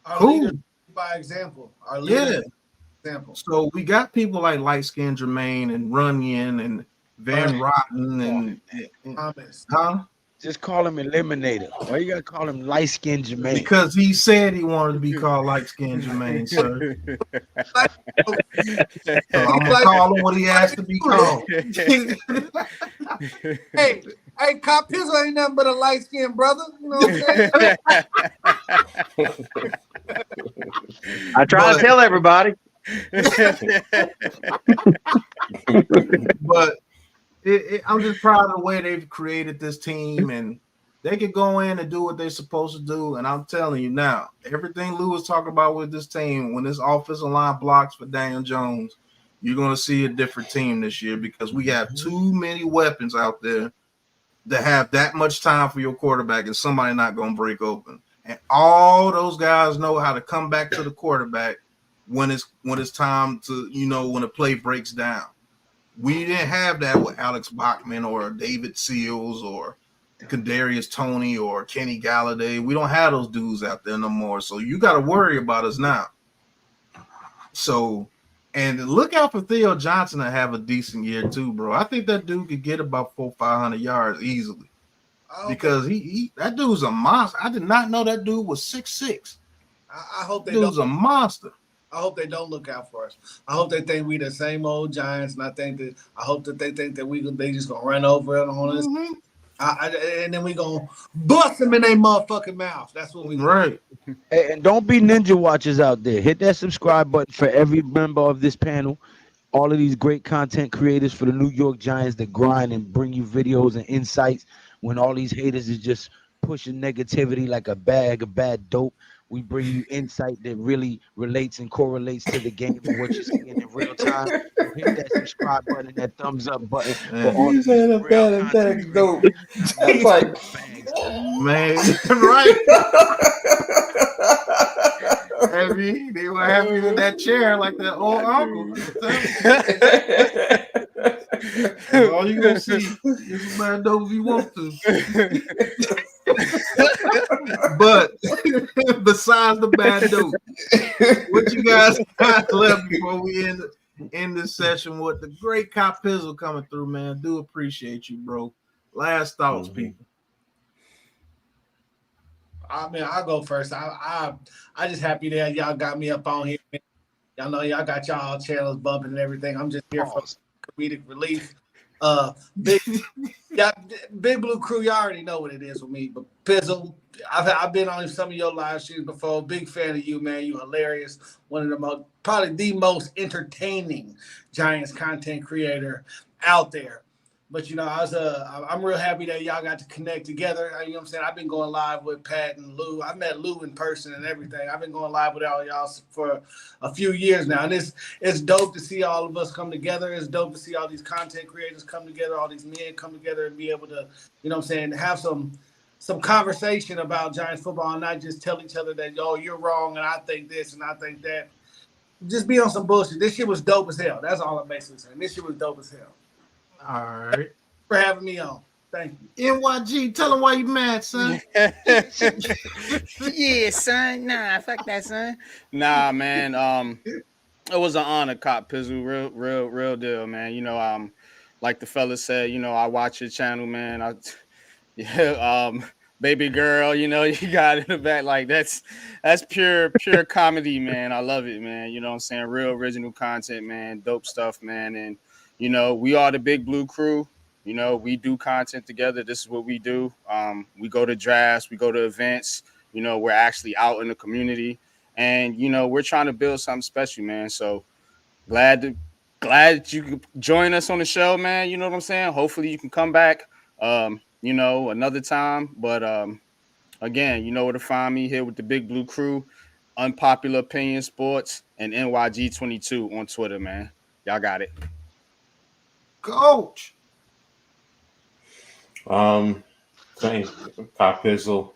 Cool. By example. Our leader example. So we got people like light-skinned Jermaine and Runyon and Van Rotten and Thomas. Huh? Just call him Eliminator. Why you gotta call him light-skinned Jermaine? Because he said he wanted to be called light-skinned Jermaine, sir. So I'm gonna call him what he asked to be called. hey, Copizzle ain't nothing but a light-skinned brother. You know what I'm saying? I try to tell everybody. But I'm just proud of the way they've created this team, and they can go in and do what they're supposed to do. And I'm telling you now, everything Lou was talking about with this team, when this offensive line blocks for Daniel Jones, you're going to see a different team this year because we have too many weapons out there to have that much time for your quarterback and somebody not going to break open. And all those guys know how to come back to the quarterback when it's time to, when the play breaks down. We didn't have that with Alex Bachman or David Seals or Kadarius Toney or Kenny Galladay. We don't have those dudes out there no more. So you got to worry about us now. So, and look out for Theo Johnson to have a decent year too, bro. I think that dude could get about 400-500 yards easily because he that dude's a monster. I did not know that dude was 6'6". I hope they dude's a monster. I hope they don't look out for us. I hope they think we the same old Giants, and I hope that they think that they just gonna run over it on us. Mm-hmm. And then we gonna bust them in their motherfucking mouth. That's what we right. Hey, and don't be ninja watchers out there. Hit that subscribe button for every member of this panel. All of these great content creators for the New York Giants that grind and bring you videos and insights when all these haters is just pushing negativity like a bag of bad dope. We bring you insight that really relates and correlates to the game and what you're seeing in real time. Hit that subscribe button, that thumbs up button for all He's in a bad dope. It's like, man, right? They were happy in that chair like that old uncle. All you gonna see is a bad dope if you want to. But besides the bad dope, what you guys got left before we end this session with the great Copizzle coming through, man? Do appreciate you, bro. Last thoughts, people. I mean, I'll go first. I just happy that y'all got me up on here. Y'all know y'all got y'all channels bumping and everything. I'm just here for comedic relief. Big Blue Crew, y'all already know what it is with me. But Pizzle, I've been on some of your live streams before. Big fan of you, man. You hilarious. One of the probably the most entertaining Giants content creator out there. But I'm real happy that y'all got to connect together. You know what I'm saying? I've been going live with Pat and Lou. I met Lou in person and everything. I've been going live with all y'all for a few years now. And it's dope to see all of us come together. It's dope to see all these content creators come together, all these men come together and be able to, you know what I'm saying, have some conversation about Giants football and not just tell each other that, oh, you're wrong and I think this and I think that. Just be on some bullshit. This shit was dope as hell. That's all I'm basically saying. This shit was dope as hell. All right. For having me on. Thank you. NYG, tell them why you mad, son. Yeah, son. Nah, fuck that, son. Nah, man. It was an honor, Copizzle. Real deal, man. Like the fella said, I watch your channel, man. Baby girl, you got in the back. Like that's pure comedy, man. I love it, man. You know what I'm saying? Real original content, man. Dope stuff, man. And we are the Big Blue Crew. We do content together. This is what we do. We go to drafts, we go to events. We're actually out in the community, and we're trying to build something special, man. So glad you could join us on the show, man. You know what I'm saying? Hopefully you can come back, another time. But again, you know where to find me here with the Big Blue Crew, Unpopular Opinion Sports, and NYG22 on Twitter, man. Y'all got it. Coach. Thanks, Copizzle.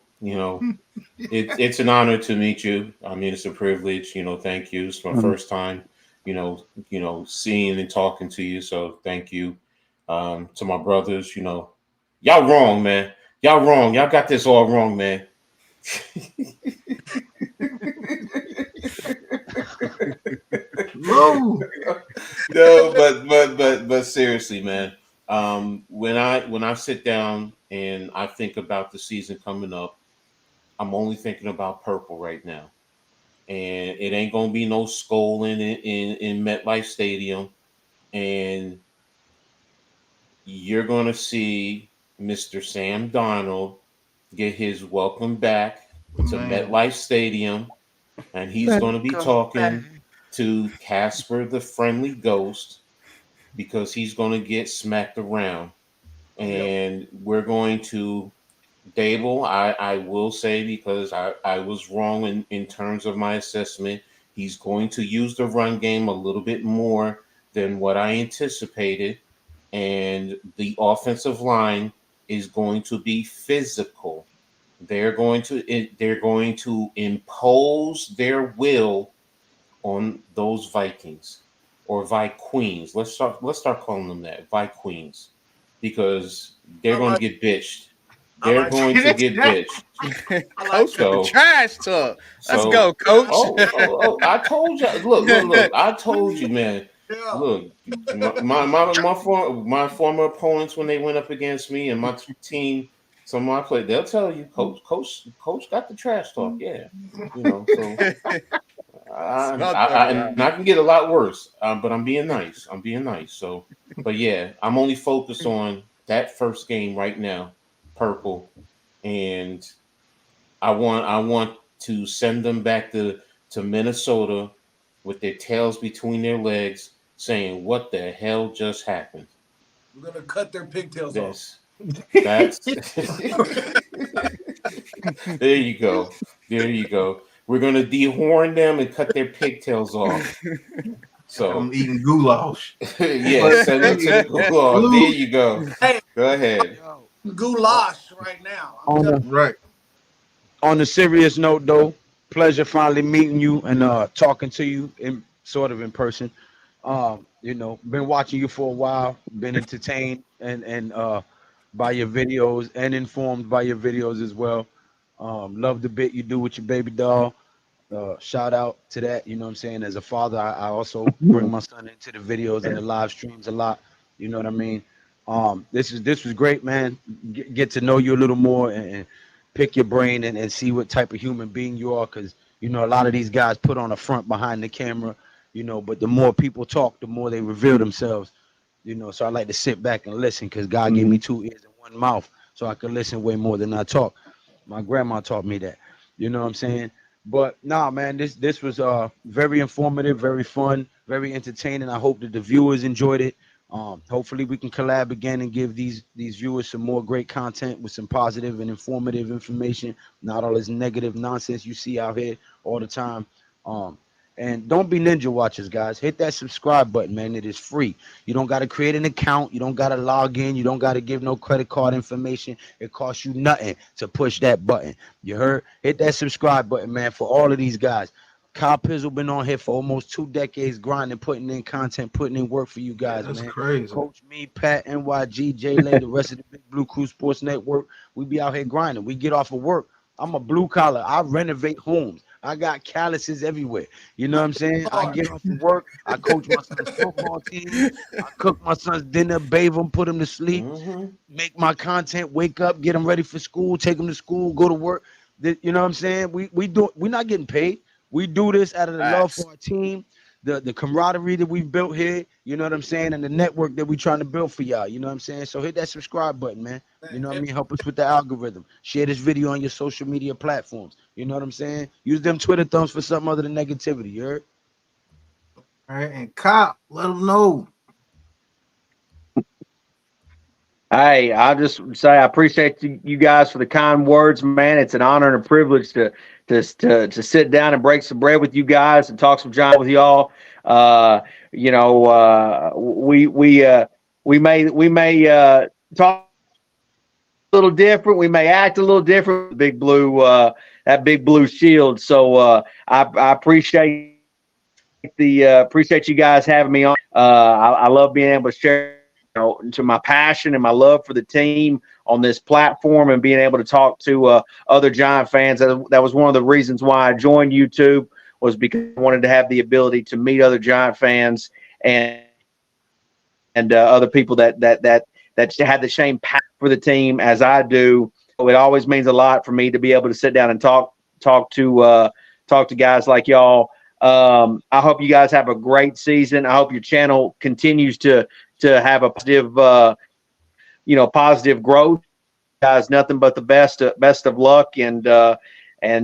It's an honor to meet you. I mean, it's a privilege. Thank you. It's my first time, seeing and talking to you. So thank you. To my brothers, y'all wrong, man. Y'all wrong. Y'all got this all wrong, man. No, but seriously, man. When I sit down and I think about the season coming up, I'm only thinking about purple right now, and it ain't gonna be no Schoen in MetLife Stadium, and you're gonna see Mr. Sam Darnold get his welcome back to MetLife Stadium, and he's gonna be talking to Casper the Friendly Ghost. because he's going to get smacked around. And we're going to Dable, I will say, because I was wrong in terms of my assessment. He's going to use the run game a little bit more than what I anticipated. And the offensive line is going to be physical. They're going to impose their will on those Vikings or Vikings. Let's start calling them that, Vikings, because they're going to get bitched. They're going to get bitched. Coach with the trash talk. Let's go, Coach. I told you. Look. I told you, man. Look, my former opponents, when they went up against me and my team, some of my players, they'll tell you, Coach got the trash talk. Yeah, So I can get a lot worse, but I'm being nice. So, but yeah, I'm only focused on that first game right now, Purple, and I want to send them back to Minnesota with their tails between their legs, saying, "What the hell just happened?" We're gonna cut their pigtails off. That's There you go. We're gonna dehorn them and cut their pigtails off. So I'm eating goulash. Yeah, send them to the goulash. There you go. Hey, go ahead. Goulash right now. Right. On a serious note, though, pleasure finally meeting you and talking to you in person. Been watching you for a while, been entertained and by your videos and informed by your videos as well. Love the bit you do with your baby doll. Shout out to that. You know what I'm saying? As a father, I also bring my son into the videos and the live streams a lot. You know what I mean? This was great, man. Get to know you a little more and pick your brain and see what type of human being you are, because a lot of these guys put on a front behind the camera, but the more people talk, the more they reveal themselves. So I like to sit back and listen, because God gave me 2 ears and 1 mouth, so I can listen way more than I talk. My grandma taught me that. You know what I'm saying? But nah, man, this was very informative, very fun, very entertaining. I hope that the viewers enjoyed it. Hopefully we can collab again and give these viewers some more great content with some positive and informative information, not all this negative nonsense you see out here all the time. And don't be ninja watchers, guys. Hit that subscribe button, man. It is free. You don't got to create an account. You don't got to log in. You don't got to give no credit card information. It costs you nothing to push that button. You heard? Hit that subscribe button, man, for all of these guys. Copizzle been on here for almost 2 decades, grinding, putting in content, putting in work for you guys, That's man. crazy. Coach, me, Pat, NYG, J-Lay, the rest of the Big Blue Crew Sports Network. We be out here grinding. We get off of work. I'm a blue collar. I renovate homes. I got calluses everywhere. You know what I'm saying? I get off of work. I coach my son's football team. I cook my son's dinner, bathe him, put him to sleep, make my content, wake up, get him ready for school, take him to school, go to work. You know what I'm saying? We're not getting paid. We do this out of the love for our team, the camaraderie that we've built here, you know what I'm saying, and the network that we're trying to build for y'all, you know what I'm saying? So hit that subscribe button, man. You know what I mean? Help us with the algorithm. Share this video on your social media platforms. You know what I'm saying? Use them Twitter thumbs for something other than negativity, you heard? All right, and Cop, let them know. Hey, I'll just say I appreciate you guys for the kind words, man. It's an honor and a privilege to sit down and break some bread with you guys and talk some Giants with y'all. We may talk a little different. We may act a little different. Big Blue, that Big Blue shield. So I appreciate appreciate you guys having me on. I love being able to share to my passion and my love for the team on this platform and being able to talk to other Giant fans. That was one of the reasons why I joined YouTube, was because I wanted to have the ability to meet other Giant fans and other people that had the same passion for the team as I do. So it always means a lot for me to be able to sit down and talk to guys like y'all. I hope you guys have a great season. I hope your channel continues to have a positive growth. Guys, nothing but the best of luck. And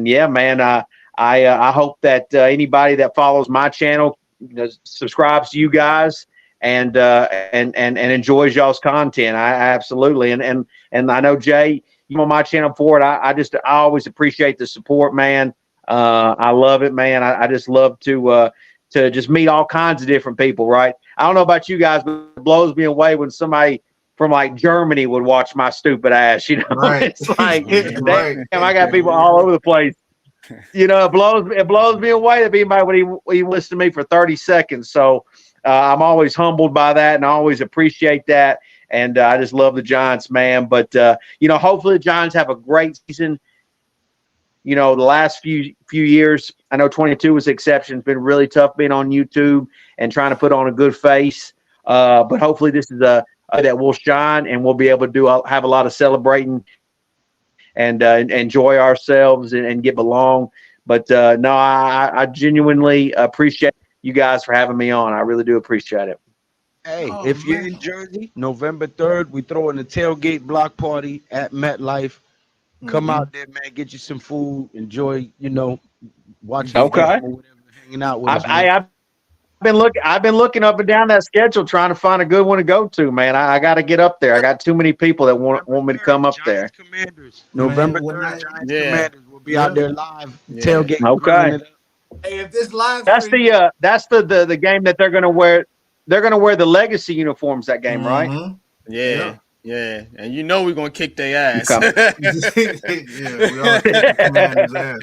yeah, man, I hope that anybody that follows my channel subscribes to you guys and enjoys y'all's content. I absolutely, and I know Jay, you on my channel for it. I always appreciate the support, man. I love it, man. I just love to just meet all kinds of different people, right? I don't know about you guys, but it blows me away when somebody from like Germany would watch my stupid ass, you know. Right. It's like, Right. damn, I got people all over the place. You know, it blows me away that anybody would even listen to me for 30 seconds. So I'm always humbled by that, and I always appreciate that. And I just love the Giants, man. But you know, hopefully the Giants have a great season. You know, the last few years, I know 22 was the exception. It's been really tough being on YouTube and trying to put on a good face. But hopefully this is that we'll shine and we'll be able to have a lot of celebrating and enjoy ourselves and get along. But no, I genuinely appreciate you guys for having me on. I really do appreciate it. Hey, if you're in Jersey, November 3rd, we throwing a tailgate block party at MetLife. Come out there, man. Get you some food. Enjoy, you know, watching the game or whatever, hanging out with us. I've been looking up and down that schedule trying to find a good one to go to, man. I got to get up there. I got too many people that want me to come up there. Commanders. November 3rd, Giants Commanders will be out there live tailgate. Okay. Hey, if this live that's the game that they're gonna wear. They're gonna wear the legacy uniforms that game, right? Yeah, and you know we're gonna kick their ass. Yeah, we all kick Commanders' ass.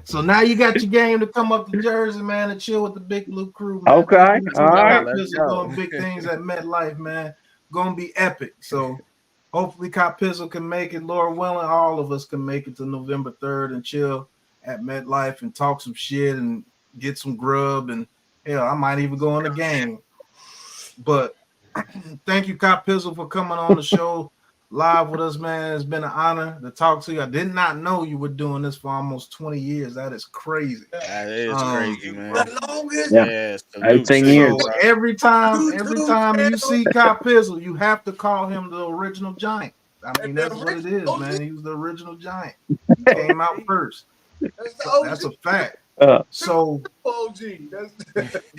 So now you got your game to come up to Jersey, man, and chill with the Big Blue Crew, man. Okay, all right. Doing big things at MetLife, man. Gonna be epic. So hopefully Copizzle can make it. Lord willing, all of us can make it to November 3rd and chill at MetLife and talk some shit and get some grub, and hell, I might even go in the game. But thank you, Copizzle, for coming on the show live with us, man. It's been an honor to talk to you. I did not know you were doing this for almost 20 years. That is crazy. That is crazy, man. Yeah, 18 years. So every time you see Copizzle, you have to call him the original Giant. I mean, that's what it is, man. He was the original Giant. He came out first. That's a fact. So OG.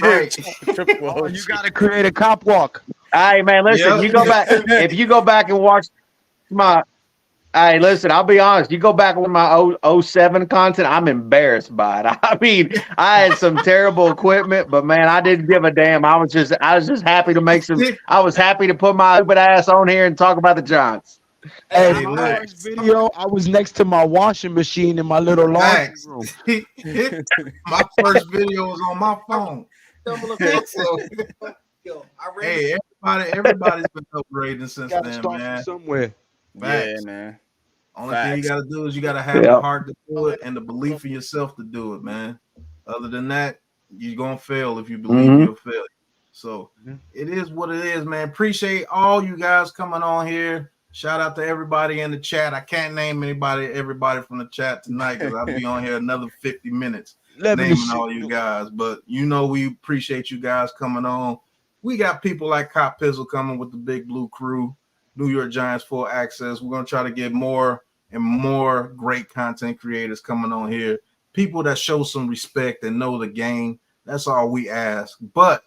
Right. You got to create a cop walk. Hey, man, listen, you go back. If you go back and watch hey, listen, I'll be honest. You go back with my 07 content, I'm embarrassed by it. I mean, I had some terrible equipment, but man, I didn't give a damn. I was just happy to make some. I was happy to put my stupid ass on here and talk about the Giants. Hey, my first video, I was next to my washing machine in my little laundry room. My first video was on my phone. Hey, everybody's been upgrading since then, man. Somewhere. Facts. Yeah, man. Only thing you got to do is you got to have the heart to do it and the belief in yourself to do it, man. Other than that, you're going to fail if you believe you'll fail. So it is what it is, man. Appreciate all you guys coming on here. Shout out to everybody in the chat. I can't name everybody from the chat tonight because I'll be on here another 50 minutes naming all you guys. But you know we appreciate you guys coming on. We got people like Copizzle coming with the Big Blue Crew, New York Giants Full Access. We're going to try to get more and more great content creators coming on here. People that show some respect and know the game. That's all we ask. But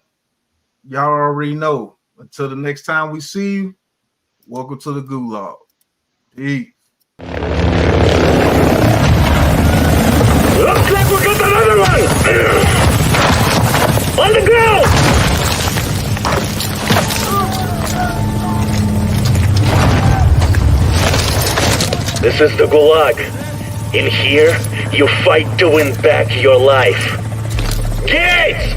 y'all already know. Until the next time we see you, welcome to the Gulag. Peace. Looks like we got another one! On the ground! This is the Gulag. In here, you fight to win back your life. Gates!